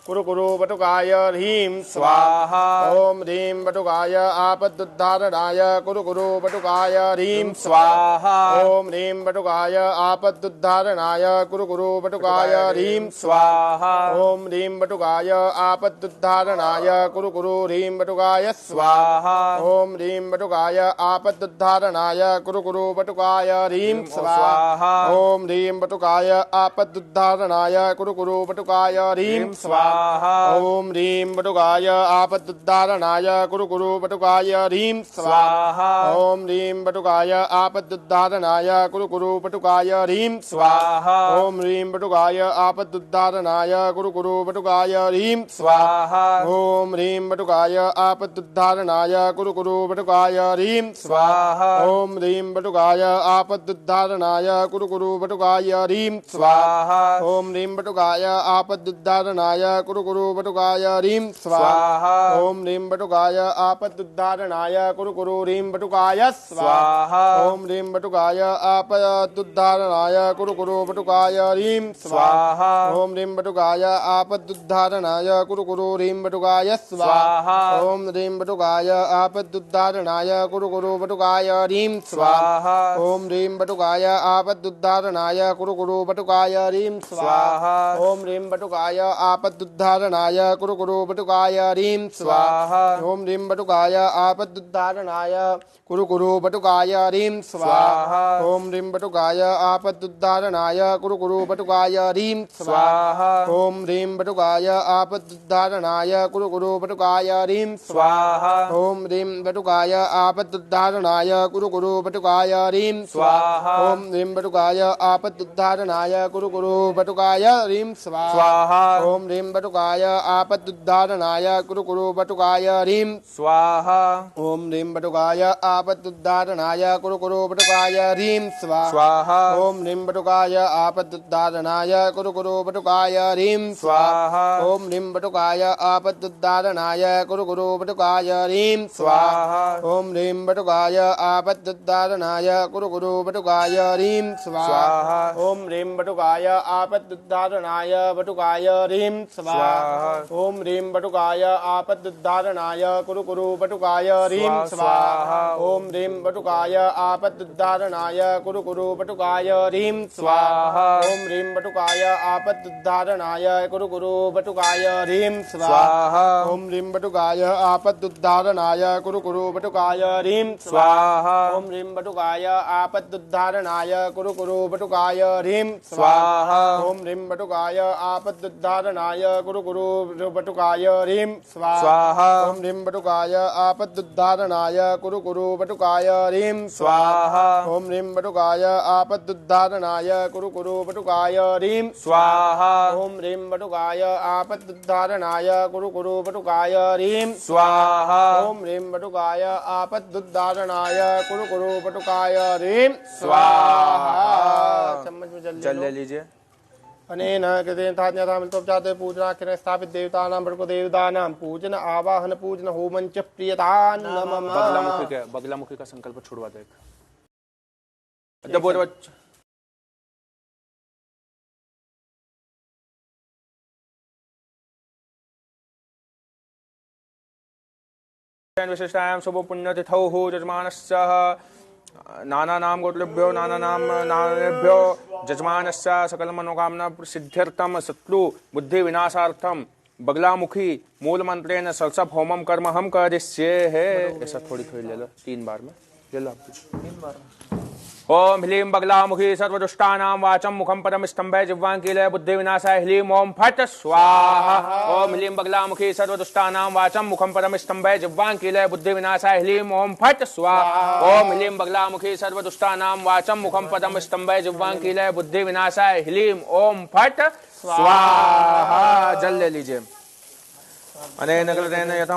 कुरु कुरु बटुकाय ह्रीं स्वाहा। ओम ह्रीं बटुकाय आपदुद्धारणाय कुरु कुरु बटुकाय ह्रीं स्वाहा। ओम ह्रीं बटुकाय आपदुद्धारणाय कुरु कुरु बटुकाय ह्रीं स्वाहा। ओम ह्रीं बटुकाय आपदुद्धारणाय कुरु कुरु ह्रीं बटुकाय स्वाहा। ओम ह्रीं बटुकाय आपदुद्धारणाय कुरु कुरु बटुकाय ह्रीं स्वाहा। ओम ह्रीं बटुकाय आपदुद्धारणाय कुरु कुरु बटुकाय ह्रीं स्वाहा। ओम ह्रीं बटुकाय आपदुद्धारणाय कुरु कुरु बटुकाय ह्रीं स्वाहा। ओम ह्रीं बटुकाय आपदुद्धारणाय कुरु कुरु बटुकाय ह्रीं स्वाहा। ओम ह्रीं बटुकाय आपदुद्धारणाय कुरु कुरु बटुकाय ह्रीं स्वाहा। ओम ह्रीं बटुकाय आपदुद्धारणाय कुरु कुरु बटुकाय ह्रीं स्वाहा। ओम ह्रीं बटुकाय आपदुद्धारणाय कुरु कुरु बटुकाय ह्रीं स्वाहा। ओम ह्रीं बटुकाय आपदुद्धारणाय कुरु कुरु बटुकाय ह्रीं स्वाहा। ओम ह्रीं बटुकाय आपदुद्धारणाय कुरु कुरु ह्रीं बटुकाय स्वाहा। ओम ह्रीं बटुकाय आपदुद्धारणाय कुरु कुरु बटुकाय ह्रीं स्वाहा। ओम ह्रीं बटुकाय आपदुद्धारणाय कुरु कुरु ह्रीं बटुकाय स्वाहा। ओम ह्रीं बटुकाय आपदुद्धारणाय कुरु कुरु बटुकाय ह्रीं स्वाहा। ओम ह्रीं बटुकाय आपदुद्धारणाय कुरु कुरु बटुकाय ह्रीं स्वाहा। ओम ह्रीं बटुकाय आपदुद्धारणाय कुरु कुरु बटुकाय ह्रीं स्वाहा। ओम ह्रीं बटुकाय आपदुद्धारणाय कुरु कुरु बटुकाय ह्रीं स्वाहा। ओम ह्रीं बटुकाय आपदुद्धारणाय कुरु कुरु बटुकाय ह्रीं स्वाहा। ओम ह्रीं बटुकाय आपदुद्धारणाय कुरु कुरु बटुकाय ह्रीं स्वाहा। ओम ह्रीं बटुकाय आपदुद्धारणाय कुरु कुरु बटुकाय ह्रीं स्वाहा। ओम ह्रीं बटुकाय आपदुद्धारणाय कुरु कुरु बटुकाय ह्रीं स्वाहा। ओम ह्रीं बटुकाय आपदुद्धारणाय कुरु कुरु बटुकाय ह्रीं स्वाहा। ओम ह्रीं बटुकाय आपदुद्धारणाय कुरु कुरु बटुकाय ह्रीं स्वाहा। ओम ह्रीं बटुकाय आपदुद्धारणाय कुरु कुरु बटुकाय ह्रीं स्वाहा। ओम ह्रीं बटुकाय आपदुद्धारणाय कुरु कुरु बटुकाय ह्रीं स्वाहा। ओम ह्रीं बटुकाय आपदुद्धारणाय कुरु कुरु बटुकाय ह्रीं स्वाहा। ओम ह्रीं बटुकाय आपदुद्धारणाय बटुकाय ह्रीं स्वाहा। ओम ह्रीं बटुकाय आपदुद्धारणाय कुरु कुरु बटुकाय ह्रीं स्वाहा। ओम ह्रीं बटुकाय आपदुद्धारणाय कुरु कुरु बटुकाय ह्रीं स्वाहा। ओम ह्रीं बटुकाय आपदुद्धारणाय कुरु कुरु बटुकाय ह्रीं स्वाहा। ओम ह्रीं बटुकाय आपदुद्धारणाय कुरु कुरु बटुकाय ह्रीं स्वाहा। ओम ह्रीं बटुकाय आपदुद्धारणाय कुरु कुरु बटुकाय ह्रीं स्वाहा। ओम ह्रीं बटुकाय आपदुद्धारणाय कुरु कुरु बटुकाय ह्रीं स्वाहा। ओम ह्रीं बटुकाय आपदुद्धारणाय कुरु कुरु बटुकाय ह्रीं स्वाहा। ओम ह्रीं बटुकाय आपदुद्धारणाय कुरु कुरु बटुकाय ह्रीं स्वाहा। ओम ह्रीं बटुकाय आपदुद्धारणाय कुरु कुरु बटुकाय ह्रीं स्वाहा। ओम ह्रीं बटुकाय आपदुद्धारणाय कुरु कुरु बटुकाय ह्रीं स्वाहा। चम्मच में जल ले लीजिए। अनेन कृतेन ताज्ञातामितोपचाते पूजनाख्येन स्थापित देवतानां देवतानां पूजन आवाहन पूजन होमं च प्रियतान् नमः। बगलामुखी का संकल्प छुड़वा दे। विशिष्टायां शुभ पुण्यतिथौ यजमानस्य नानानां गोत्रेभ्यो नानानेभ्यो यजमानस्य सकल मनोकामना सिद्ध्यर्थम शत्रु बुद्धि विनाशार्थम बगलामुखी मूल मंत्रेण सरसप होमम कर्म हम करिष्ये है। ऐसा थोड़ी ले लो 3 बार में ले लो आप 3 बार। ओम ह्लीं बगलामुखी सर्वदुष्टानां वाचं मुखं पदं स्तंभे जिह्वां कीलय बुद्धि विनाशाय ह्लीं ओम फट् स्वाहा। ओम ह्लीं बगलामुखी सर्वदुष्टानां वाचं मुखं पदं स्तंभे जिह्वां कीलय बुद्धि विनाशाय ह्लीं ओम फट् स्वाहा। ओम ह्लीं बगलामुखी सर्वदुष्टानां वाचं मुखं पदं स्तंभे जिह्वां कीलय बुद्धि विनाशाय ह्लीं ओम फट् स्वाहा। जल ले लीजिए। अनेन कृतेन यथा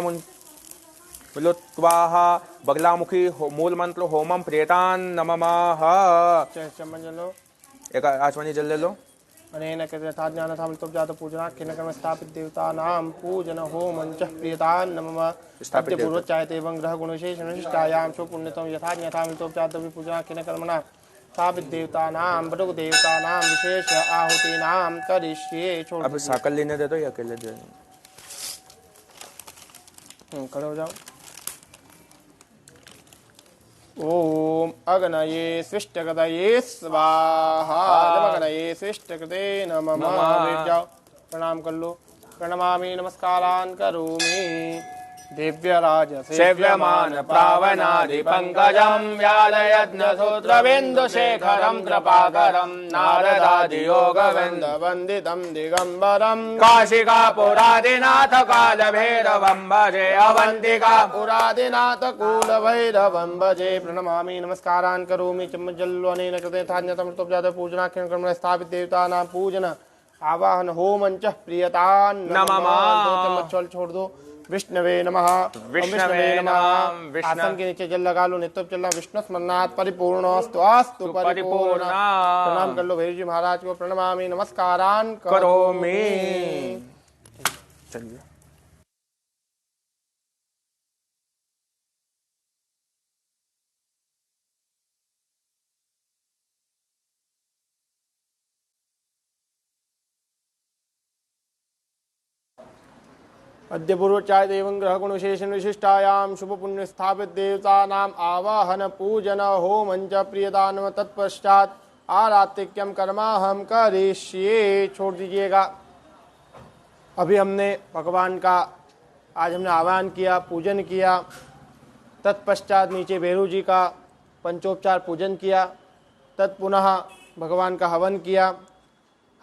विलुत्वाहा बगलामुखी मूल मंत्र होमम प्रेतान नमः। एक आचमनी जल ले लो। अनेन कृते ज्ञान था जात पूजना किन कर्म स्थापित देवतानां पूजन होमं च प्रियतान् नमः। स्थापित पूर्वक चाहते एवं ग्रह गुण विशेष विशिष्टायां सो पुण्यतम यथा ज्ञाता जात पूजना किन कर्मणा स्थापित देवतानां बड़ुक देवतानां विशेष आहुतीनां करिष्ये। छोड़ अब साकल लेने दे दो या अकेले दे खड़े हो जाओ। ओम अग्नये स्विष्टकृतये स्वाहा। अग्नये स्विष्टकृते नमः। बैठ जाओ, प्रणाम कर लो। प्रणमामि नमस्कारान् करोमि। दिव्यराज सेव्यमान प्रावनादि पंकजं व्यालयज्ञ सूत्रबिंदु शेखरं कृपाकरं नारदादि योगविंद वंदितं दिगंबरं काशिकापुरादिनाथ कालभैरवं भजे अवंतिका पुरादिनाथ कूलभैरवं भजे। प्रणमामि नमस्कारान् करोमि। चम्मजल्वनेन कृते थान्यतमृतोपजात पूजना कर्म स्थापित देवतानां पूजन आवाहन होमं च प्रियतान् नमः। चल छोड़ दो। विष्णवे नमः। विष्णवे नमः। आसन के नीचे जल लगा लो। नित्य चलना विष्णु स्मरणात् परिपूर्णस्तु अस्तु परिपूर्ण। प्रणाम कर लो भैरव जी महाराज को। प्रणमामि नमस्कारान् करोमि। चलिए। अद्य पूर्वचाय एवं ग्रह गुण विशेषण विशिष्टायां शुभ पुण्य स्थापित देवतानाम आवाहन पूजन होमं च प्रियदान तत्पश्चात आरातिक्यम कर्मा हम करिष्ये। छोड़ दीजिएगा। अभी हमने भगवान का आज हमने आवाहन किया, पूजन किया। तत्पश्चात नीचे भैरव जी का पंचोपचार पूजन किया। तत्पुनः भगवान का हवन किया।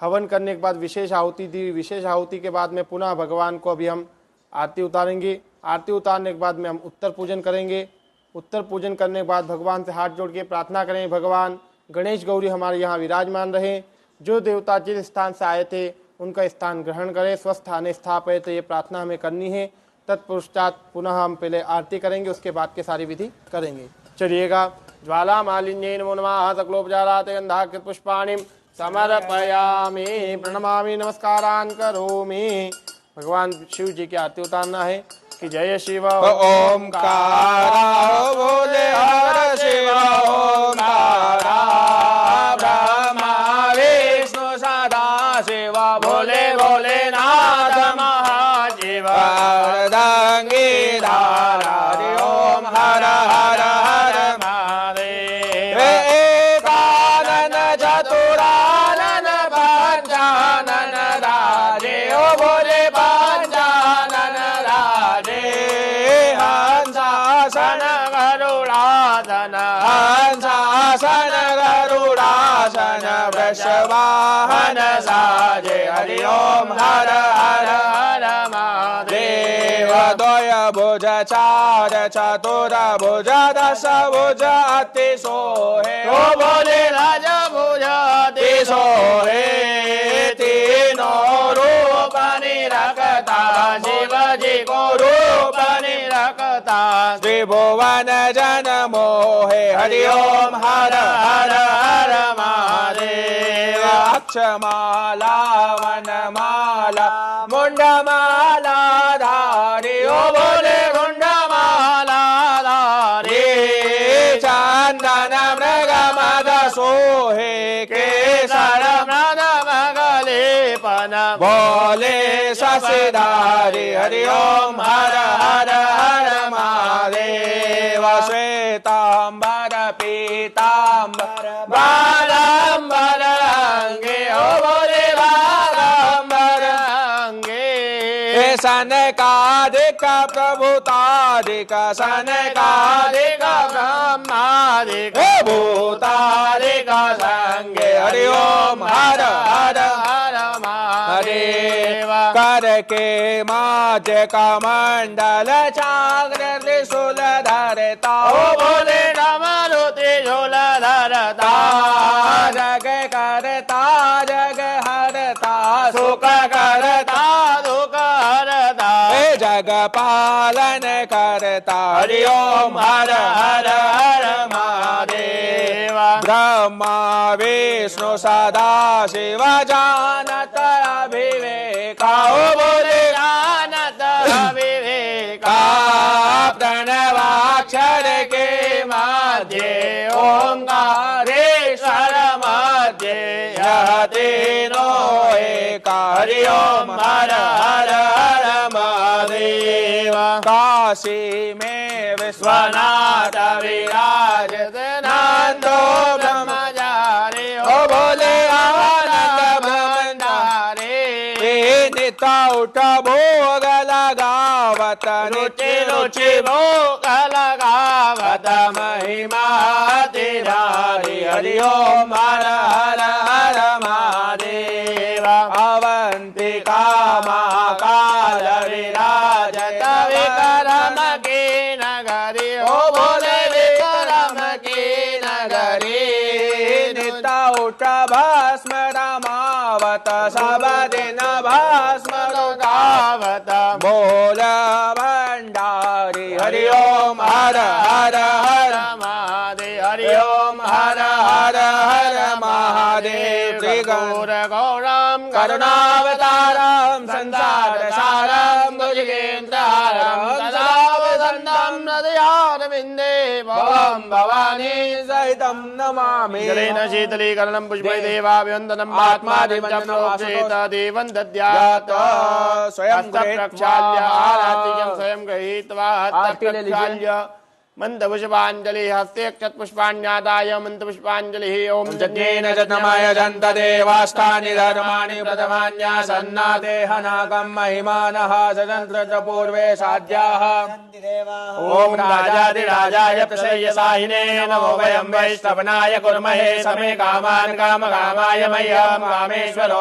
हवन करने के बाद विशेष आहुति दी। विशेष आहुति के बाद में पुनः भगवान को अभी हम आरती उतारेंगे। आरती उतारने के बाद में हम उत्तर पूजन करेंगे। उत्तर पूजन करने के बाद भगवान से हाथ जोड़ के प्रार्थना करें, भगवान गणेश गौरी हमारे यहाँ विराजमान रहे। जो देवता जिस स्थान से आए थे उनका स्थान ग्रहण करें, स्वस्थाने स्थापित। तो ये प्रार्थना हमें करनी है। तत्पश्चात पुनः हम पहले आरती करेंगे, उसके बाद के सारी विधि करेंगे। चलिएगा। ज्वाला मालिन्येन नमो नमः। सकलोपचारात् गन्धाकृत पुष्पाणि समर्पयामि। प्रणमामि नमस्कारान् करोमि। भगवान शिव जी की आरती उतारना है कि जय शिव ओमकारा बोले हर शिव ओमकारा ब्रह्मा विष्णु सदा शिव बोले भोलेनाथ महाशिव अर्धांगी धारा ओम हर हर हर महादेव। एकानन चतुरानन पंचानन राजे ओ बोले वृषवाहन साजे हरि ओम हर हर हर महादेव। द्वय भुज चार चतुर भुज दश भुज अति सोहे ओ बोले राज भुज अति सोहे। तीनों रूप निरखता शिव जी को रूप निरखता। त्रिभुवन जन मोहे हरि ओम हर हर हर महादेव। अक्षमाला वनमाला मुंडमाला धारी ओ बोले मुंडमाला धारी। चंदन मृग मद सोहे केसर मृग मगलेपन बोले शशिधारी हरि ओम हर हर हर महादेव। श्वेतांबर पीतांबर बालांबर अंगे ओ बोले बालांबर अंगे। सनकादिक प्रभुतादिक सनकादिक ब्रह्मादिक भूतादिक संगे हरि ओम हर हर हर महादेव करके माध्य का मंडल चाग्र त्रिशूल धरता ओ बोले डमरुति झूल धरता जग करता जग हरता सुख करता दुख हरता जग पालन करता हरि ओम हर हर हर महादेव ब्रह्मा विष्णु सदा शिव जानत अभिवेका ओ बोले जानत विवेका प्रणवाक्षर के मध्य ओंकारेश्वर मध्य यह तीनों एका हरि ओम हर हर हर महादेव काशी में विश्वनाथ स्वनाथ विराजत नंदो ब्रह्मचारी ओ बोले आनंद भंडारे निता उठ भोग लगावत रुचि रुचि भोग लगावत महिमा तेरा हरि ओम हर हर हर महादेव अवंतिका महाकाल विराजत विक्रम की नगरी ओ बोले विक्रम की नगरी निता उठ भस्म रमावत सब दिन भस्म गावत बोल भंडारी हरि ओम हर हर हर महादेव हरि ओम हर हर हर महादेव गौर गौरम करुणावतारम संसार सारम भुजगेन्द्रहारम सदा वसन्तं हृदयारविन्दे भवं भवानी सहितं नमामि जलेन शीतलीकरणं पुष्पै देवाभिवन्दनं महात्मादिवचनोक्षेत देवं दद्यात् स्वयं प्रक्षाल्य आराध्यं स्वयं गृहीत्वा प्रक्षाल्य मंदपुष्पांजलि हस्ते पुष्पाण्यादाय मंदपुष्पांजलि ओम यज्ञेन जन्मय जन्त देवास्तानि धर्माणि प्रथमान्यासन्नाते हनाकं महिमानः सजन्त्र पूर्वे साध्याः ओम राजाधिराजाय प्रसय्यसाहिने नमो वयं वैष्णवनाय कुर्महे समे कामान् कामकामाय मह्यं कामेश्वरो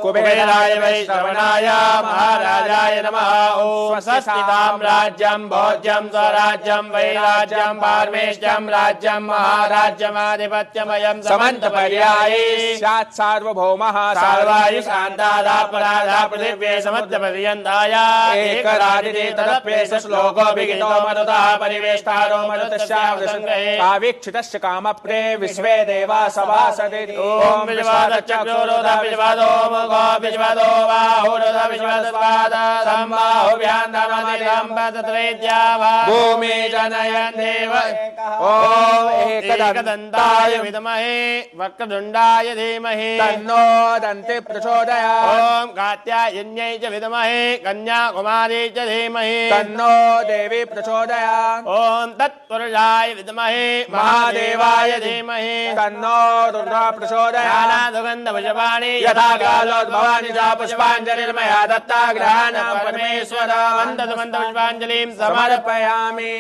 कुबेराय वैष्णवनाय महाराजाय नमः ओम स्वस्तितां राज्यं भोज्यं स्वराज्यं वैराज्यं पारमेष्ट्यं राज्यं महाराज्यमाधिपत्यमयं समन्तपर्याये स्यात् सार्वभौमः सार्वायु शान्तादापराधा पृथिव्ये समध्यपर्यन्ताय एकरादिते तदप्येष श्लोको विगितो मरुतः परिवेष्टारो मरुतस्यावृसङ्ग्रहे कावीक्षितस्य कामप्रे विश्वे देवा सभासदे ओम विश्वादचक्रोरोधा विश्वादो मुखो विश्वादो बाहुरोधा विश्वादस्वाद सम्बाहुभ्यान्धनोदितं पदत्रैद्या भूमि जनयन् देव ओम एकदन्ताय विद्महे वक्रतुण्डाय धीमहि तन्नो दन्ति प्रचोदयात् ओम कात्यायन्यै च विद्महे कन्याकुमारी च धीमहि तन्नो देवी प्रचोदयात् ओम तत्पुरुषाय विद्महे महादेवाय धीमहि तन्नो रुद्रः प्रचोदयात् ज्ञानादुगन्धपुष्पाणि यथा कालोद्भवानि च पुष्पाञ्जलिर्मया दत्ता ग्रहाणां परमेश्वर मन्दपुष्पाञ्जलिं समर्पयामि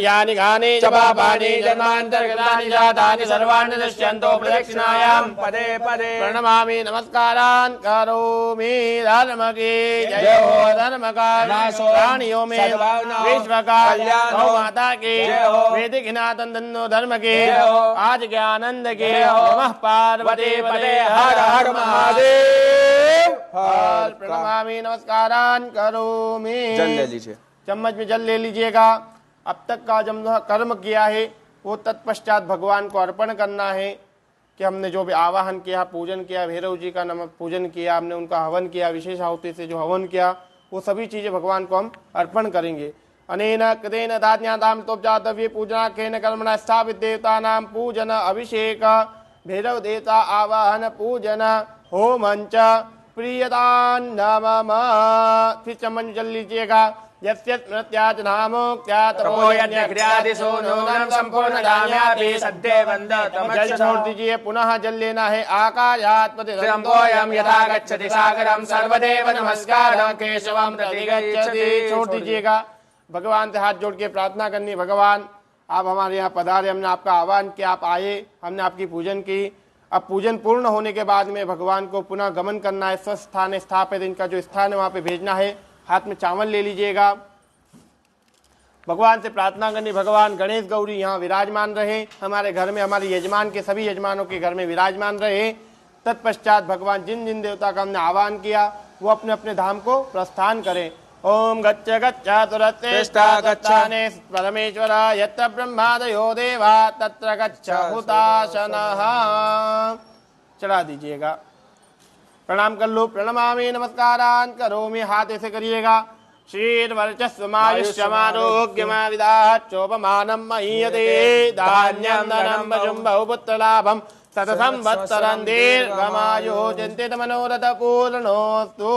यानि गानि च पापानि जन्मान्तर्गतानि जातानि सर्वाणि नश्यन्तो प्रदक्षिणायां पदे पदे प्रणमामि नमस्कारान् करोमि धर्म की जय हो धर्म का प्राणियों में विश्व का कल्याण हो माता की जय हो वेदिकनाथन धन्नो धर्म के आज के आनंद के जय हो नमः पार्वती पदे हर हर महादेव प्रणमामि नमस्कारान् करोमि जल ले लीजिए चम्मच में जल ले लीजिएगा। अब तक का जो कर्म किया है वो तत्पश्चात भगवान को अर्पण करना है कि हमने जो भी आवाहन किया, पूजन किया, भैरव जी का नमक पूजन किया, हमने उनका हवन किया, विशेष आहुति से जो हवन किया, वो सभी चीजें भगवान को हम अर्पण करेंगे। अनेन कृतेन दाज्ञातां तोपजातव्ये पूजनाख्येन कर्मणा स्थापित देवतानां पूजन अभिषेक भैरव देवता आवाहन पूजन होमंच प्रियतान् नमः। फिर चम्मच जल लीजिएगा। यस्य स्मृत्याच नामोक्त्यात् तपोयज्ञादिषु नूनं सम्पूर्णदाम्यापि सद्ये वन्दतमच्युतम्। जल छोड़ दीजिए, पुनः जल लेना है। आकाशात् प्रतिरम्भोऽयं यथा गच्छति सागरं सर्वदेव नमस्कारं केशवं प्रति गच्छति। छोड़ दीजिएगा। भगवान से हाथ जोड़ के प्रार्थना करनी, भगवान आप हमारे यहाँ पधारे, हमने आपका आह्वान किया, आप आए, हमने आपकी पूजन की। अब पूजन पूर्ण होने के बाद में भगवान को पुनः गमन करना है, स्वस्थ स्थान स्थापित इनका जो स्थान है वहाँ पे भेजना है। हाथ में चावल ले लीजिएगा। भगवान से प्रार्थना करनी, भगवान गणेश गौरी यहाँ विराजमान रहे, हमारे घर में, हमारे यजमान के सभी यजमानों के घर में विराजमान रहे। तत्पश्चात भगवान जिन जिन देवता का हमने आह्वान किया वो अपने अपने धाम को प्रस्थान करें। ओम गच्छ गच्छ तुरस्ते परमेश्वर यत्र ब्रह्मादयो देवा तत्र गच्छ हुताशनः। चढ़ा दीजिएगा। प्रणाम कर लो। प्रणमामि नमस्कारान् करोमि, हाथ ऐसे करिएगा। शीर्वर्चस्वमायुष्यमारोग्यमाविदाच्चोपमानं महीयते धान्यं धनं वशुं बहुपुत्रलाभं शतसंवत्सरं दीर्घमायुः चिन्तितमनोरथपूर्णोऽस्तु।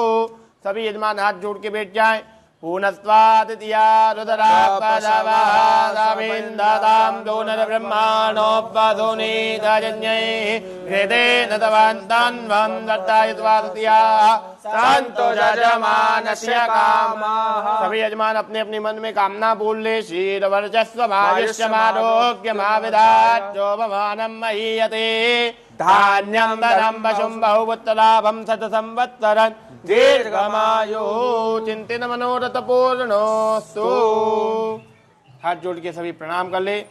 सभी यजमान हाथ जोड़ के बैठ जाएं। पूर्णस्वादित्या रुद्रापदवादामिन्दतां दोनरब्रह्माणोपधुनीतयज्ञैः हृदेन तवन्तन्वं दत्तायत्वादित्या संतो यजमानस्य कामः। सभी यजमान अपने अपने मन में कामना बोल ले। शीलवर्चस्वमायुष्यमारोग्यमाविदाच्चोपमानं महीयते धान्यं धनं वशुं बहुपुत्रलाभं शतसंवत्सरं दीर्घमायुः चिंतित मनोरथ पूर्णोस्तु। हाथ जोड़ के सभी प्रणाम कर ले।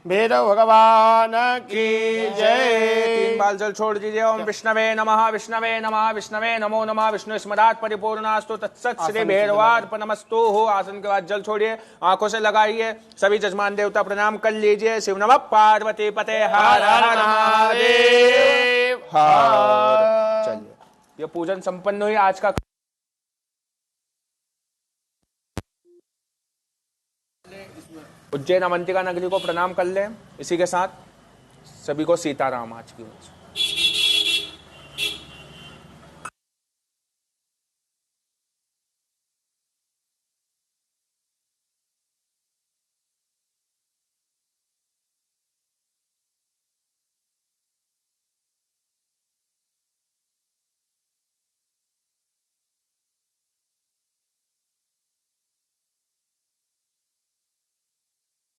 भैरव भगवान की जय। 3 बार जल छोड़ दीजिए। ओम विष्णवे नमः, विष्णवे नमः, विष्णवे नमो नमः, विष्णु स्मरात् परिपूर्णास्तु तत्सत् श्री भैरवार्पणमस्तु हो। आसन के बाद जल छोड़िए, आंखों से लगाइए। सभी जजमान देवता प्रणाम कर लीजिए। शिव नमः पार्वती पते हर हर महादेव हर। चलिए, ये पूजन संपन्न हुई। आज का उज्जैन अवंतिका नगरी को प्रणाम कर लें। इसी के साथ सभी को सीताराम आज की